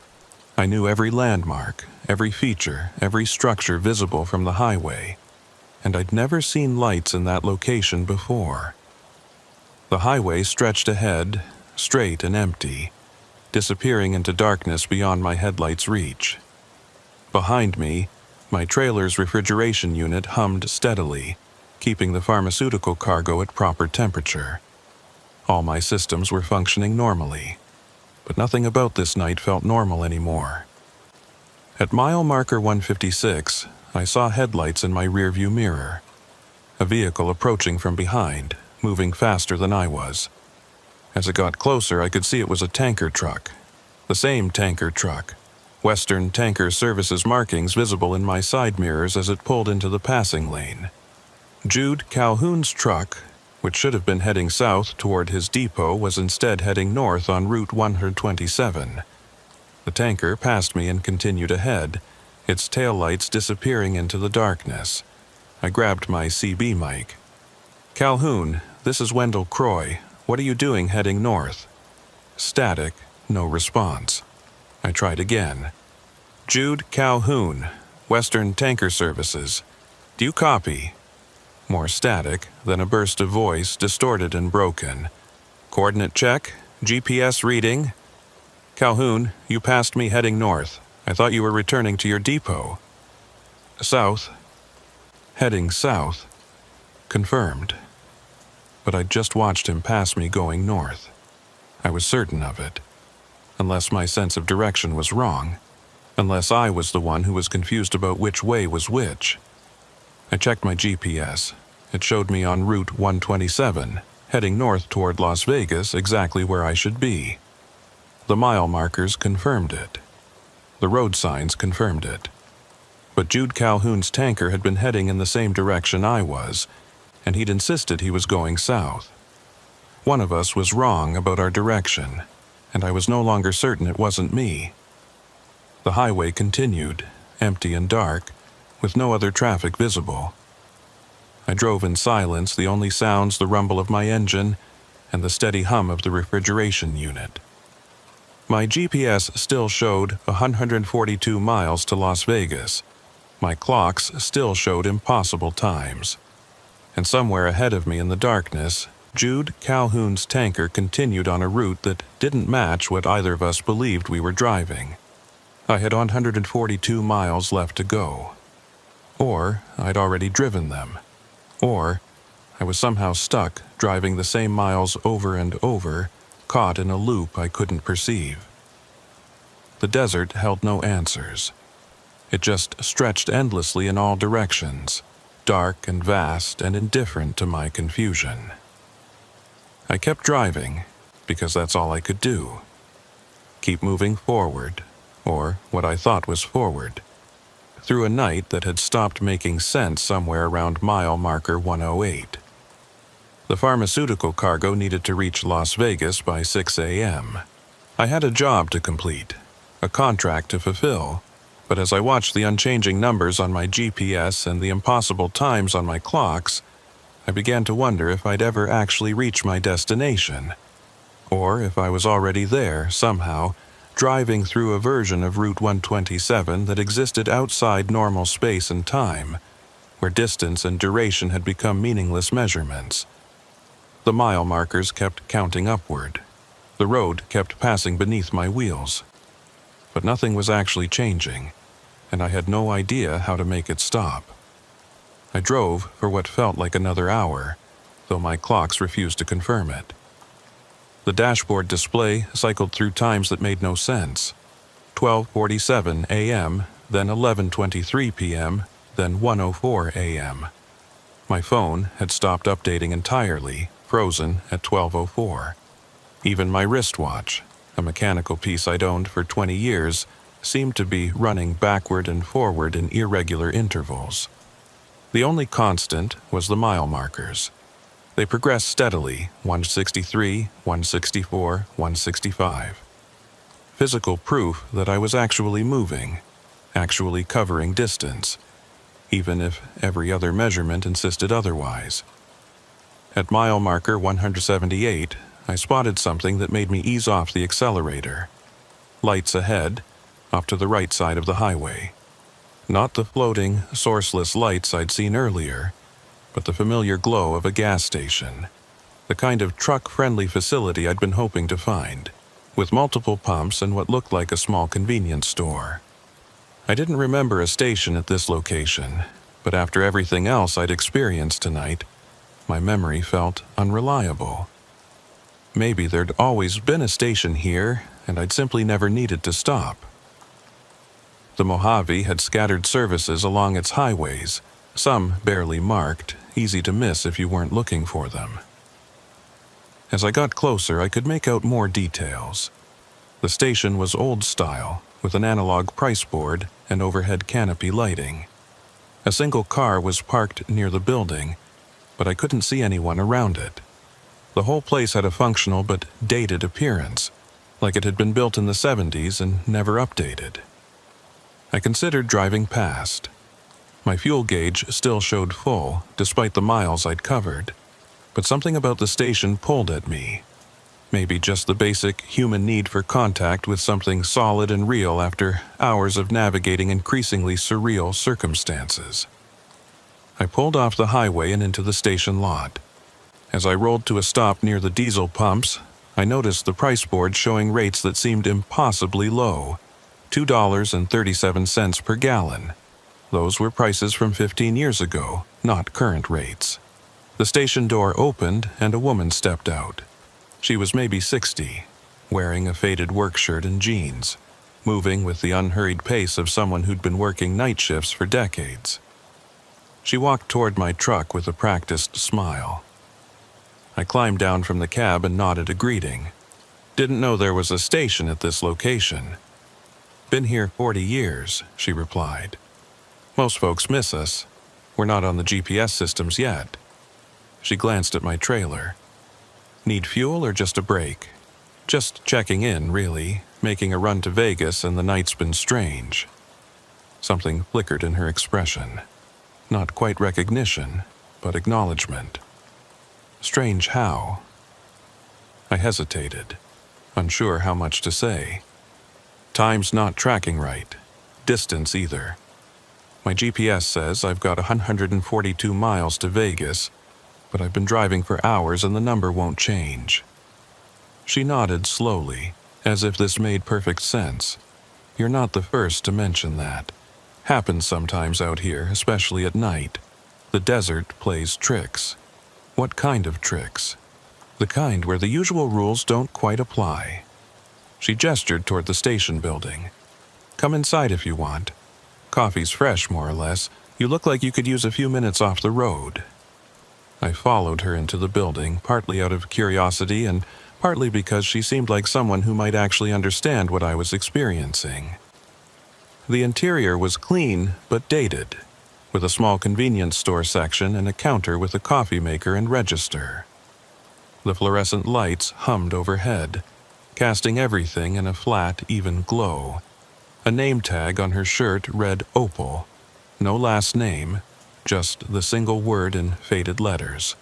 I knew every landmark, every feature, every structure visible from the highway, and I'd never seen lights in that location before. The highway stretched ahead, straight and empty, disappearing into darkness beyond my headlights' reach. Behind me, my trailer's refrigeration unit hummed steadily, keeping the pharmaceutical cargo at proper temperature. All my systems were functioning normally, but nothing about this night felt normal anymore. At mile marker 156, I saw headlights in my rearview mirror. A vehicle approaching from behind, moving faster than I was. As it got closer, I could see it was a tanker truck. The same tanker truck. Western Tanker Services markings visible in my side mirrors as it pulled into the passing lane. Jude Calhoun's truck, which should have been heading south toward his depot, was instead heading north on Route 127. The tanker passed me and continued ahead, its taillights disappearing into the darkness. I grabbed my CB mic. "Calhoun, this is Wendell Croy. What are you doing heading north?" Static, no response. I tried again. "Jude Calhoun, Western Tanker Services. Do you copy?" More static, then a burst of voice, distorted and broken. "Coordinate check, GPS reading." "Calhoun, you passed me heading north. I thought you were returning to your depot." "South." Heading south. Confirmed. But I'd just watched him pass me going north. I was certain of it. Unless my sense of direction was wrong. Unless I was the one who was confused about which way was which. I checked my GPS. It showed me on Route 127, heading north toward Las Vegas, exactly where I should be. The mile markers confirmed it. The road signs confirmed it. But Jude Calhoun's tanker had been heading in the same direction I was, and he'd insisted he was going south. One of us was wrong about our direction, and I was no longer certain it wasn't me. The highway continued, empty and dark, with no other traffic visible. I drove in silence, the only sounds the rumble of my engine and the steady hum of the refrigeration unit. My GPS still showed 142 miles to Las Vegas. My clocks still showed impossible times. And somewhere ahead of me in the darkness, Jude Calhoun's tanker continued on a route that didn't match what either of us believed we were driving. I had 142 miles left to go. Or I'd already driven them. Or I was somehow stuck driving the same miles over and over, caught in a loop I couldn't perceive. The desert held no answers. It just stretched endlessly in all directions, dark and vast and indifferent to my confusion. I kept driving, because that's all I could do. Keep moving forward, or what I thought was forward, through a night that had stopped making sense somewhere around mile marker 108. The pharmaceutical cargo needed to reach Las Vegas by 6 a.m. I had a job to complete, a contract to fulfill, but as I watched the unchanging numbers on my GPS and the impossible times on my clocks, I began to wonder if I'd ever actually reach my destination, or if I was already there, somehow, driving through a version of Route 127 that existed outside normal space and time, where distance and duration had become meaningless measurements. The mile markers kept counting upward. The road kept passing beneath my wheels. But nothing was actually changing, and I had no idea how to make it stop. I drove for what felt like another hour, though my clocks refused to confirm it. The dashboard display cycled through times that made no sense. 12:47 a.m., then 11:23 p.m., then 1:04 a.m. My phone had stopped updating entirely, frozen at 12:04. Even my wristwatch, a mechanical piece I'd owned for 20 years, seemed to be running backward and forward in irregular intervals. The only constant was the mile markers. They progressed steadily, 163, 164, 165. Physical proof that I was actually moving, actually covering distance, even if every other measurement insisted otherwise. At mile marker 178, I spotted something that made me ease off the accelerator. Lights ahead, off to the right side of the highway. Not the floating, sourceless lights I'd seen earlier, but the familiar glow of a gas station, the kind of truck-friendly facility I'd been hoping to find, with multiple pumps and what looked like a small convenience store. I didn't remember a station at this location, but after everything else I'd experienced tonight, my memory felt unreliable. Maybe there'd always been a station here, and I'd simply never needed to stop. The Mojave had scattered services along its highways, some barely marked, easy to miss if you weren't looking for them. As I got closer, I could make out more details. The station was old-style, with an analog price board and overhead canopy lighting. A single car was parked near the building, but I couldn't see anyone around it. The whole place had a functional but dated appearance, like it had been built in the 70s and never updated. I considered driving past. My fuel gauge still showed full, despite the miles I'd covered, but something about the station pulled at me. Maybe just the basic human need for contact with something solid and real after hours of navigating increasingly surreal circumstances. I pulled off the highway and into the station lot. As I rolled to a stop near the diesel pumps, I noticed the price board showing rates that seemed impossibly low, $2.37 per gallon. Those were prices from 15 years ago, not current rates. The station door opened and a woman stepped out. She was maybe 60, wearing a faded work shirt and jeans, moving with the unhurried pace of someone who'd been working night shifts for decades. She walked toward my truck with a practiced smile. I climbed down from the cab and nodded a greeting. Didn't know there was a station at this location. Been here 40 years, she replied. Most folks miss us. We're not on the GPS systems yet. She glanced at my trailer. Need fuel or just a break? Just checking in, really, making a run to Vegas, and the night's been strange. Something flickered in her expression. Not quite recognition, but acknowledgement. Strange how? I hesitated, unsure how much to say. Time's not tracking right. Distance either. My GPS says I've got 142 miles to Vegas, but I've been driving for hours and the number won't change. She nodded slowly, as if this made perfect sense. You're not the first to mention that. Happens sometimes out here, especially at night. The desert plays tricks. What kind of tricks? The kind where the usual rules don't quite apply. She gestured toward the station building. Come inside if you want. Coffee's fresh, more or less. You look like you could use a few minutes off the road. I followed her into the building, partly out of curiosity and partly because she seemed like someone who might actually understand what I was experiencing. The interior was clean but dated, with a small convenience store section and a counter with a coffee maker and register. The fluorescent lights hummed overhead, casting everything in a flat, even glow. A name tag on her shirt read Opal. No last name, just the single word in faded letters.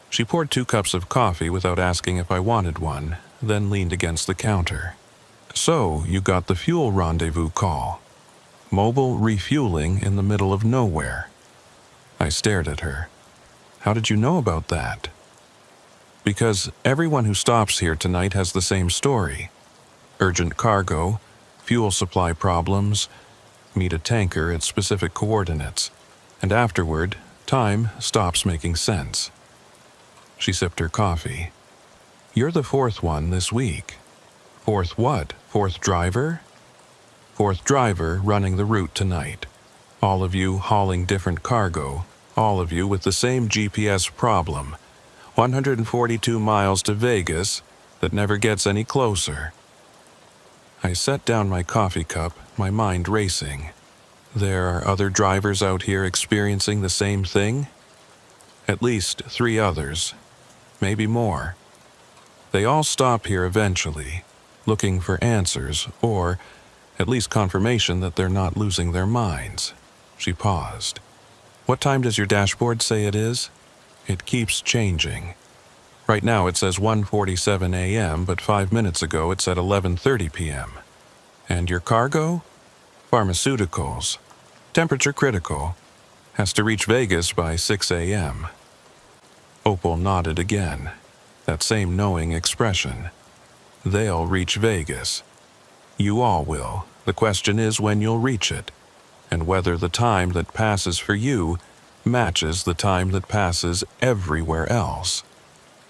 She poured 2 cups of coffee without asking if I wanted one, then leaned against the counter. So, you got the fuel rendezvous call. Mobile refueling in the middle of nowhere. I stared at her. How did you know about that? Because everyone who stops here tonight has the same story. Urgent cargo, fuel supply problems, meet a tanker at specific coordinates, and afterward, time stops making sense. She sipped her coffee. You're the 4th one this week. 4th what? 4th driver? 4th driver running the route tonight. All of you hauling different cargo, all of you with the same GPS problem. 142 miles to Vegas that never gets any closer. I set down my coffee cup, my mind racing. There are other drivers out here experiencing the same thing? At least 3 others, maybe more. They all stop here eventually, looking for answers or at least confirmation that they're not losing their minds. She paused. What time does your dashboard say it is? It keeps changing. Right now it says 1:47 a.m., but 5 minutes ago it said 11:30 p.m. And your cargo? Pharmaceuticals. Temperature critical. Has to reach Vegas by 6 a.m. Opal nodded again. That same knowing expression. They'll reach Vegas. You all will. The question is when you'll reach it, and whether the time that passes for you matches the time that passes everywhere else.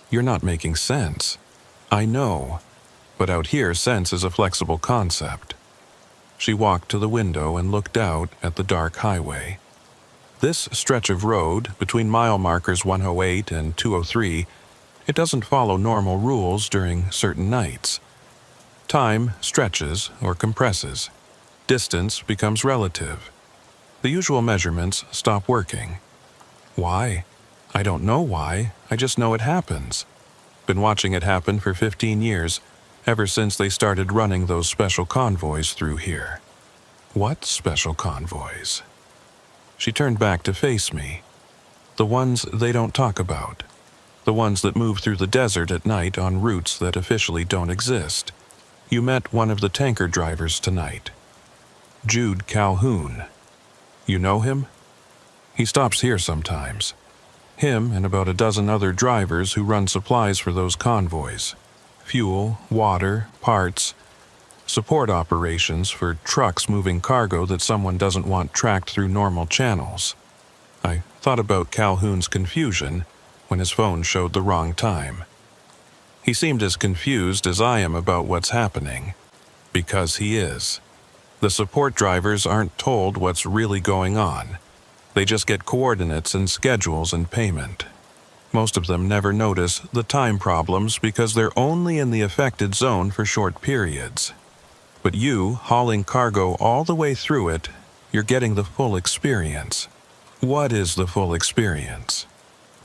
You're not making sense. I know, but out here sense is a flexible concept. She walked to the window and looked out at the dark highway. This stretch of road, between mile markers 108 and 203, it doesn't follow normal rules during certain nights. Time stretches or compresses. Distance becomes relative. The usual measurements stop working. Why? I don't know why, I just know it happens. Been watching it happen for 15 years, ever since they started running those special convoys through here. What special convoys? She turned back to face me. The ones they don't talk about. The ones that move through the desert at night on routes that officially don't exist. You met one of the tanker drivers tonight. Jude Calhoun. You know him? He stops here sometimes. Him and about a dozen other drivers who run supplies for those convoys. Fuel, water, parts, support operations for trucks moving cargo that someone doesn't want tracked through normal channels. I thought about Calhoun's confusion when his phone showed the wrong time. He seemed as confused as I am about what's happening. Because he is. The support drivers aren't told what's really going on. They just get coordinates and schedules and payment. Most of them never notice the time problems because they're only in the affected zone for short periods. But you, hauling cargo all the way through it, you're getting the full experience. What is the full experience?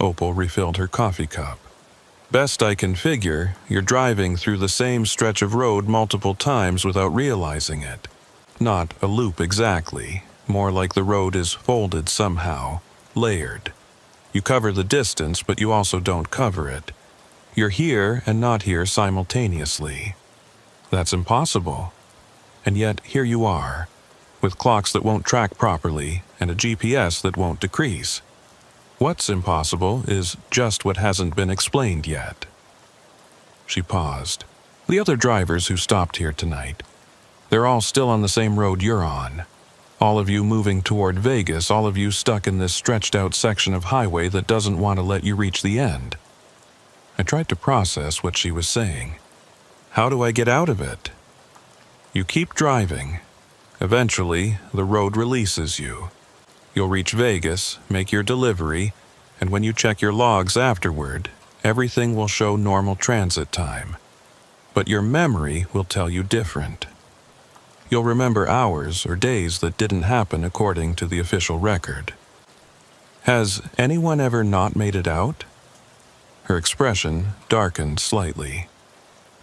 Opal refilled her coffee cup. Best I can figure, you're driving through the same stretch of road multiple times without realizing it. Not a loop exactly, more like the road is folded somehow, layered. You cover the distance, but you also don't cover it. You're here and not here simultaneously. That's impossible. And yet here you are, with clocks that won't track properly and a GPS that won't decrease. What's impossible is just what hasn't been explained yet. She paused. The other drivers who stopped here tonight, they're all still on the same road you're on. All of you moving toward Vegas, all of you stuck in this stretched out section of highway that doesn't want to let you reach the end. I tried to process what she was saying. How do I get out of it? You keep driving. Eventually, the road releases you. You'll reach Vegas, make your delivery, and when you check your logs afterward, everything will show normal transit time. But your memory will tell you different. You'll remember hours or days that didn't happen according to the official record. Has anyone ever not made it out? Her expression darkened slightly.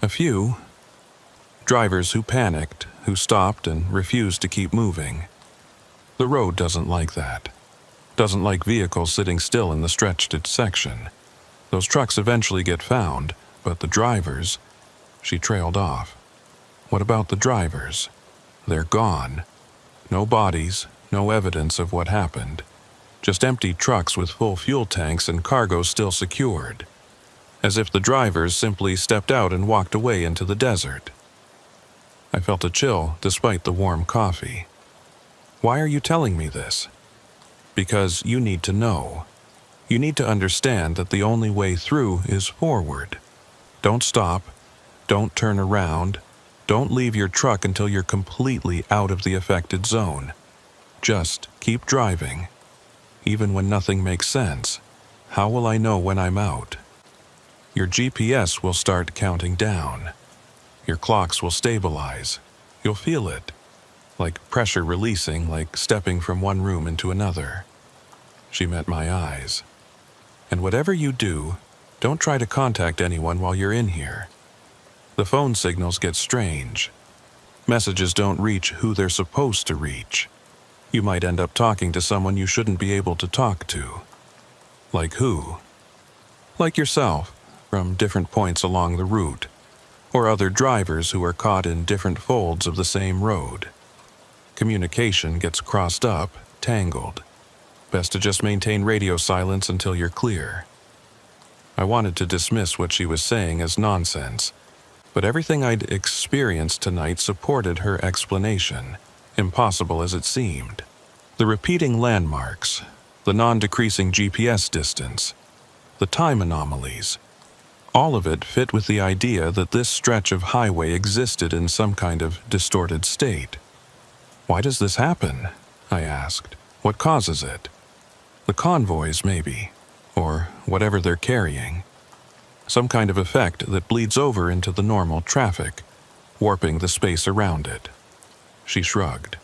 A few. Drivers who panicked, who stopped and refused to keep moving. The road doesn't like that. Doesn't like vehicles sitting still in the stretched section. Those trucks eventually get found, but the drivers... She trailed off. What about the drivers? They're gone. No bodies, no evidence of what happened. Just empty trucks with full fuel tanks and cargo still secured. As if the drivers simply stepped out and walked away into the desert. I felt a chill despite the warm coffee. Why are you telling me this? Because you need to know. You need to understand that the only way through is forward. Don't stop. Don't turn around. Don't leave your truck until you're completely out of the affected zone. Just keep driving. Even when nothing makes sense, how will I know when I'm out? Your GPS will start counting down. Your clocks will stabilize. You'll feel it. Like pressure releasing, like stepping from one room into another. She met my eyes. And whatever you do, don't try to contact anyone while you're in here. The phone signals get strange. Messages don't reach who they're supposed to reach. You might end up talking to someone you shouldn't be able to talk to. Like who? Like yourself, from different points along the route, or other drivers who are caught in different folds of the same road. Communication gets crossed up, tangled. Best to just maintain radio silence until you're clear. I wanted to dismiss what she was saying as nonsense, but everything I'd experienced tonight supported her explanation, impossible as it seemed. The repeating landmarks, the non-decreasing GPS distance, the time anomalies, all of it fit with the idea that this stretch of highway existed in some kind of distorted state. Why does this happen? I asked. What causes it? The convoys, maybe, or whatever they're carrying. Some kind of effect that bleeds over into the normal traffic, warping the space around it. She shrugged.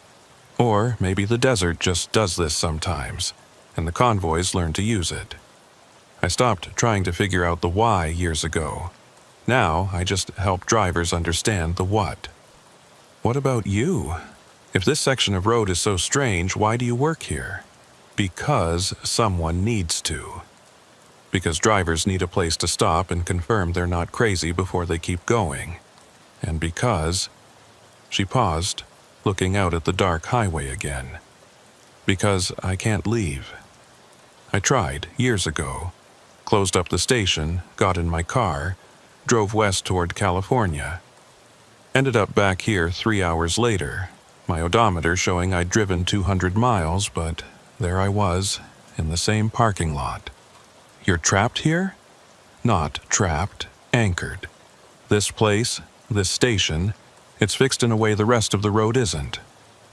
Or maybe the desert just does this sometimes, and the convoys learn to use it. I stopped trying to figure out the why years ago. Now I just help drivers understand the what. What about you? If this section of road is so strange, why do you work here? Because someone needs to. Because drivers need a place to stop and confirm they're not crazy before they keep going. And because... She paused, looking out at the dark highway again. Because I can't leave. I tried, years ago. Closed up the station, got in my car, drove west toward California. Ended up back here 3 hours later, my odometer showing I'd driven 200 miles, but there I was, in the same parking lot. You're trapped here? Not trapped, anchored. This place, this station, it's fixed in a way the rest of the road isn't.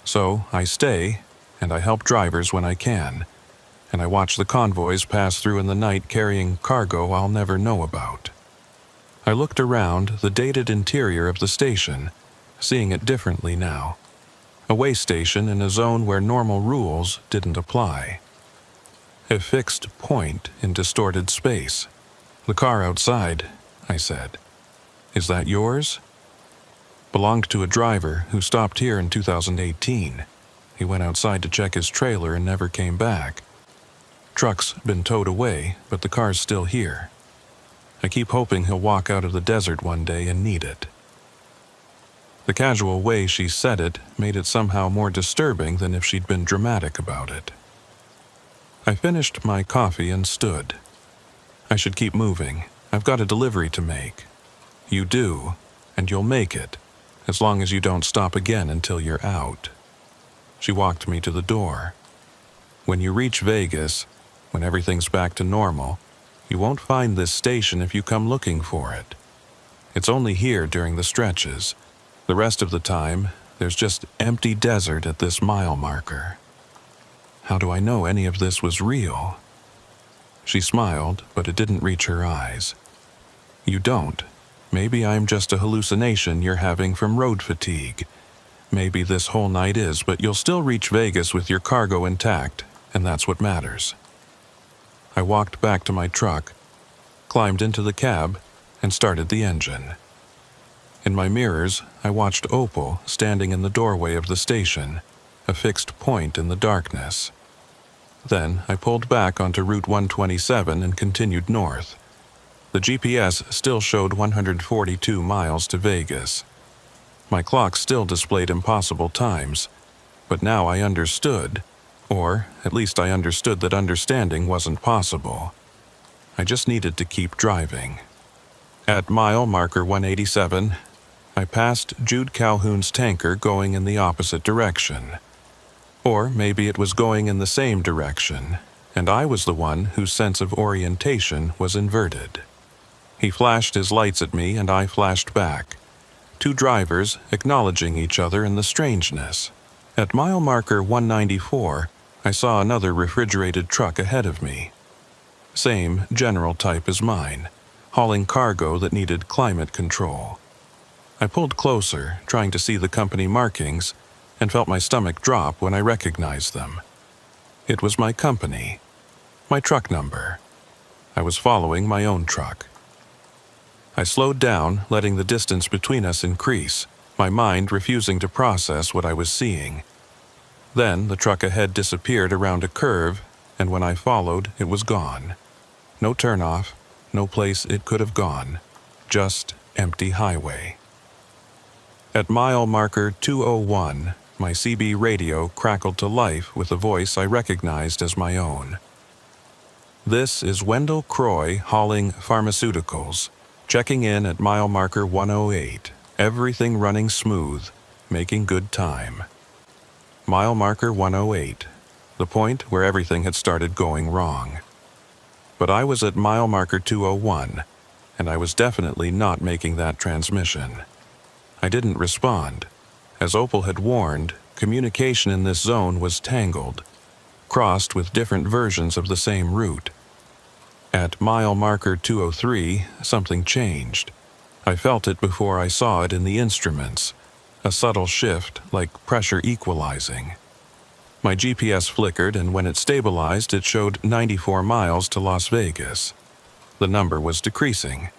So I stay, and I help drivers when I can, and I watch the convoys pass through in the night carrying cargo I'll never know about. I looked around the dated interior of the station, seeing it differently now. A way station in a zone where normal rules didn't apply. A fixed point in distorted space. The car outside, I said. Is that yours? Belonged to a driver who stopped here in 2018. He went outside to check his trailer and never came back. Truck's been towed away, but the car's still here. I keep hoping he'll walk out of the desert one day and need it. The casual way she said it made it somehow more disturbing than if she'd been dramatic about it. I finished my coffee and stood. I should keep moving. I've got a delivery to make. You do, and you'll make it, as long as you don't stop again until you're out. She walked me to the door. When you reach Vegas, when everything's back to normal, you won't find this station if you come looking for it. It's only here during the stretches. The rest of the time, there's just empty desert at this mile marker. How do I know any of this was real? She smiled, but it didn't reach her eyes. You don't. Maybe I'm just a hallucination you're having from road fatigue. Maybe this whole night is, but you'll still reach Vegas with your cargo intact, and that's what matters. I walked back to my truck, climbed into the cab, and started the engine. In my mirrors, I watched Opal standing in the doorway of the station, a fixed point in the darkness. Then I pulled back onto Route 127 and continued north. The GPS still showed 142 miles to Vegas. My clock still displayed impossible times, but now I understood, or at least I understood that understanding wasn't possible. I just needed to keep driving. At mile marker 187, I passed Jude Calhoun's tanker going in the opposite direction. Or maybe it was going in the same direction, and I was the one whose sense of orientation was inverted. He flashed his lights at me and I flashed back. Two drivers acknowledging each other in the strangeness. At mile marker 194, I saw another refrigerated truck ahead of me. Same general type as mine, hauling cargo that needed climate control. I pulled closer, trying to see the company markings, and felt my stomach drop when I recognized them. It was my company, my truck number. I was following my own truck. I slowed down, letting the distance between us increase, my mind refusing to process what I was seeing. Then the truck ahead disappeared around a curve, and when I followed, it was gone. No turnoff, no place it could have gone, just empty highway. At mile marker 201, my CB radio crackled to life with a voice I recognized as my own. This is Wendell Croy hauling pharmaceuticals, checking in at mile marker 108, everything running smooth, making good time. Mile marker 108, the point where everything had started going wrong. But I was at mile marker 201, and I was definitely not making that transmission. I didn't respond. As Opal had warned, communication in this zone was tangled, crossed with different versions of the same route. At mile marker 203, something changed. I felt it before I saw it in the instruments, a subtle shift like pressure equalizing. My GPS flickered, and when it stabilized, it showed 94 miles to Las Vegas. The number was decreasing.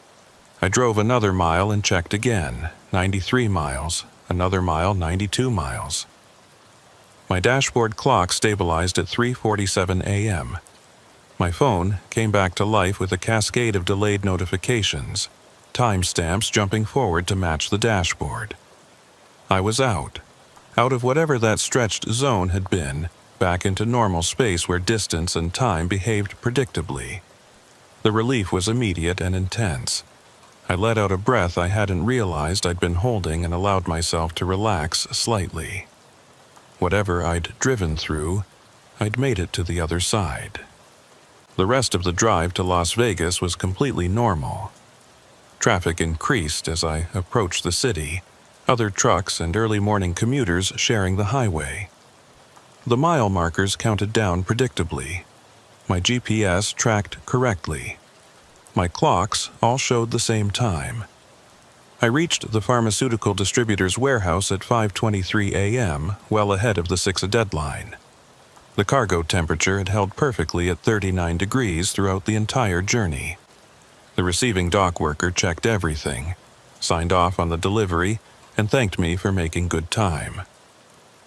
I drove another mile and checked again, 93 miles, another mile, 92 miles. My dashboard clock stabilized at 3:47 a.m. My phone came back to life with a cascade of delayed notifications, timestamps jumping forward to match the dashboard. I was out of whatever that stretched zone had been, back into normal space where distance and time behaved predictably. The relief was immediate and intense. I let out a breath I hadn't realized I'd been holding and allowed myself to relax slightly. Whatever I'd driven through, I'd made it to the other side. The rest of the drive to Las Vegas was completely normal. Traffic increased as I approached the city, other trucks and early morning commuters sharing the highway. The mile markers counted down predictably. My GPS tracked correctly. My clocks all showed the same time. I reached the pharmaceutical distributor's warehouse at 5:23 a.m., well ahead of the 6 deadline. The cargo temperature had held perfectly at 39 degrees throughout the entire journey. The receiving dock worker checked everything, signed off on the delivery, and thanked me for making good time.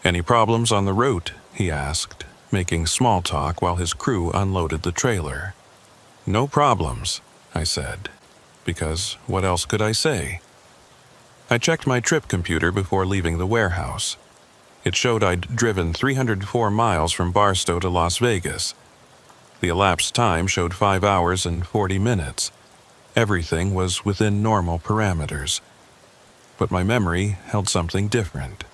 "Any problems on the route?" he asked, making small talk while his crew unloaded the trailer. "No problems," I said, because what else could I say? I checked my trip computer before leaving the warehouse. It showed I'd driven 304 miles from Barstow to Las Vegas. The elapsed time showed 5 hours and 40 minutes. Everything was within normal parameters. But my memory held something different.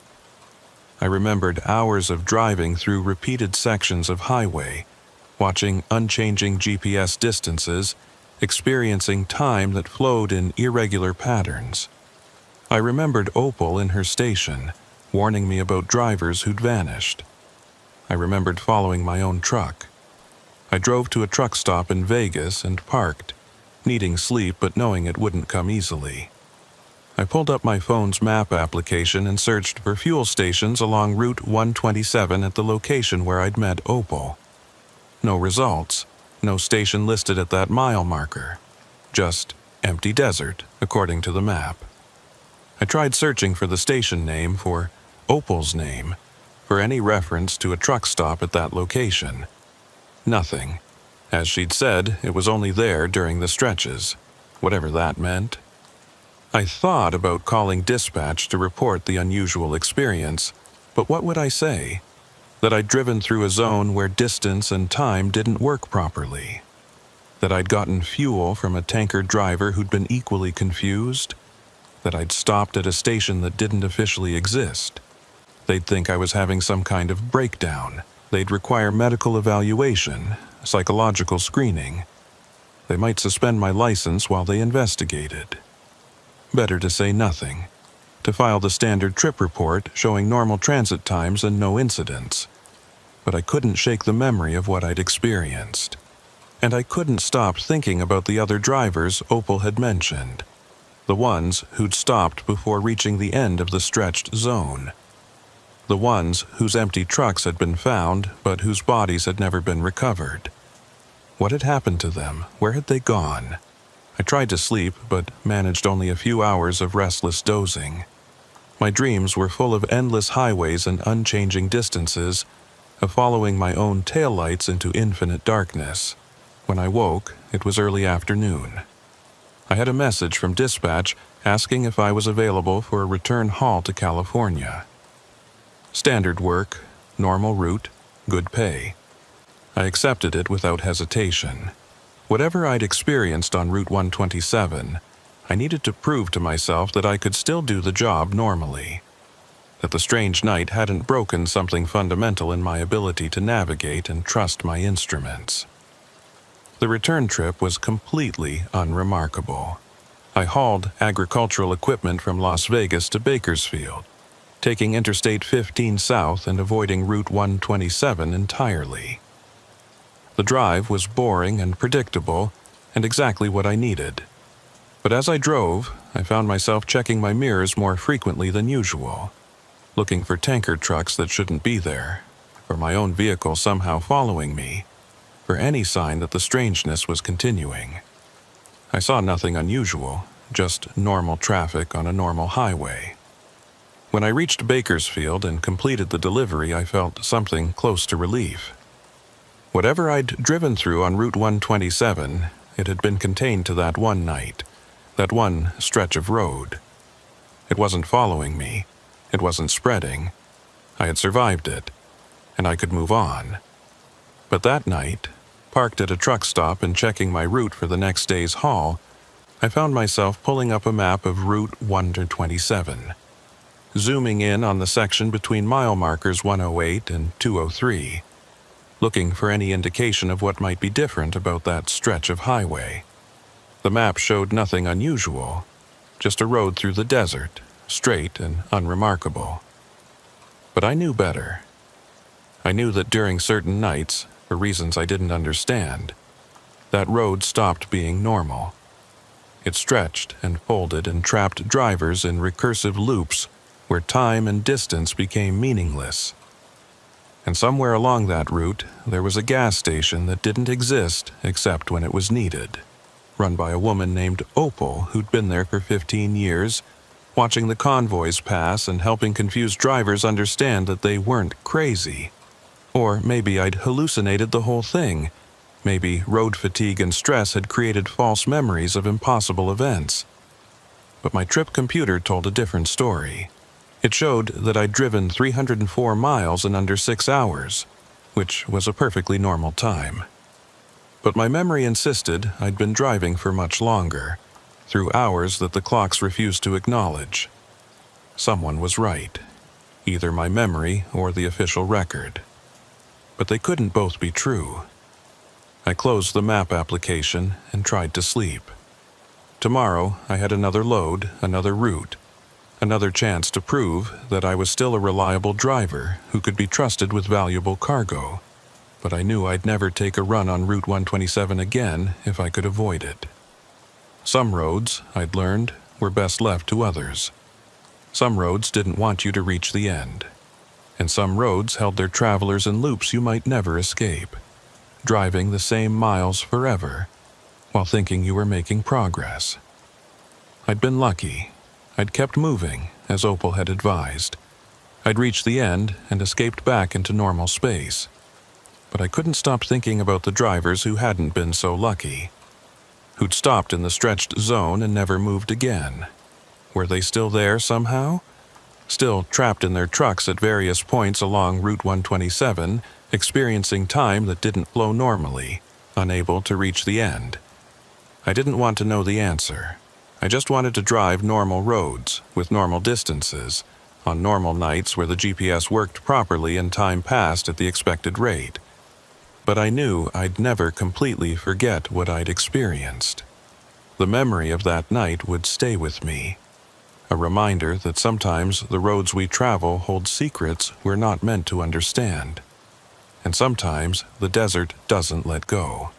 I remembered hours of driving through repeated sections of highway, watching unchanging GPS distances, experiencing time that flowed in irregular patterns. I remembered Opal in her station, warning me about drivers who'd vanished. I remembered following my own truck. I drove to a truck stop in Vegas and parked, needing sleep but knowing it wouldn't come easily. I pulled up my phone's map application and searched for fuel stations along Route 127 at the location where I'd met Opal. No results, no station listed at that mile marker. Just empty desert, according to the map. I tried searching for the station name, for Opal's name, for any reference to a truck stop at that location. Nothing. As she'd said, it was only there during the stretches, whatever that meant. I thought about calling dispatch to report the unusual experience, but what would I say? That I'd driven through a zone where distance and time didn't work properly? That I'd gotten fuel from a tanker driver who'd been equally confused? That I'd stopped at a station that didn't officially exist? They'd think I was having some kind of breakdown. They'd require medical evaluation, psychological screening. They might suspend my license while they investigated. Better to say nothing. To file the standard trip report showing normal transit times and no incidents. But I couldn't shake the memory of what I'd experienced. And I couldn't stop thinking about the other drivers Opal had mentioned. The ones who'd stopped before reaching the end of the stretched zone. The ones whose empty trucks had been found, but whose bodies had never been recovered. What had happened to them? Where had they gone? I tried to sleep, but managed only a few hours of restless dozing. My dreams were full of endless highways and unchanging distances, of following my own taillights into infinite darkness. When I woke, it was early afternoon. I had a message from dispatch asking if I was available for a return haul to California. Standard work, normal route, good pay. I accepted it without hesitation. Whatever I'd experienced on Route 127, I needed to prove to myself that I could still do the job normally. That the strange night hadn't broken something fundamental in my ability to navigate and trust my instruments. The return trip was completely unremarkable. I hauled agricultural equipment from Las Vegas to Bakersfield, taking Interstate 15 south and avoiding Route 127 entirely. The drive was boring and predictable, and exactly what I needed. But as I drove, I found myself checking my mirrors more frequently than usual, looking for tanker trucks that shouldn't be there, for my own vehicle somehow following me, for any sign that the strangeness was continuing. I saw nothing unusual, just normal traffic on a normal highway. When I reached Bakersfield and completed the delivery, I felt something close to relief. Whatever I'd driven through on Route 127, it had been contained to that one night, that one stretch of road. It wasn't following me. It wasn't spreading. I had survived it, and I could move on. But that night, parked at a truck stop and checking my route for the next day's haul, I found myself pulling up a map of Route 127, zooming in on the section between mile markers 108 and 203, looking for any indication of what might be different about that stretch of highway. The map showed nothing unusual, just a road through the desert, straight and unremarkable. But I knew better. I knew that during certain nights, for reasons I didn't understand, that road stopped being normal. It stretched and folded and trapped drivers in recursive loops where time and distance became meaningless. And somewhere along that route, there was a gas station that didn't exist except when it was needed, run by a woman named Opal who'd been there for 15 years, watching the convoys pass and helping confused drivers understand that they weren't crazy. Or maybe I'd hallucinated the whole thing. Maybe road fatigue and stress had created false memories of impossible events. But my trip computer told a different story. It showed that I'd driven 304 miles in under 6 hours, which was a perfectly normal time. But my memory insisted I'd been driving for much longer, through hours that the clocks refused to acknowledge. Someone was right, either my memory or the official record. But they couldn't both be true. I closed the map application and tried to sleep. Tomorrow I had another load, another route, another chance to prove that I was still a reliable driver who could be trusted with valuable cargo. But I knew I'd never take a run on Route 127 again if I could avoid it. Some roads, I'd learned, were best left to others. Some roads didn't want you to reach the end. And some roads held their travelers in loops you might never escape, driving the same miles forever, while thinking you were making progress. I'd been lucky. I'd kept moving, as Opal had advised. I'd reached the end and escaped back into normal space. But I couldn't stop thinking about the drivers who hadn't been so lucky, who'd stopped in the stretched zone and never moved again. Were they still there somehow? Still trapped in their trucks at various points along Route 127, experiencing time that didn't flow normally, unable to reach the end. I didn't want to know the answer. I just wanted to drive normal roads, with normal distances, on normal nights where the GPS worked properly and time passed at the expected rate. But I knew I'd never completely forget what I'd experienced. The memory of that night would stay with me. A reminder that sometimes the roads we travel hold secrets we're not meant to understand. And sometimes the desert doesn't let go.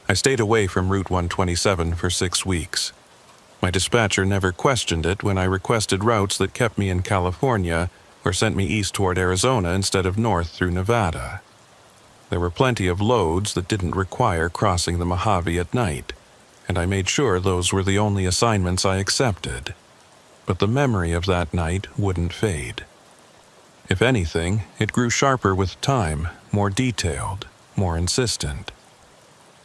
I stayed away from Route 127 for 6 weeks. My dispatcher never questioned it when I requested routes that kept me in California or sent me east toward Arizona instead of north through Nevada. There were plenty of loads that didn't require crossing the Mojave at night, and I made sure those were the only assignments I accepted. But the memory of that night wouldn't fade. If anything, it grew sharper with time, more detailed, more insistent.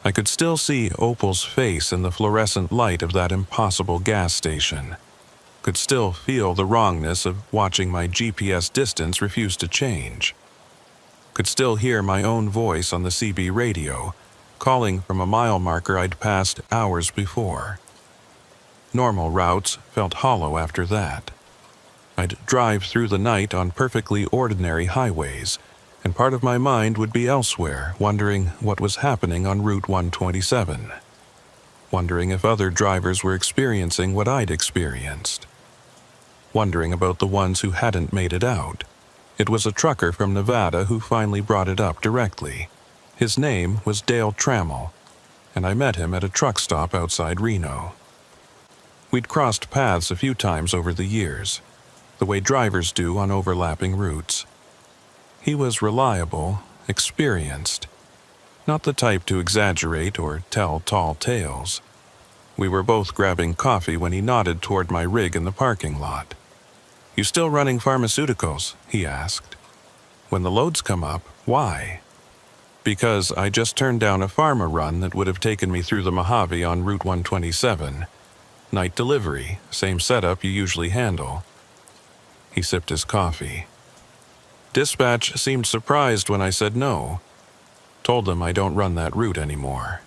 I could still see Opal's face in the fluorescent light of that impossible gas station. Could still feel the wrongness of watching my GPS distance refuse to change. Could still hear my own voice on the CB radio, calling from a mile marker I'd passed hours before. Normal routes felt hollow after that. I'd drive through the night on perfectly ordinary highways, and part of my mind would be elsewhere, wondering what was happening on Route 127. Wondering if other drivers were experiencing what I'd experienced. Wondering about the ones who hadn't made it out. It was a trucker from Nevada who finally brought it up directly. His name was Dale Trammell, and I met him at a truck stop outside Reno. We'd crossed paths a few times over the years, the way drivers do on overlapping routes. He was reliable, experienced, not the type to exaggerate or tell tall tales. We were both grabbing coffee when he nodded toward my rig in the parking lot. "You still running pharmaceuticals?" he asked. "When the loads come up, why?" "Because I just turned down a pharma run that would have taken me through the Mojave on Route 127. Night delivery, same setup you usually handle." He sipped his coffee. "Dispatch seemed surprised when I said no. Told them I don't run that route anymore."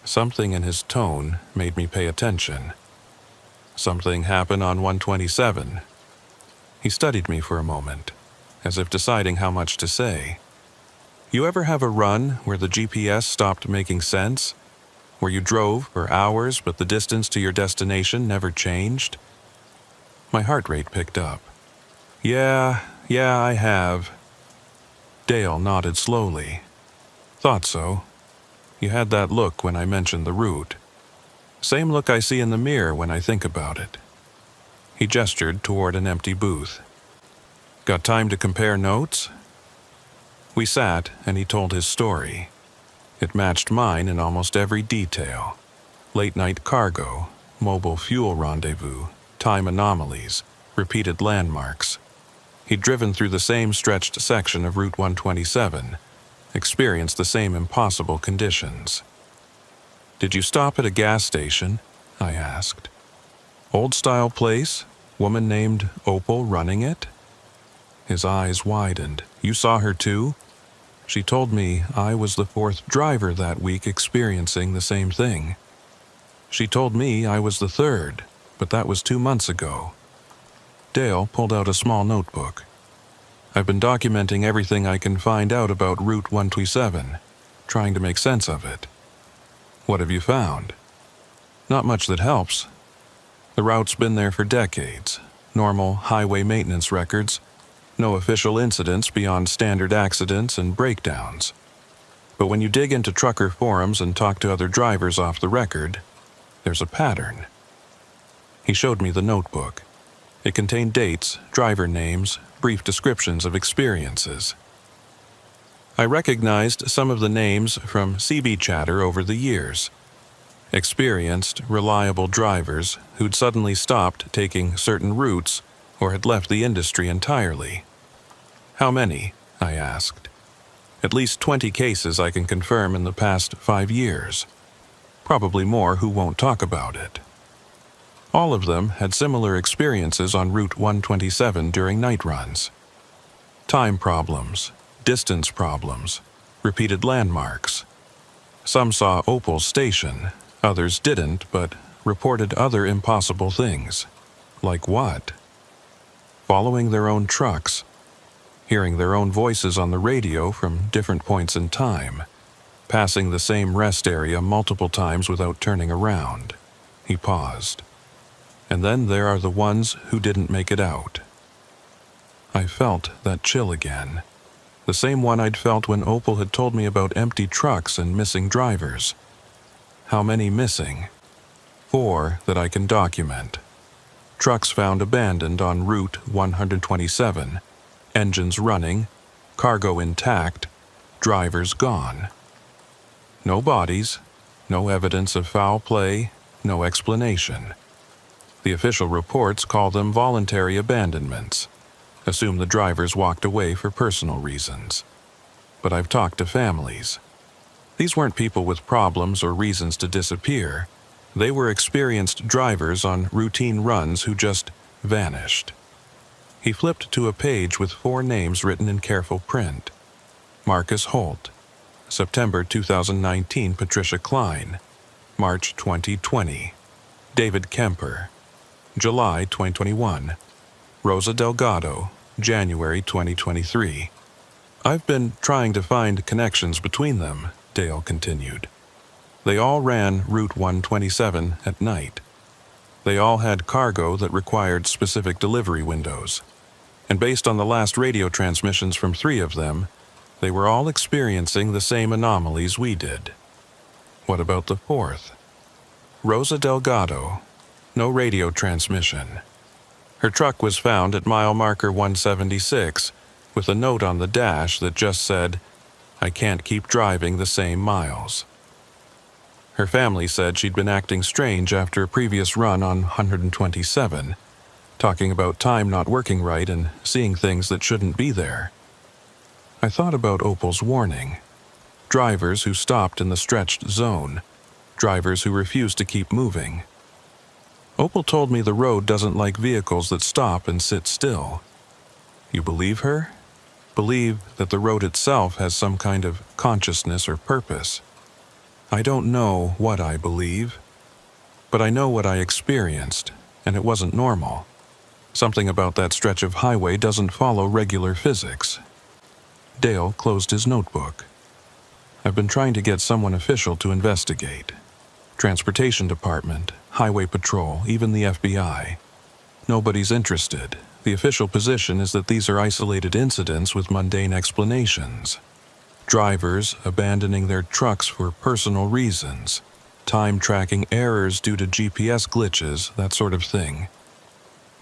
Something in his tone made me pay attention. "Something happened on 127. He studied me for a moment, as if deciding how much to say. "You ever have a run where the GPS stopped making sense? Where you drove for hours but the distance to your destination never changed?" My heart rate picked up. Yeah, I have." Dale nodded slowly. "Thought so. You had that look when I mentioned the route. Same look I see in the mirror when I think about it." He gestured toward an empty booth. "Got time to compare notes?" We sat, and he told his story. It matched mine in almost every detail. Late-night cargo, mobile fuel rendezvous, time anomalies, repeated landmarks. He'd driven through the same stretched section of Route 127, experienced the same impossible conditions. "Did you stop at a gas station?" I asked. "Old-style place? Woman named Opal running it?" His eyes widened. "You saw her too?" "She told me I was the fourth driver that week experiencing the same thing. She told me I was the third, but that was 2 months ago." Dale pulled out a small notebook. "I've been documenting everything I can find out about Route 127, trying to make sense of it." "What have you found?" "Not much that helps. The route's been there for decades. Normal highway maintenance records. No official incidents beyond standard accidents and breakdowns. But when you dig into trucker forums and talk to other drivers off the record, there's a pattern." He showed me the notebook. It contained dates, driver names, brief descriptions of experiences. I recognized some of the names from CB chatter over the years. Experienced, reliable drivers who'd suddenly stopped taking certain routes or had left the industry entirely. "How many?" I asked. "At least 20 cases I can confirm in the past 5 years. Probably more who won't talk about it." All of them had similar experiences on Route 127 during night runs. Time problems, distance problems, repeated landmarks. Some saw Opal's station, others didn't, but reported other impossible things. Like what? Following their own trucks, hearing their own voices on the radio from different points in time, passing the same rest area multiple times without turning around. He paused. "And then there are the ones who didn't make it out." I felt that chill again. The same one I'd felt when Opal had told me about empty trucks and missing drivers. How many missing? 4 that I can document. Trucks found abandoned on Route 127, engines running, cargo intact, drivers gone. No bodies, no evidence of foul play, no explanation. The official reports call them voluntary abandonments. Assume the drivers walked away for personal reasons. But I've talked to families. These weren't people with problems or reasons to disappear. They were experienced drivers on routine runs who just vanished. He flipped to a page with 4 names written in careful print. Marcus Holt. September 2019, Patricia Klein. March 2020. David Kemper. July 2021. Rosa Delgado, January 2023. "I've been trying to find connections between them," Dale continued. "They all ran Route 127 at night. They all had cargo that required specific delivery windows. And based on the last radio transmissions from 3 of them, they were all experiencing the same anomalies we did." "What about the 4th? "Rosa Delgado. No radio transmission. Her truck was found at mile marker 176, with a note on the dash that just said, "I can't keep driving the same miles." Her family said she'd been acting strange after a previous run on 127, talking about time not working right and seeing things that shouldn't be there. I thought about Opal's warning. Drivers who stopped in the stretched zone. Drivers who refused to keep moving. Opal told me the road doesn't like vehicles that stop and sit still. You believe her? Believe that the road itself has some kind of consciousness or purpose. I don't know what I believe, but I know what I experienced, and it wasn't normal. Something about that stretch of highway doesn't follow regular physics. Dale closed his notebook. I've been trying to get someone official to investigate. Transportation Department, Highway Patrol, even the FBI. Nobody's interested. The official position is that these are isolated incidents with mundane explanations. Drivers abandoning their trucks for personal reasons. Time tracking errors due to GPS glitches, that sort of thing.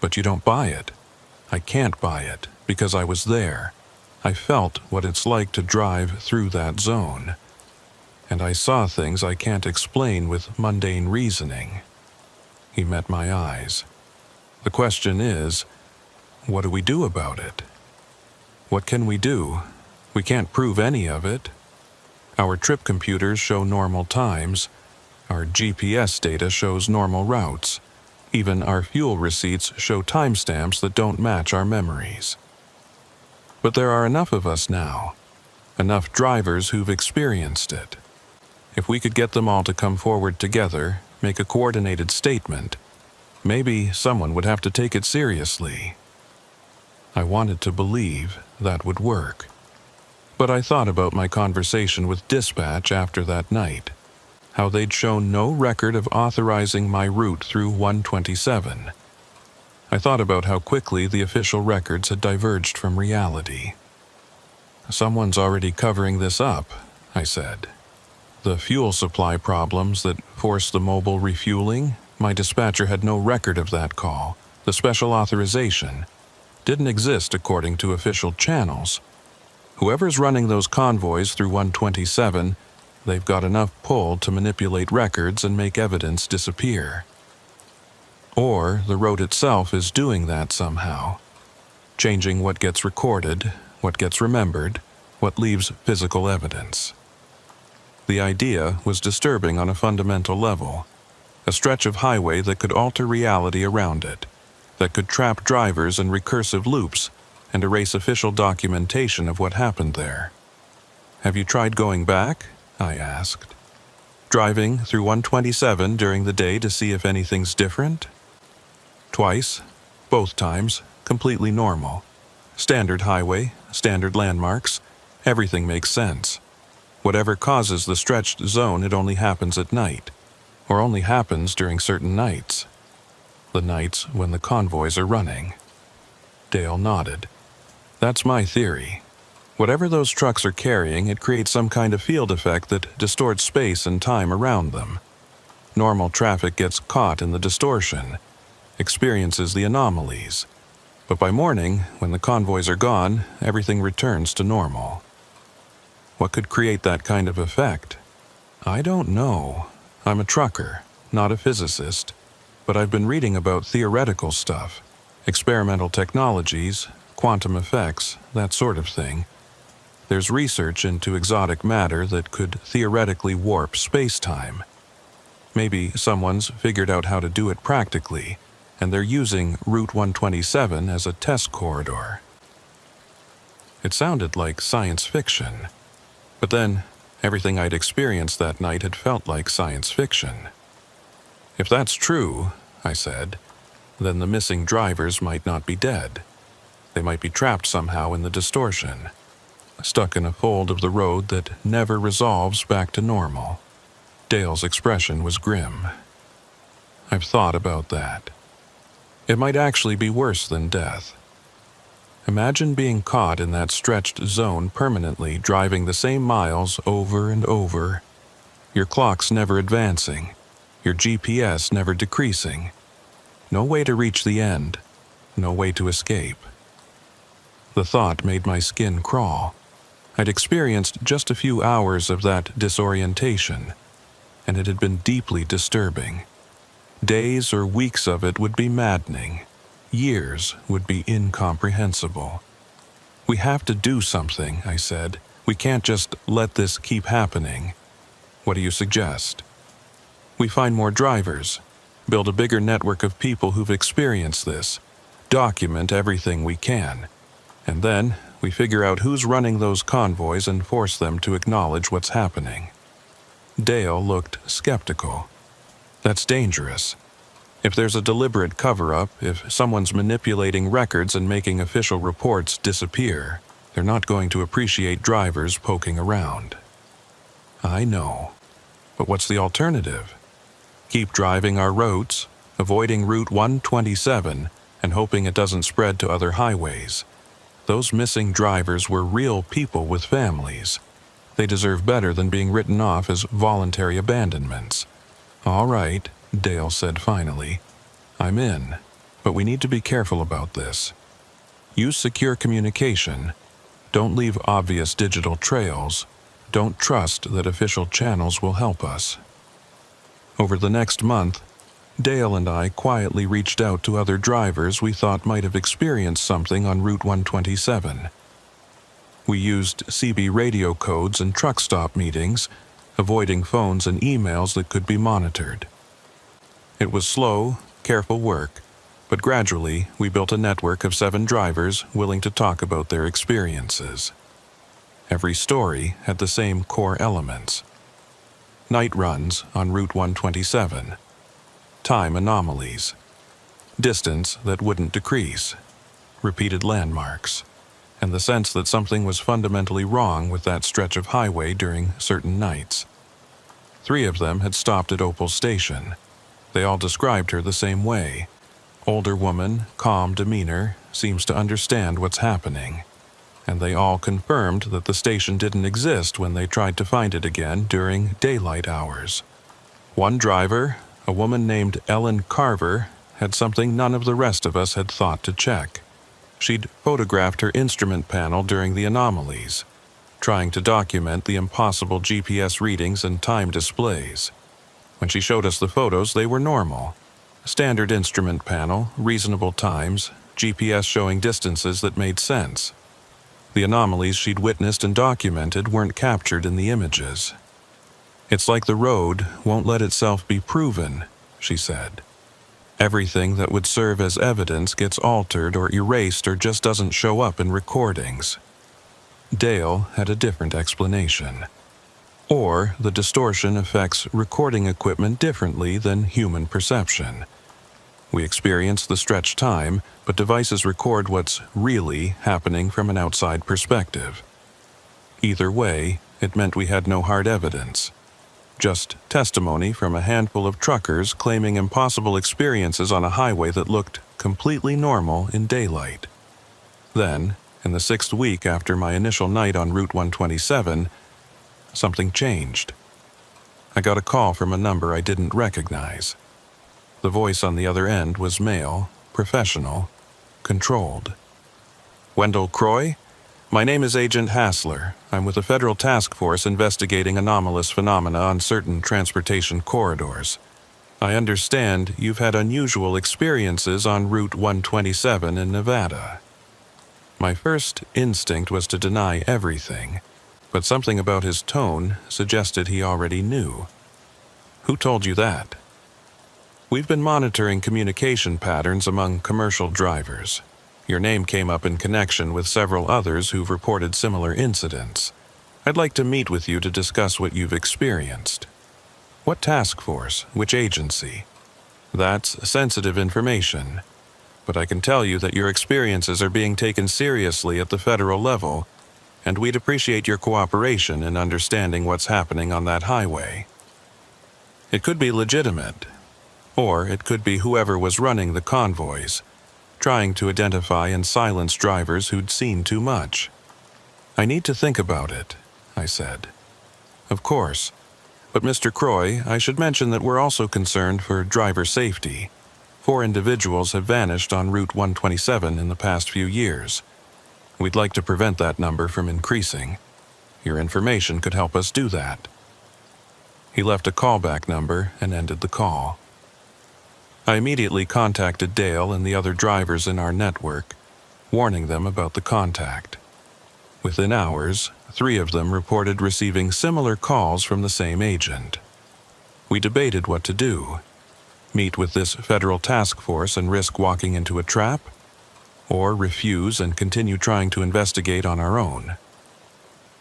But you don't buy it. I can't buy it, because I was there. I felt what it's like to drive through that zone. And I saw things I can't explain with mundane reasoning. He met my eyes. The question is, what do we do about it? What can we do? We can't prove any of it. Our trip computers show normal times. Our GPS data shows normal routes. Even our fuel receipts show timestamps that don't match our memories. But there are enough of us now. Enough drivers who've experienced it. If we could get them all to come forward together, make a coordinated statement, maybe someone would have to take it seriously. I wanted to believe that would work. But I thought about my conversation with dispatch after that night, how they'd shown no record of authorizing my route through 127. I thought about how quickly the official records had diverged from reality. "Someone's already covering this up," I said. "The fuel supply problems that forced the mobile refueling, my dispatcher had no record of that call. The special authorization didn't exist according to official channels. Whoever's running those convoys through 127, they've got enough pull to manipulate records and make evidence disappear. Or the road itself is doing that somehow, changing what gets recorded, what gets remembered, what leaves physical evidence." The idea was disturbing on a fundamental level. A stretch of highway that could alter reality around it, that could trap drivers in recursive loops and erase official documentation of what happened there. "Have you tried going back?" I asked. "Driving through 127 during the day to see if anything's different?" "Twice. Both times, completely normal. Standard highway, standard landmarks, everything makes sense. Whatever causes the stretched zone, it only happens at night, or only happens during certain nights. The nights when the convoys are running." Dale nodded. "That's my theory. Whatever those trucks are carrying, it creates some kind of field effect that distorts space and time around them. Normal traffic gets caught in the distortion, experiences the anomalies. But by morning, when the convoys are gone, everything returns to normal." What could create that kind of effect? I don't know. I'm a trucker, not a physicist, but I've been reading about theoretical stuff, experimental technologies, quantum effects, that sort of thing. There's research into exotic matter that could theoretically warp space-time. Maybe someone's figured out how to do it practically, and they're using Route 127 as a test corridor. It sounded like science fiction. But then, everything I'd experienced that night had felt like science fiction. "If that's true," I said, "then the missing drivers might not be dead. They might be trapped somehow in the distortion, stuck in a fold of the road that never resolves back to normal." Dale's expression was grim. "I've thought about that. It might actually be worse than death. Imagine being caught in that stretched zone permanently, driving the same miles over and over. Your clock's never advancing, your GPS never decreasing. No way to reach the end, no way to escape." The thought made my skin crawl. I'd experienced just a few hours of that disorientation, and it had been deeply disturbing. Days or weeks of it would be maddening. Years would be incomprehensible. "We have to do something," I said. "We can't just let this keep happening." "What do you suggest?" "We find more drivers, build a bigger network of people who've experienced this, document everything we can, and then we figure out who's running those convoys and force them to acknowledge what's happening." Dale looked skeptical. "That's dangerous. If there's a deliberate cover-up, if someone's manipulating records and making official reports disappear, they're not going to appreciate drivers poking around." "I know. But what's the alternative? Keep driving our roads, avoiding Route 127, and hoping it doesn't spread to other highways. Those missing drivers were real people with families. They deserve better than being written off as voluntary abandonments." "All right," Dale said finally. "I'm in, but we need to be careful about this. Use secure communication. Don't leave obvious digital trails. Don't trust that official channels will help us." Over the next month, Dale and I quietly reached out to other drivers we thought might have experienced something on Route 127. We used CB radio codes and truck stop meetings, avoiding phones and emails that could be monitored. It was slow, careful work, but gradually we built a network of 7 drivers willing to talk about their experiences. Every story had the same core elements: night runs on Route 127, time anomalies, distance that wouldn't decrease, repeated landmarks, and the sense that something was fundamentally wrong with that stretch of highway during certain nights. 3 of them had stopped at Opal Station. They all described her the same way. Older woman, calm demeanor, seems to understand what's happening. And they all confirmed that the station didn't exist when they tried to find it again during daylight hours. One driver, a woman named Ellen Carver, had something none of the rest of us had thought to check. She'd photographed her instrument panel during the anomalies, trying to document the impossible GPS readings and time displays. When she showed us the photos, they were normal. Standard instrument panel, reasonable times, GPS showing distances that made sense. The anomalies she'd witnessed and documented weren't captured in the images. "It's like the road won't let itself be proven," she said. "Everything that would serve as evidence gets altered or erased or just doesn't show up in recordings." Dale had a different explanation. Or the distortion affects recording equipment differently than human perception. We experience the stretched time, but devices record what's really happening from an outside perspective. Either way, it meant we had no hard evidence. Just testimony from a handful of truckers claiming impossible experiences on a highway that looked completely normal in daylight. Then, in the 6th week after my initial night on Route 127, something changed. I got a call from a number I didn't recognize. The voice on the other end was male, professional, controlled. "Wendell Croy? My name is Agent Hassler. I'm with a federal task force investigating anomalous phenomena on certain transportation corridors. I understand you've had unusual experiences on Route 127 in Nevada." My first instinct was to deny everything, but something about his tone suggested he already knew. "Who told you that?" "We've been monitoring communication patterns among commercial drivers. Your name came up in connection with several others who've reported similar incidents. I'd like to meet with you to discuss what you've experienced." "What task force? Which agency?" "That's sensitive information. But I can tell you that your experiences are being taken seriously at the federal level, and we'd appreciate your cooperation in understanding what's happening on that highway." It could be legitimate, or it could be whoever was running the convoys, trying to identify and silence drivers who'd seen too much. "I need to think about it," I said. "Of course. But Mr. Croy, I should mention that we're also concerned for driver safety. 4 individuals have vanished on Route 127 in the past few years. We'd like to prevent that number from increasing. Your information could help us do that." He left a callback number and ended the call. I immediately contacted Dale and the other drivers in our network, warning them about the contact. Within hours, 3 of them reported receiving similar calls from the same agent. We debated what to do: meet with this federal task force and risk walking into a trap, or refuse and continue trying to investigate on our own.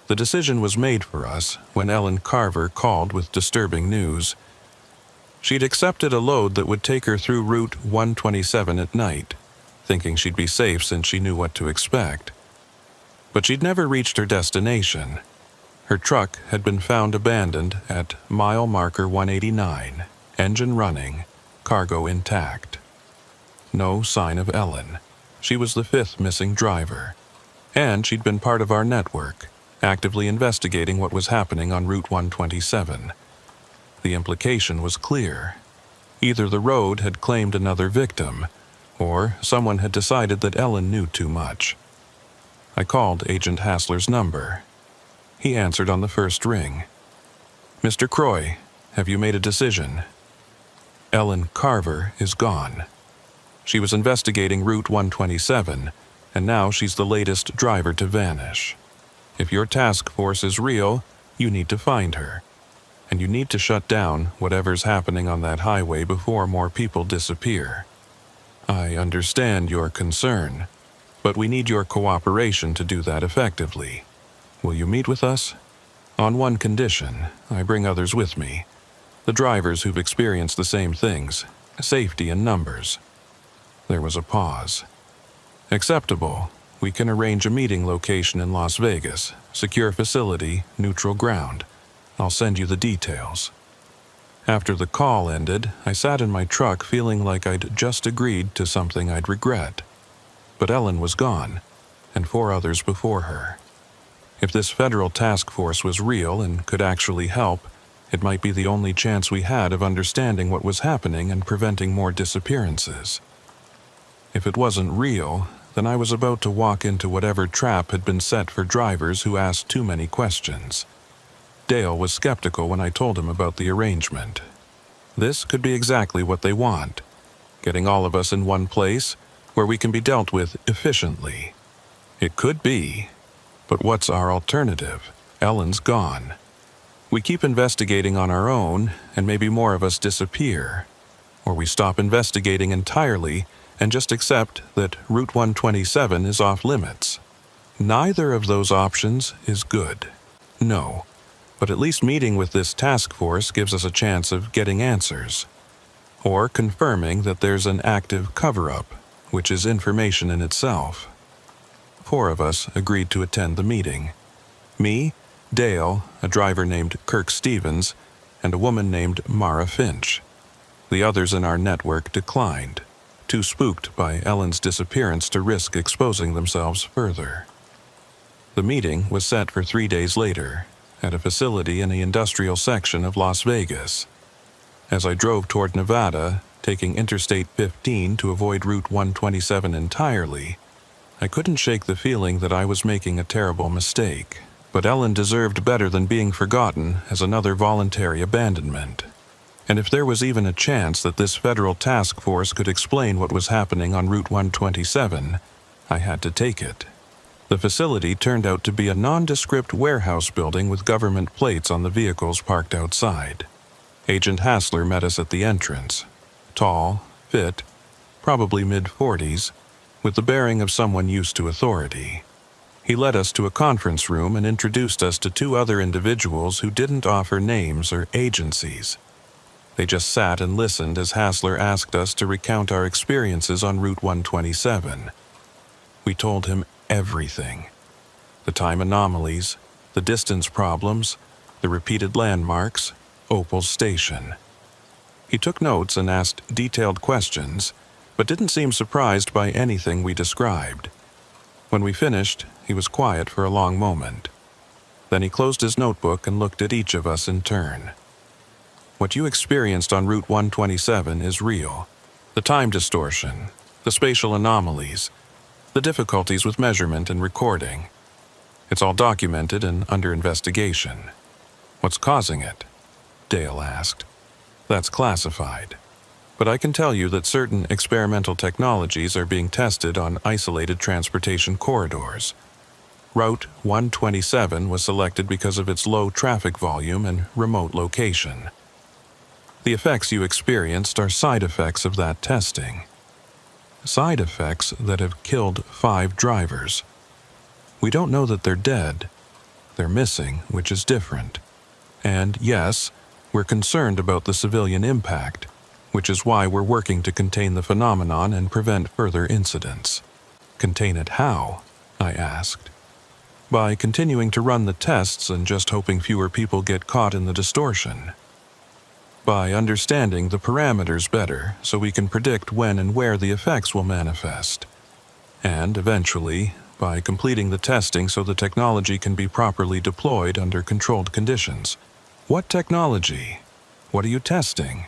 The decision was made for us when Ellen Carver called with disturbing news. She'd accepted a load that would take her through Route 127 at night, thinking she'd be safe since she knew what to expect. But she'd never reached her destination. Her truck had been found abandoned at mile marker 189, engine running, cargo intact. No sign of Ellen. She was the 5th missing driver, and she'd been part of our network, actively investigating what was happening on Route 127. The implication was clear. Either the road had claimed another victim, or someone had decided that Ellen knew too much. I called Agent Hassler's number. He answered on the first ring. "Mr. Croy, have you made a decision?" Ellen Carver is gone. She was investigating Route 127, and now she's the latest driver to vanish. If your task force is real, you need to find her. And you need to shut down whatever's happening on that highway before more people disappear. I understand your concern, but we need your cooperation to do that effectively. Will you meet with us? On one condition: I bring others with me. The drivers who've experienced the same things, safety in numbers. There was a pause. Acceptable. We can arrange a meeting location in Las Vegas, secure facility, neutral ground. I'll send you the details. After the call ended, I sat in my truck feeling like I'd just agreed to something I'd regret. But Ellen was gone, and 4 others before her. If this federal task force was real and could actually help, it might be the only chance we had of understanding what was happening and preventing more disappearances. If it wasn't real, then I was about to walk into whatever trap had been set for drivers who asked too many questions. Dale was skeptical when I told him about the arrangement. This could be exactly what they want: getting all of us in one place where we can be dealt with efficiently. It could be, but what's our alternative? Ellen's gone. We keep investigating on our own, and maybe more of us disappear. Or we stop investigating entirely and just accept that Route 127 is off limits. Neither of those options is good. No. But at least meeting with this task force gives us a chance of getting answers, or confirming that there's an active cover-up, which is information in itself. 4 of us agreed to attend the meeting. Me, Dale, a driver named Kirk Stevens, and a woman named Mara Finch. The others in our network declined, too spooked by Ellen's disappearance to risk exposing themselves further. The meeting was set for 3 days later, at a facility in the industrial section of Las Vegas. As I drove toward Nevada, taking Interstate 15 to avoid Route 127 entirely, I couldn't shake the feeling that I was making a terrible mistake. But Ellen deserved better than being forgotten as another voluntary abandonment. And if there was even a chance that this federal task force could explain what was happening on Route 127, I had to take it. The facility turned out to be a nondescript warehouse building with government plates on the vehicles parked outside. Agent Hassler met us at the entrance. Tall, fit, probably mid-40s, with the bearing of someone used to authority. He led us to a conference room and introduced us to 2 other individuals who didn't offer names or agencies. They just sat and listened as Hassler asked us to recount our experiences on Route 127. We told him everything: the time anomalies, the distance problems, the repeated landmarks, Opal's station. He took notes and asked detailed questions, but didn't seem surprised by anything we described. When we finished, he was quiet for a long moment. Then he closed his notebook and looked at each of us in turn. What you experienced on Route 127 is real. The time distortion, the spatial anomalies, the difficulties with measurement and recording. It's all documented and under investigation. What's causing it? Dale asked. That's classified. But I can tell you that certain experimental technologies are being tested on isolated transportation corridors. Route 127 was selected because of its low traffic volume and remote location. The effects you experienced are side effects of that testing. Side effects that have killed 5 drivers. We don't know that they're dead. They're missing, which is different. And yes, we're concerned about the civilian impact, which is why we're working to contain the phenomenon and prevent further incidents. Contain it how? I asked. By continuing to run the tests and just hoping fewer people get caught in the distortion. By understanding the parameters better so we can predict when and where the effects will manifest. And eventually, by completing the testing so the technology can be properly deployed under controlled conditions. What technology? What are you testing?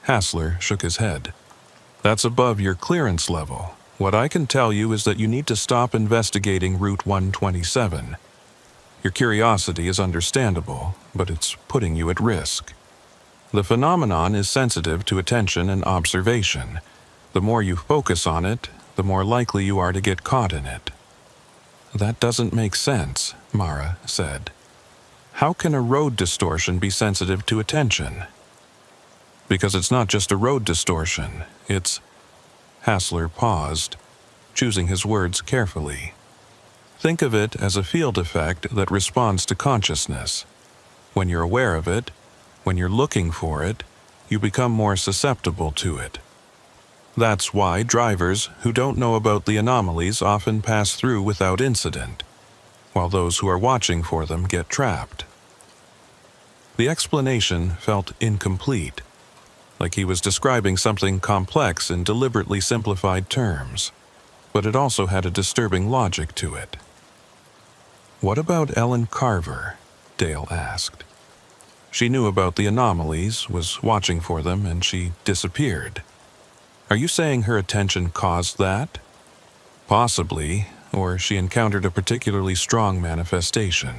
Hassler shook his head. That's above your clearance level. What I can tell you is that you need to stop investigating Route 127. Your curiosity is understandable, but it's putting you at risk. The phenomenon is sensitive to attention and observation. The more you focus on it, the more likely you are to get caught in it. That doesn't make sense, Mara said. How can a road distortion be sensitive to attention? Because it's not just a road distortion, it's... Hassler paused, choosing his words carefully. Think of it as a field effect that responds to consciousness. When you're aware of it, when you're looking for it, you become more susceptible to it. That's why drivers who don't know about the anomalies often pass through without incident, while those who are watching for them get trapped. The explanation felt incomplete, like he was describing something complex in deliberately simplified terms, but it also had a disturbing logic to it. What about Ellen Carver? Dale asked. She knew about the anomalies, was watching for them, and she disappeared. Are you saying her attention caused that? Possibly, or she encountered a particularly strong manifestation.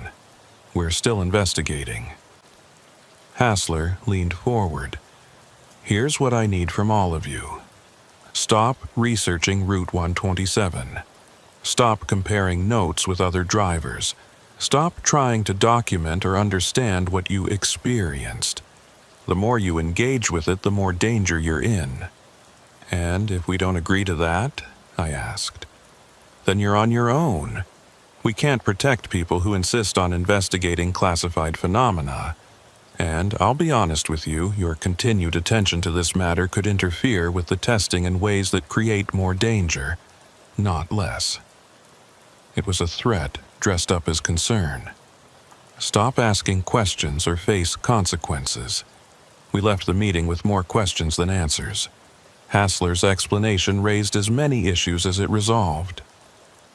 We're still investigating. Hassler leaned forward. Here's what I need from all of you. Stop researching Route 127. Stop comparing notes with other drivers. Stop trying to document or understand what you experienced. The more you engage with it, the more danger you're in. And if we don't agree to that, I asked, then you're on your own. We can't protect people who insist on investigating classified phenomena. And I'll be honest with you, your continued attention to this matter could interfere with the testing in ways that create more danger, not less. It was a threat dressed up as concern. Stop asking questions or face consequences. We left the meeting with more questions than answers. Hassler's explanation raised as many issues as it resolved.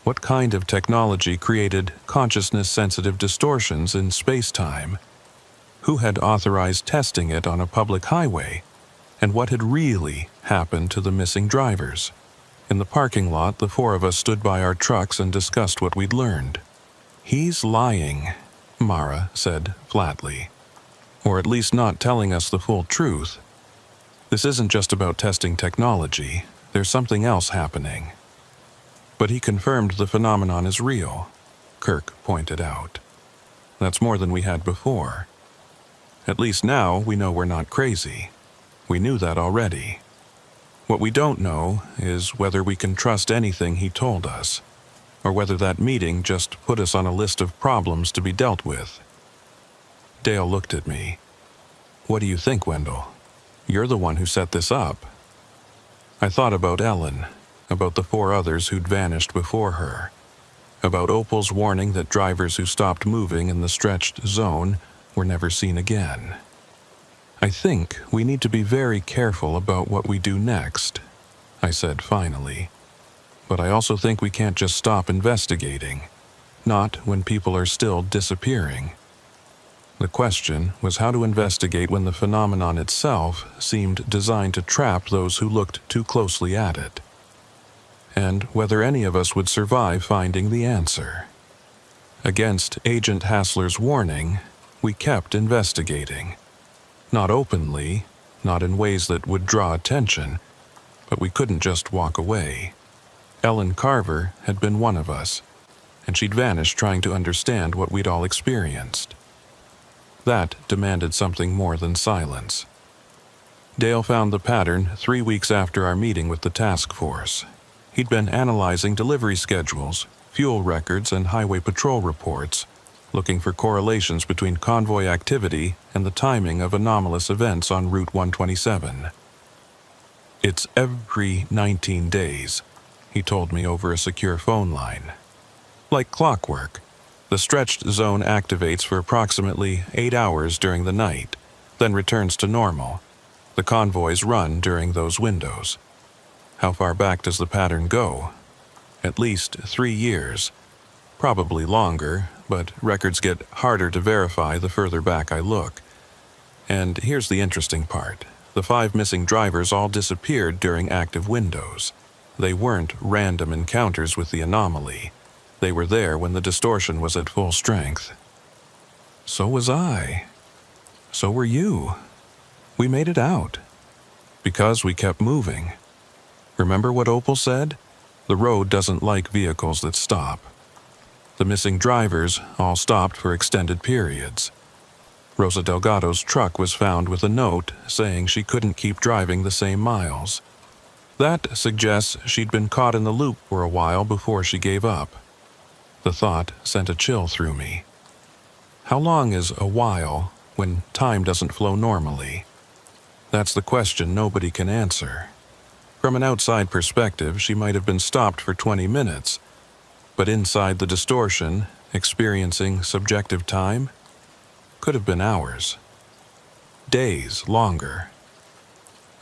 What kind of technology created consciousness-sensitive distortions in space-time? Who had authorized testing it on a public highway? And what had really happened to the missing drivers? In the parking lot, the 4 of us stood by our trucks and discussed what we'd learned. He's lying, Mara said flatly. Or at least not telling us the full truth. This isn't just about testing technology. There's something else happening. But he confirmed the phenomenon is real, Kirk pointed out. That's more than we had before. At least now we know we're not crazy. We knew that already. What we don't know is whether we can trust anything he told us, or whether that meeting just put us on a list of problems to be dealt with. Dale looked at me. What do you think, Wendell? You're the one who set this up. I thought about Ellen, about the 4 others who'd vanished before her, about Opal's warning that drivers who stopped moving in the stretched zone were never seen again. I think we need to be very careful about what we do next, I said finally. But I also think we can't just stop investigating, not when people are still disappearing. The question was how to investigate when the phenomenon itself seemed designed to trap those who looked too closely at it. and whether any of us would survive finding the answer. Against Agent Hassler's warning, we kept investigating. Not openly, not in ways that would draw attention, but we couldn't just walk away. Ellen Carver had been one of us, and she'd vanished trying to understand what we'd all experienced. That demanded something more than silence. Dale found the pattern 3 weeks after our meeting with the task force. He'd been analyzing delivery schedules, fuel records, and highway patrol reports, looking for correlations between convoy activity and the timing of anomalous events on Route 127. "It's every 19 days, he told me over a secure phone line. Like clockwork, the stretched zone activates for approximately 8 hours during the night, then returns to normal. The convoys run during those windows. How far back does the pattern go? At least 3 years. Probably longer, but records get harder to verify the further back I look. And here's the interesting part. The 5 missing drivers all disappeared during active windows. They weren't random encounters with the anomaly. They were there when the distortion was at full strength. So was I. So were you. We made it out. Because we kept moving. Remember what Opal said? The road doesn't like vehicles that stop. The missing drivers all stopped for extended periods. Rosa Delgado's truck was found with a note saying she couldn't keep driving the same miles. That suggests she'd been caught in the loop for a while before she gave up. The thought sent a chill through me. How long is a while when time doesn't flow normally? That's the question nobody can answer. From an outside perspective, she might have been stopped for 20 minutes, but inside the distortion, experiencing subjective time, could have been hours. Days longer.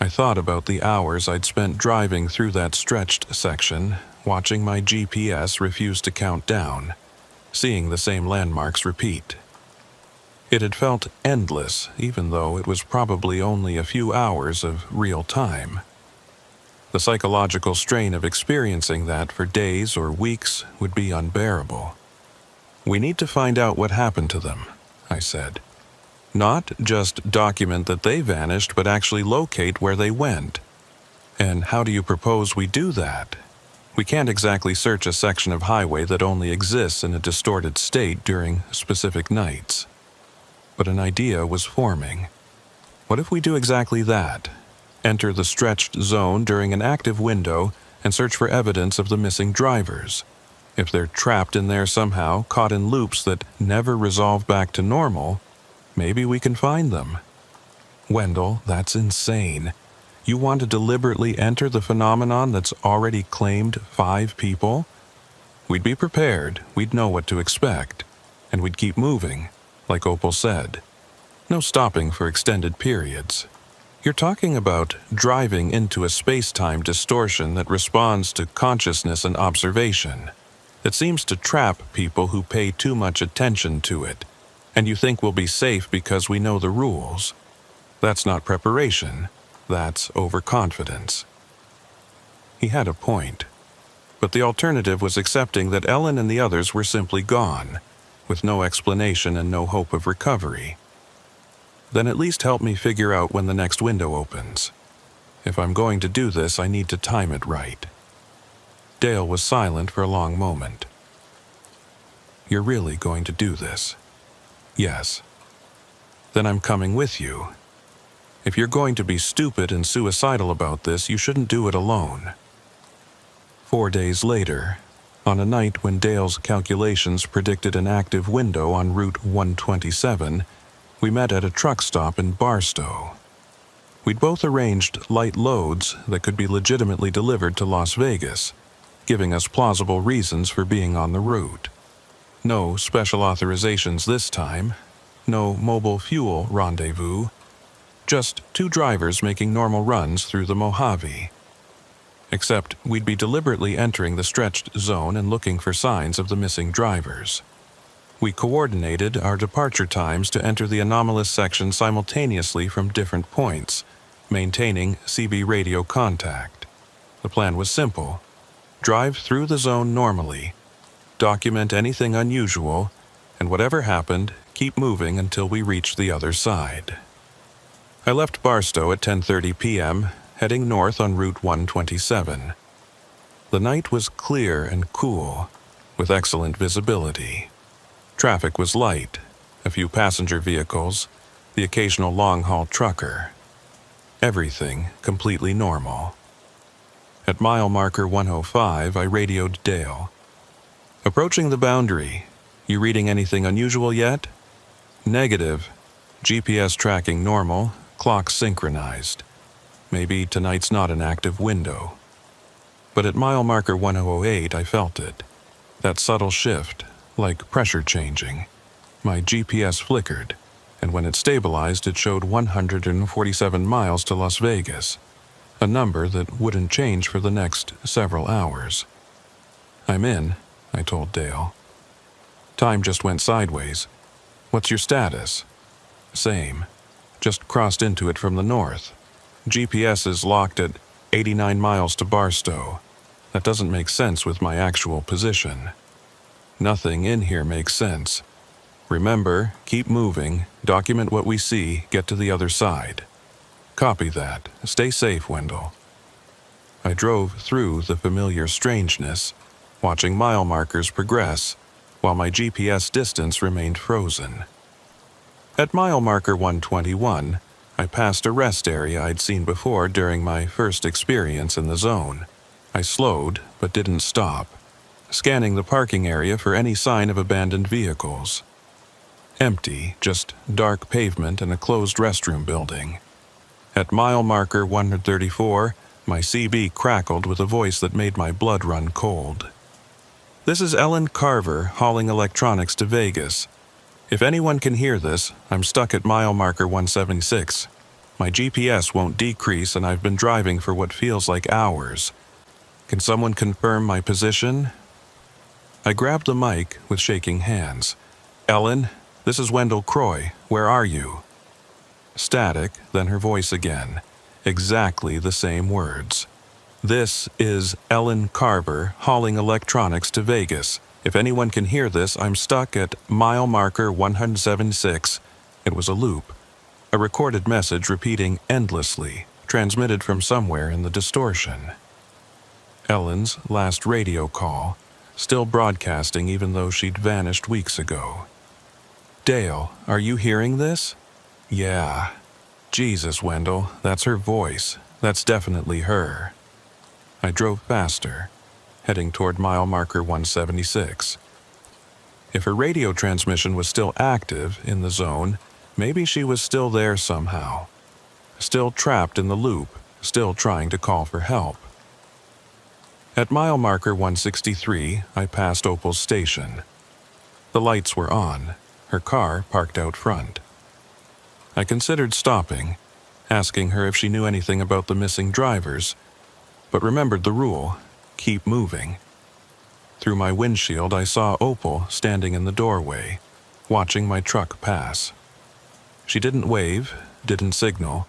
I thought about the hours I'd spent driving through that stretched section, watching my GPS refuse to count down, seeing the same landmarks repeat. It had felt endless, even though it was probably only a few hours of real time. The psychological strain of experiencing that for days or weeks would be unbearable. "We need to find out what happened to them," I said. "Not just document that they vanished, but actually locate where they went. And how do you propose we do that? We can't exactly search a section of highway that only exists in a distorted state during specific nights." But an idea was forming. What if we do exactly that? Enter the stretched zone during an active window and search for evidence of the missing drivers. If they're trapped in there somehow, caught in loops that never resolve back to normal, maybe we can find them. Wendell, that's insane. You want to deliberately enter the phenomenon that's already claimed 5 people? We'd be prepared, we'd know what to expect, and we'd keep moving, like Opal said. No stopping for extended periods. You're talking about driving into a space-time distortion that responds to consciousness and observation, that seems to trap people who pay too much attention to it, and you think we'll be safe because we know the rules. That's not preparation, that's overconfidence. He had a point, but the alternative was accepting that Ellen and the others were simply gone, with no explanation and no hope of recovery. Then at least help me figure out when the next window opens. If I'm going to do this, I need to time it right. Dale was silent for a long moment. "You're really going to do this?" "Yes." "Then I'm coming with you. If you're going to be stupid and suicidal about this, you shouldn't do it alone." 4 days later, on a night when Dale's calculations predicted an active window on Route 127, we met at a truck stop in Barstow. We'd both arranged light loads that could be legitimately delivered to Las Vegas, giving us plausible reasons for being on the route. No special authorizations this time, no mobile fuel rendezvous, just 2 drivers making normal runs through the Mojave. Except we'd be deliberately entering the stretched zone and looking for signs of the missing drivers. We coordinated our departure times to enter the anomalous section simultaneously from different points, maintaining CB radio contact. The plan was simple. Drive through the zone normally. Document anything unusual, and whatever happened, keep moving until we reach the other side. I left Barstow at 10:30 p.m., heading north on Route 127. The night was clear and cool, with excellent visibility. Traffic was light, a few passenger vehicles, the occasional long-haul trucker. Everything completely normal. At mile marker 105, I radioed Dale. Approaching the boundary. You reading anything unusual yet? Negative. GPS tracking normal, clock synchronized. Maybe tonight's not an active window. But at mile marker 1008, I felt it. That subtle shift, like pressure changing. My GPS flickered, and when it stabilized, it showed 147 miles to Las Vegas, a number that wouldn't change for the next several hours. I'm in, I told Dale. Time just went sideways. What's your status? Same. Just crossed into it from the north. GPS is locked at 89 miles to Barstow. That doesn't make sense with my actual position. Nothing in here makes sense. Remember, keep moving, document what we see, get to the other side. Copy that. Stay safe, Wendell. I drove through the familiar strangeness, watching mile markers progress, while my GPS distance remained frozen. At mile marker 121, I passed a rest area I'd seen before during my first experience in the zone. I slowed, but didn't stop, scanning the parking area for any sign of abandoned vehicles. Empty, just dark pavement and a closed restroom building. At mile marker 134, my CB crackled with a voice that made my blood run cold. This is Ellen Carver hauling electronics to Vegas. If anyone can hear this, I'm stuck at mile marker 176. My GPS won't decrease and I've been driving for what feels like hours. Can someone confirm my position? I grabbed the mic with shaking hands. Ellen, this is Wendell Croy. Where are you? Static, then her voice again. Exactly the same words. This is Ellen Carver hauling electronics to Vegas. If anyone can hear this, I'm stuck at mile marker 176. It was a loop. A recorded message repeating endlessly, transmitted from somewhere in the distortion. Ellen's last radio call, still broadcasting even though she'd vanished weeks ago. Dale, are you hearing this? Yeah. Jesus, Wendell, that's her voice. That's definitely her. I drove faster, heading toward mile marker 176. If her radio transmission was still active in the zone, maybe she was still there somehow. Still trapped in the loop, still trying to call for help. At mile marker 163, I passed Opal's station. The lights were on, her car parked out front. I considered stopping, asking her if she knew anything about the missing drivers, but remembered the rule, keep moving. Through my windshield, I saw Opal standing in the doorway, watching my truck pass. She didn't wave, didn't signal,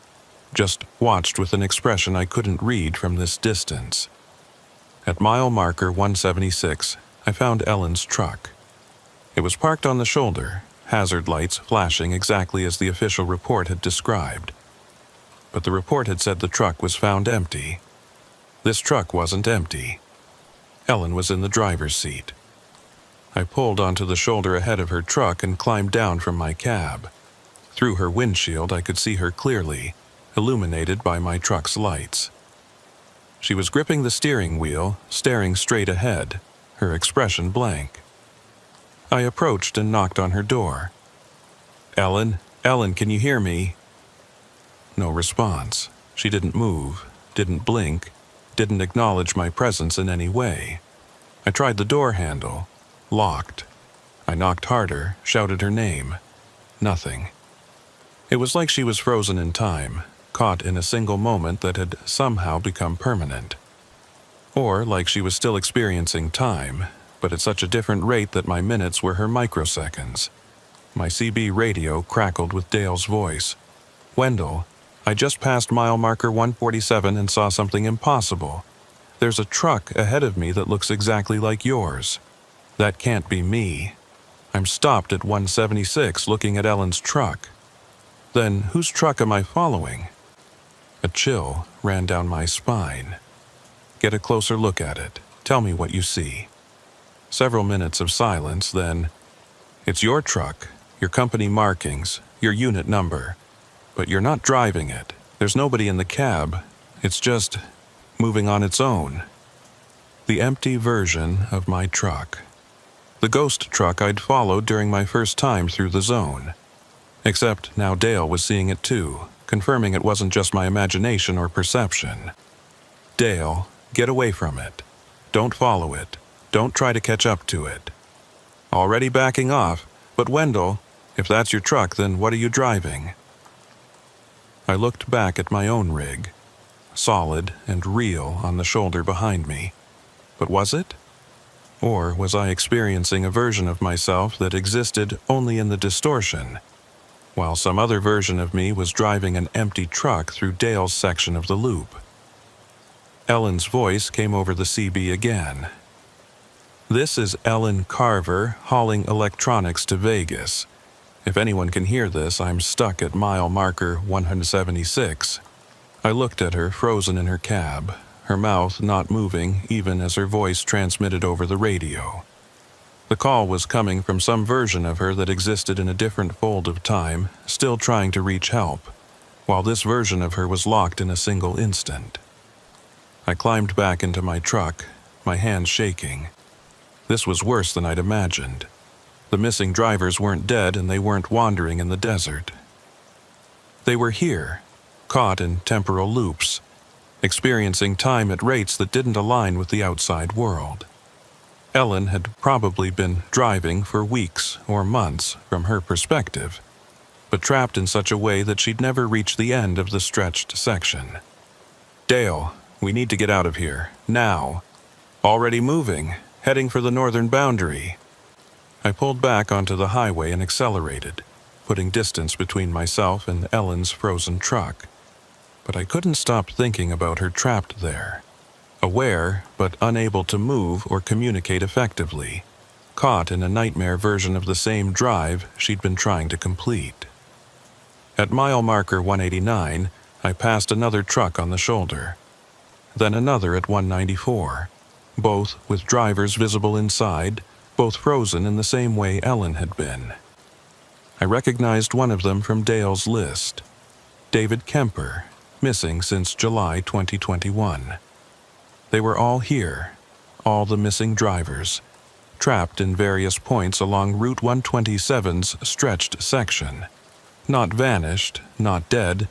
just watched with an expression I couldn't read from this distance. At mile marker 176, I found Ellen's truck. It was parked on the shoulder, hazard lights flashing exactly as the official report had described. But the report had said the truck was found empty. This truck wasn't empty. Ellen was in the driver's seat. I pulled onto the shoulder ahead of her truck and climbed down from my cab. Through her windshield, I could see her clearly, illuminated by my truck's lights. She was gripping the steering wheel, staring straight ahead, her expression blank. I approached and knocked on her door. Ellen, can you hear me? No response. She didn't move, didn't blink, didn't acknowledge my presence in any way. I tried the door handle. Locked. I knocked harder, shouted her name. Nothing. It was like she was frozen in time, caught in a single moment that had somehow become permanent. Or like she was still experiencing time, but at such a different rate that my minutes were her microseconds. My CB radio crackled with Dale's voice. Wendell, I just passed mile marker 147 and saw something impossible. There's a truck ahead of me that looks exactly like yours. That can't be me. I'm stopped at 176 looking at Ellen's truck. Then whose truck am I following? A chill ran down my spine. Get a closer look at it. Tell me what you see. Several minutes of silence, then, it's your truck, your company markings, your unit number. But you're not driving it. There's nobody in the cab. It's just moving on its own. The empty version of my truck. The ghost truck I'd followed during my first time through the zone. Except now Dale was seeing it too, confirming it wasn't just my imagination or perception. Dale, get away from it. Don't follow it. Don't try to catch up to it. Already backing off, but Wendell, if that's your truck, then what are you driving? I looked back at my own rig, solid and real on the shoulder behind me. But was it? Or was I experiencing a version of myself that existed only in the distortion, while some other version of me was driving an empty truck through Dale's section of the loop? Ellen's voice came over the CB again. This is Ellen Carver hauling electronics to Vegas. If anyone can hear this, I'm stuck at mile marker 176. I looked at her, frozen in her cab, her mouth not moving even as her voice transmitted over the radio. The call was coming from some version of her that existed in a different fold of time, still trying to reach help, while this version of her was locked in a single instant. I climbed back into my truck, my hands shaking. This was worse than I'd imagined. The missing drivers weren't dead and they weren't wandering in the desert. They were here, caught in temporal loops, experiencing time at rates that didn't align with the outside world. Ellen had probably been driving for weeks or months from her perspective, but trapped in such a way that she'd never reach the end of the stretched section. Dale, we need to get out of here, now. Already moving, heading for the northern boundary. I pulled back onto the highway and accelerated, putting distance between myself and Ellen's frozen truck. But I couldn't stop thinking about her trapped there. Aware, but unable to move or communicate effectively. Caught in a nightmare version of the same drive she'd been trying to complete. At mile marker 189, I passed another truck on the shoulder. Then another at 194, both with drivers visible inside, both frozen in the same way Ellen had been. I recognized one of them from Dale's list. David Kemper, missing since July 2021. They were all here, all the missing drivers, trapped in various points along Route 127's stretched section. Not vanished, not dead,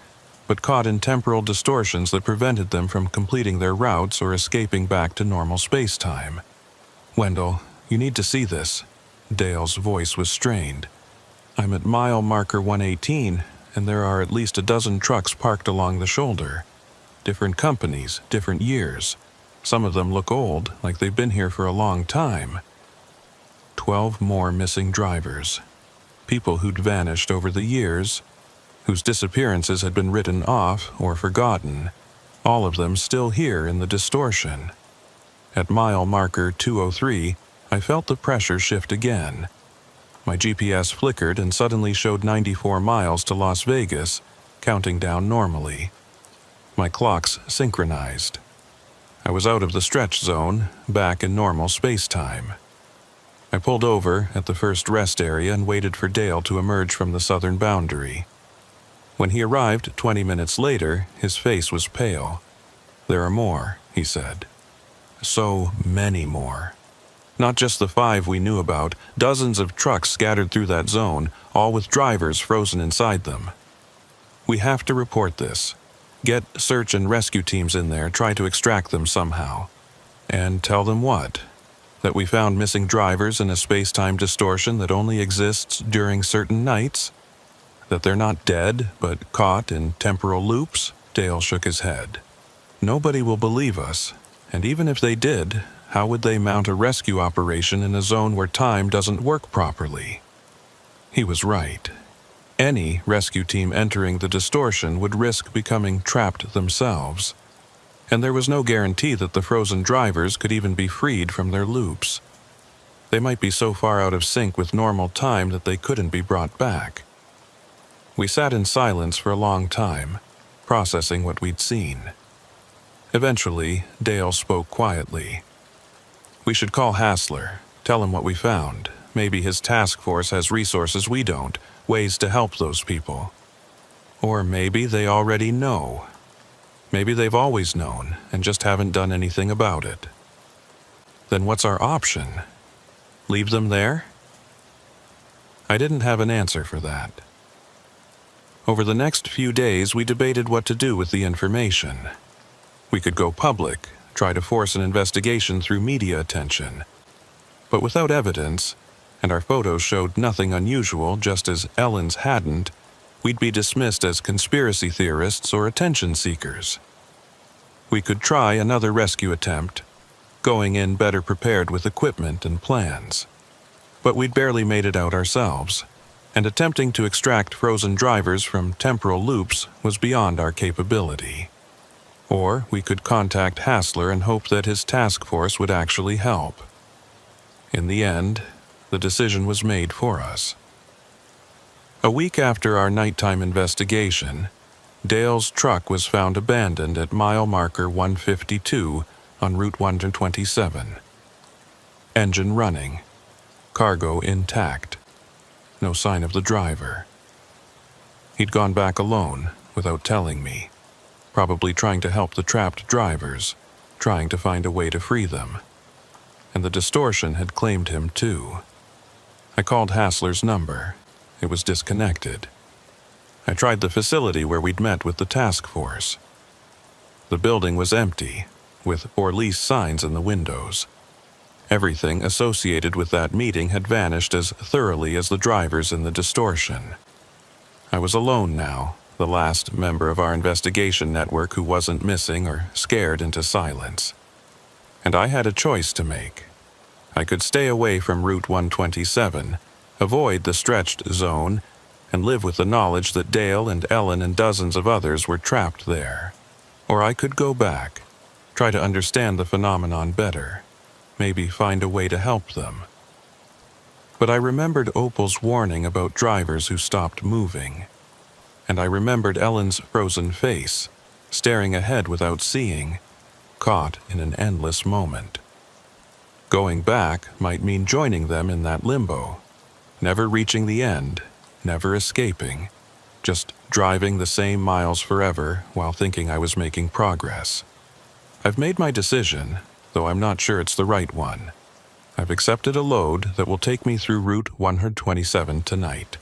but caught in temporal distortions that prevented them from completing their routes or escaping back to normal space-time. Wendell, you need to see this. Dale's voice was strained. I'm at mile marker 118, and there are at least a dozen trucks parked along the shoulder. Different companies, different years. Some of them look old, like they've been here for a long time. 12 more missing drivers. People who'd vanished over the years, whose disappearances had been written off or forgotten, all of them still here in the distortion. At mile marker 203, I felt the pressure shift again. My GPS flickered and suddenly showed 94 miles to Las Vegas, counting down normally. My clocks synchronized. I was out of the stretch zone, back in normal space-time. I pulled over at the first rest area and waited for Dale to emerge from the southern boundary. When he arrived 20 minutes later, his face was pale. There are more, he said. So many more. Not just the 5 we knew about, dozens of trucks scattered through that zone, all with drivers frozen inside them. We have to report this. Get search and rescue teams in there, try to extract them somehow. And tell them what? That we found missing drivers in a space-time distortion that only exists during certain nights? That they're not dead, but caught in temporal loops? Dale shook his head. Nobody will believe us, and even if they did, how would they mount a rescue operation in a zone where time doesn't work properly? He was right. Any rescue team entering the distortion would risk becoming trapped themselves. And there was no guarantee that the frozen drivers could even be freed from their loops. They might be so far out of sync with normal time that they couldn't be brought back. We sat in silence for a long time, processing what we'd seen. Eventually, Dale spoke quietly. "We should call Hassler, tell him what we found. Maybe his task force has resources we don't, ways to help those people. Or maybe they already know. Maybe they've always known and just haven't done anything about it. Then what's our option? Leave them there?" I didn't have an answer for that. Over the next few days, we debated what to do with the information. We could go public, try to force an investigation through media attention. But without evidence, and our photos showed nothing unusual just as Ellen's hadn't, we'd be dismissed as conspiracy theorists or attention seekers. We could try another rescue attempt, going in better prepared with equipment and plans. But we'd barely made it out ourselves, and attempting to extract frozen drivers from temporal loops was beyond our capability. Or we could contact Hassler and hope that his task force would actually help. In the end, the decision was made for us. A week after our nighttime investigation, Dale's truck was found abandoned at mile marker 152 on Route 127. Engine running, cargo intact, no sign of the driver. He'd gone back alone without telling me, probably trying to help the trapped drivers, trying to find a way to free them. And the distortion had claimed him too. I called Hassler's number. It was disconnected. I tried the facility where we'd met with the task force. The building was empty, with "for lease" signs in the windows. Everything associated with that meeting had vanished as thoroughly as the drivers in the distortion. I was alone now, the last member of our investigation network who wasn't missing or scared into silence. And I had a choice to make. I could stay away from Route 127, avoid the stretched zone, and live with the knowledge that Dale and Ellen and dozens of others were trapped there. Or I could go back, try to understand the phenomenon better, maybe find a way to help them. But I remembered Opal's warning about drivers who stopped moving. And I remembered Ellen's frozen face, staring ahead without seeing, caught in an endless moment. Going back might mean joining them in that limbo, never reaching the end, never escaping, just driving the same miles forever while thinking I was making progress. I've made my decision, though I'm not sure it's the right one. I've accepted a load that will take me through Route 127 tonight,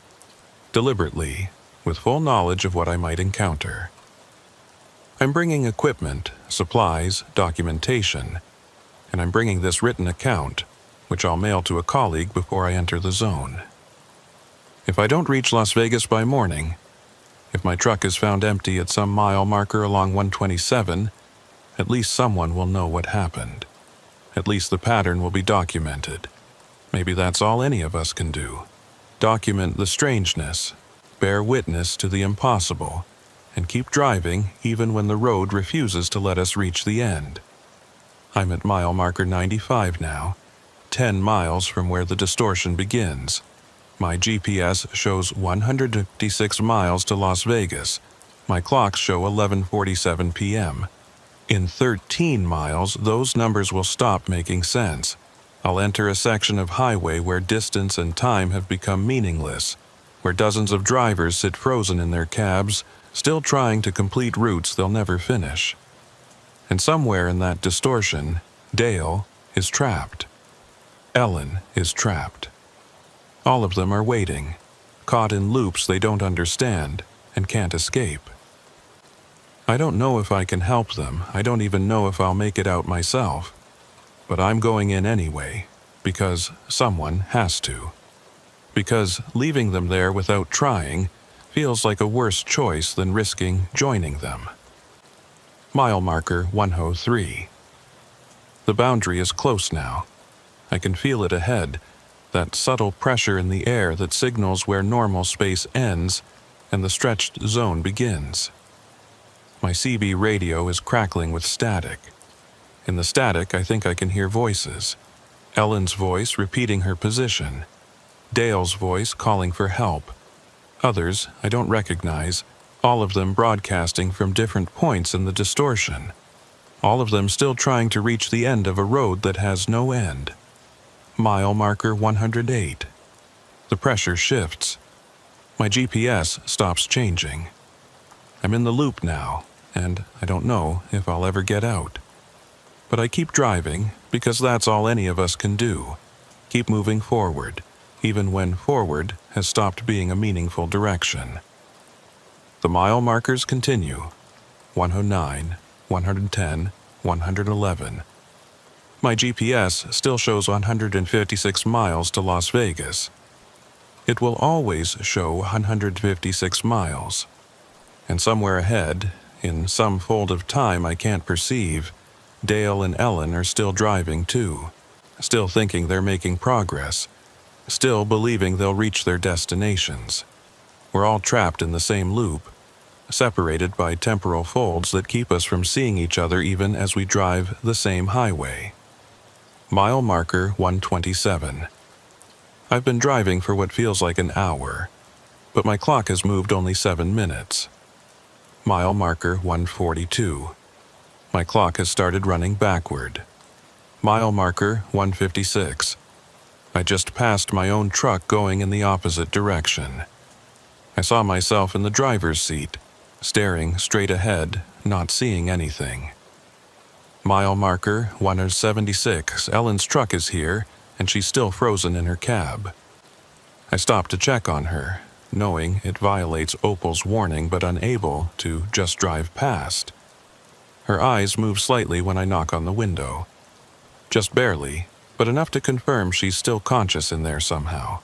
deliberately, with full knowledge of what I might encounter. I'm bringing equipment, supplies, documentation, and I'm bringing this written account, which I'll mail to a colleague before I enter the zone. If I don't reach Las Vegas by morning, if my truck is found empty at some mile marker along 127, at least someone will know what happened. At least the pattern will be documented. Maybe that's all any of us can do. Document the strangeness, bear witness to the impossible, and keep driving even when the road refuses to let us reach the end. I'm at mile marker 95 now, 10 miles from where the distortion begins. My GPS shows 156 miles to Las Vegas. My clocks show 11:47 p.m. In 13 miles, those numbers will stop making sense. I'll enter a section of highway where distance and time have become meaningless, where dozens of drivers sit frozen in their cabs, still trying to complete routes they'll never finish. And somewhere in that distortion, Dale is trapped. Ellen is trapped. All of them are waiting, caught in loops they don't understand and can't escape. I don't know if I can help them. I don't even know if I'll make it out myself. But I'm going in anyway, because someone has to. Because leaving them there without trying feels like a worse choice than risking joining them. Mile marker 103. The boundary is close now. I can feel it ahead, that subtle pressure in the air that signals where normal space ends and the stretched zone begins. My CB radio is crackling with static. In the static, I think I can hear voices. Ellen's voice repeating her position. Dale's voice calling for help. Others I don't recognize, all of them broadcasting from different points in the distortion. All of them still trying to reach the end of a road that has no end. Mile marker 108. The pressure shifts. My GPS stops changing. I'm in the loop now, and I don't know if I'll ever get out. But I keep driving because that's all any of us can do. Keep moving forward, even when forward has stopped being a meaningful direction. The mile markers continue. 109, 110, 111. My GPS still shows 156 miles to Las Vegas. It will always show 156 miles. And somewhere ahead, in some fold of time I can't perceive, Dale and Ellen are still driving too, still thinking they're making progress, still believing they'll reach their destinations. We're all trapped in the same loop, separated by temporal folds that keep us from seeing each other even as we drive the same highway. Mile marker 127. I've been driving for what feels like an hour, but my clock has moved only 7 minutes. Mile marker 142. My clock has started running backward. Mile marker 156. I just passed my own truck going in the opposite direction. I saw myself in the driver's seat, staring straight ahead, not seeing anything. Mile marker 176. Ellen's truck is here, and she's still frozen in her cab. I stop to check on her, knowing it violates Opal's warning but unable to just drive past. Her eyes move slightly when I knock on the window. Just barely, but enough to confirm she's still conscious in there somehow.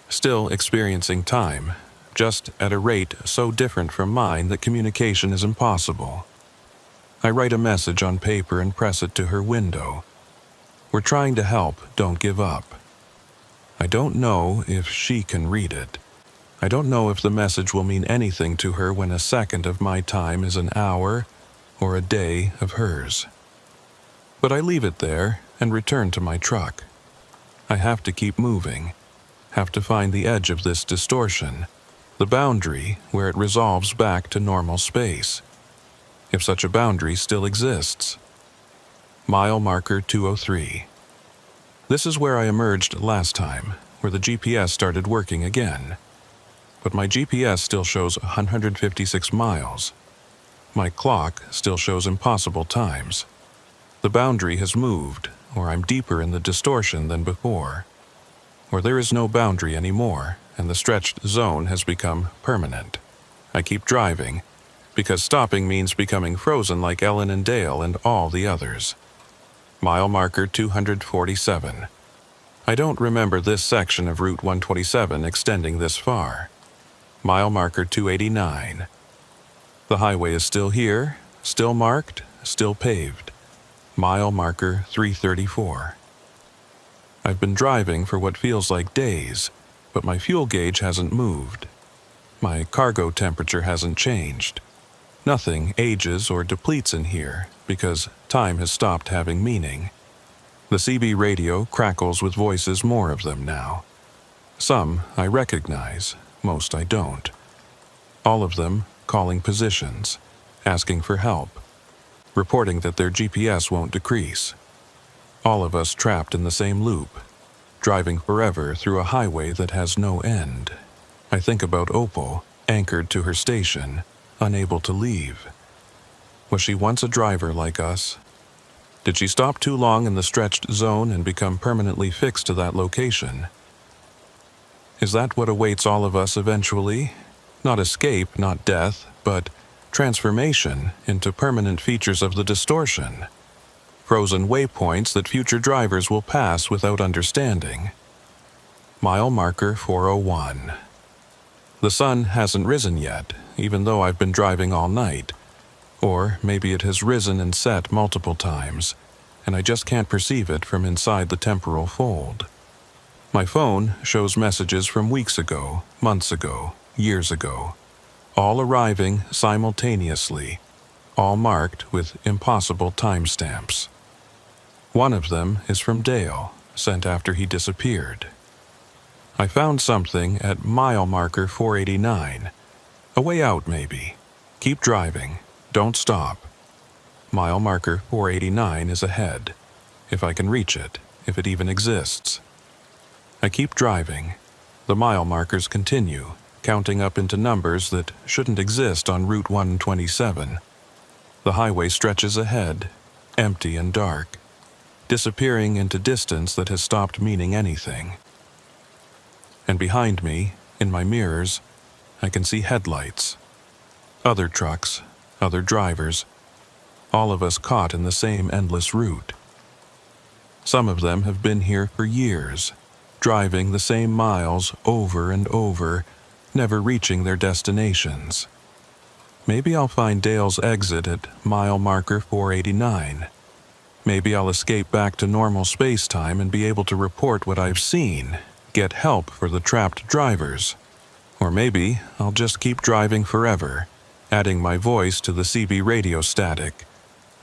Still experiencing time, just at a rate so different from mine that communication is impossible. I write a message on paper and press it to her window. We're trying to help, don't give up. I don't know if she can read it. I don't know if the message will mean anything to her when a second of my time is an hour or a day of hers. But I leave it there and return to my truck. I have to keep moving, have to find the edge of this distortion, the boundary where it resolves back to normal space, if such a boundary still exists. Mile marker 203. This is where I emerged last time, where the GPS started working again. But my GPS still shows 156 miles. My clock still shows impossible times. The boundary has moved, or I'm deeper in the distortion than before. Or there is no boundary anymore, and the stretched zone has become permanent. I keep driving, because stopping means becoming frozen like Ellen and Dale and all the others. Mile marker 247. I don't remember this section of Route 127 extending this far. Mile marker 289. The highway is still here, still marked, still paved. Mile marker 334. I've been driving for what feels like days, but my fuel gauge hasn't moved. My cargo temperature hasn't changed. Nothing ages or depletes in here because time has stopped having meaning. The CB radio crackles with voices, more of them now. Some I recognize, most I don't. All of them calling positions, asking for help, reporting that their GPS won't decrease. All of us trapped in the same loop, driving forever through a highway that has no end. I think about Opal, anchored to her station, unable to leave. Was she once a driver like us? Did she stop too long in the stretched zone and become permanently fixed to that location? Is that what awaits all of us eventually? Not escape, not death, but transformation into permanent features of the distortion. Frozen waypoints that future drivers will pass without understanding. Mile marker 401. The sun hasn't risen yet, even though I've been driving all night. Or maybe it has risen and set multiple times, and I just can't perceive it from inside the temporal fold. My phone shows messages from weeks ago, months ago, years ago, all arriving simultaneously, all marked with impossible timestamps. One of them is from Dale, sent after he disappeared. I found something at mile marker 489. A way out, maybe. Keep driving. Don't stop. Mile marker 489 is ahead. If I can reach it, if it even exists. I keep driving. The mile markers continue, counting up into numbers that shouldn't exist on Route 127. The highway stretches ahead, empty and dark, disappearing into distance that has stopped meaning anything. And behind me, in my mirrors, I can see headlights. Other trucks, other drivers, all of us caught in the same endless route. Some of them have been here for years, driving the same miles over and over, never reaching their destinations. Maybe I'll find Dale's exit at mile marker 489. Maybe I'll escape back to normal space-time and be able to report what I've seen, get help for the trapped drivers. Or maybe I'll just keep driving forever, adding my voice to the CB radio static,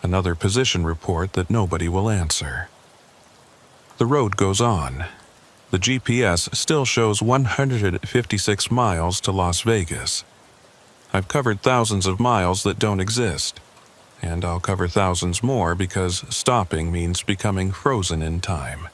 another position report that nobody will answer. The road goes on. The GPS still shows 156 miles to Las Vegas. I've covered thousands of miles that don't exist, and I'll cover thousands more because stopping means becoming frozen in time.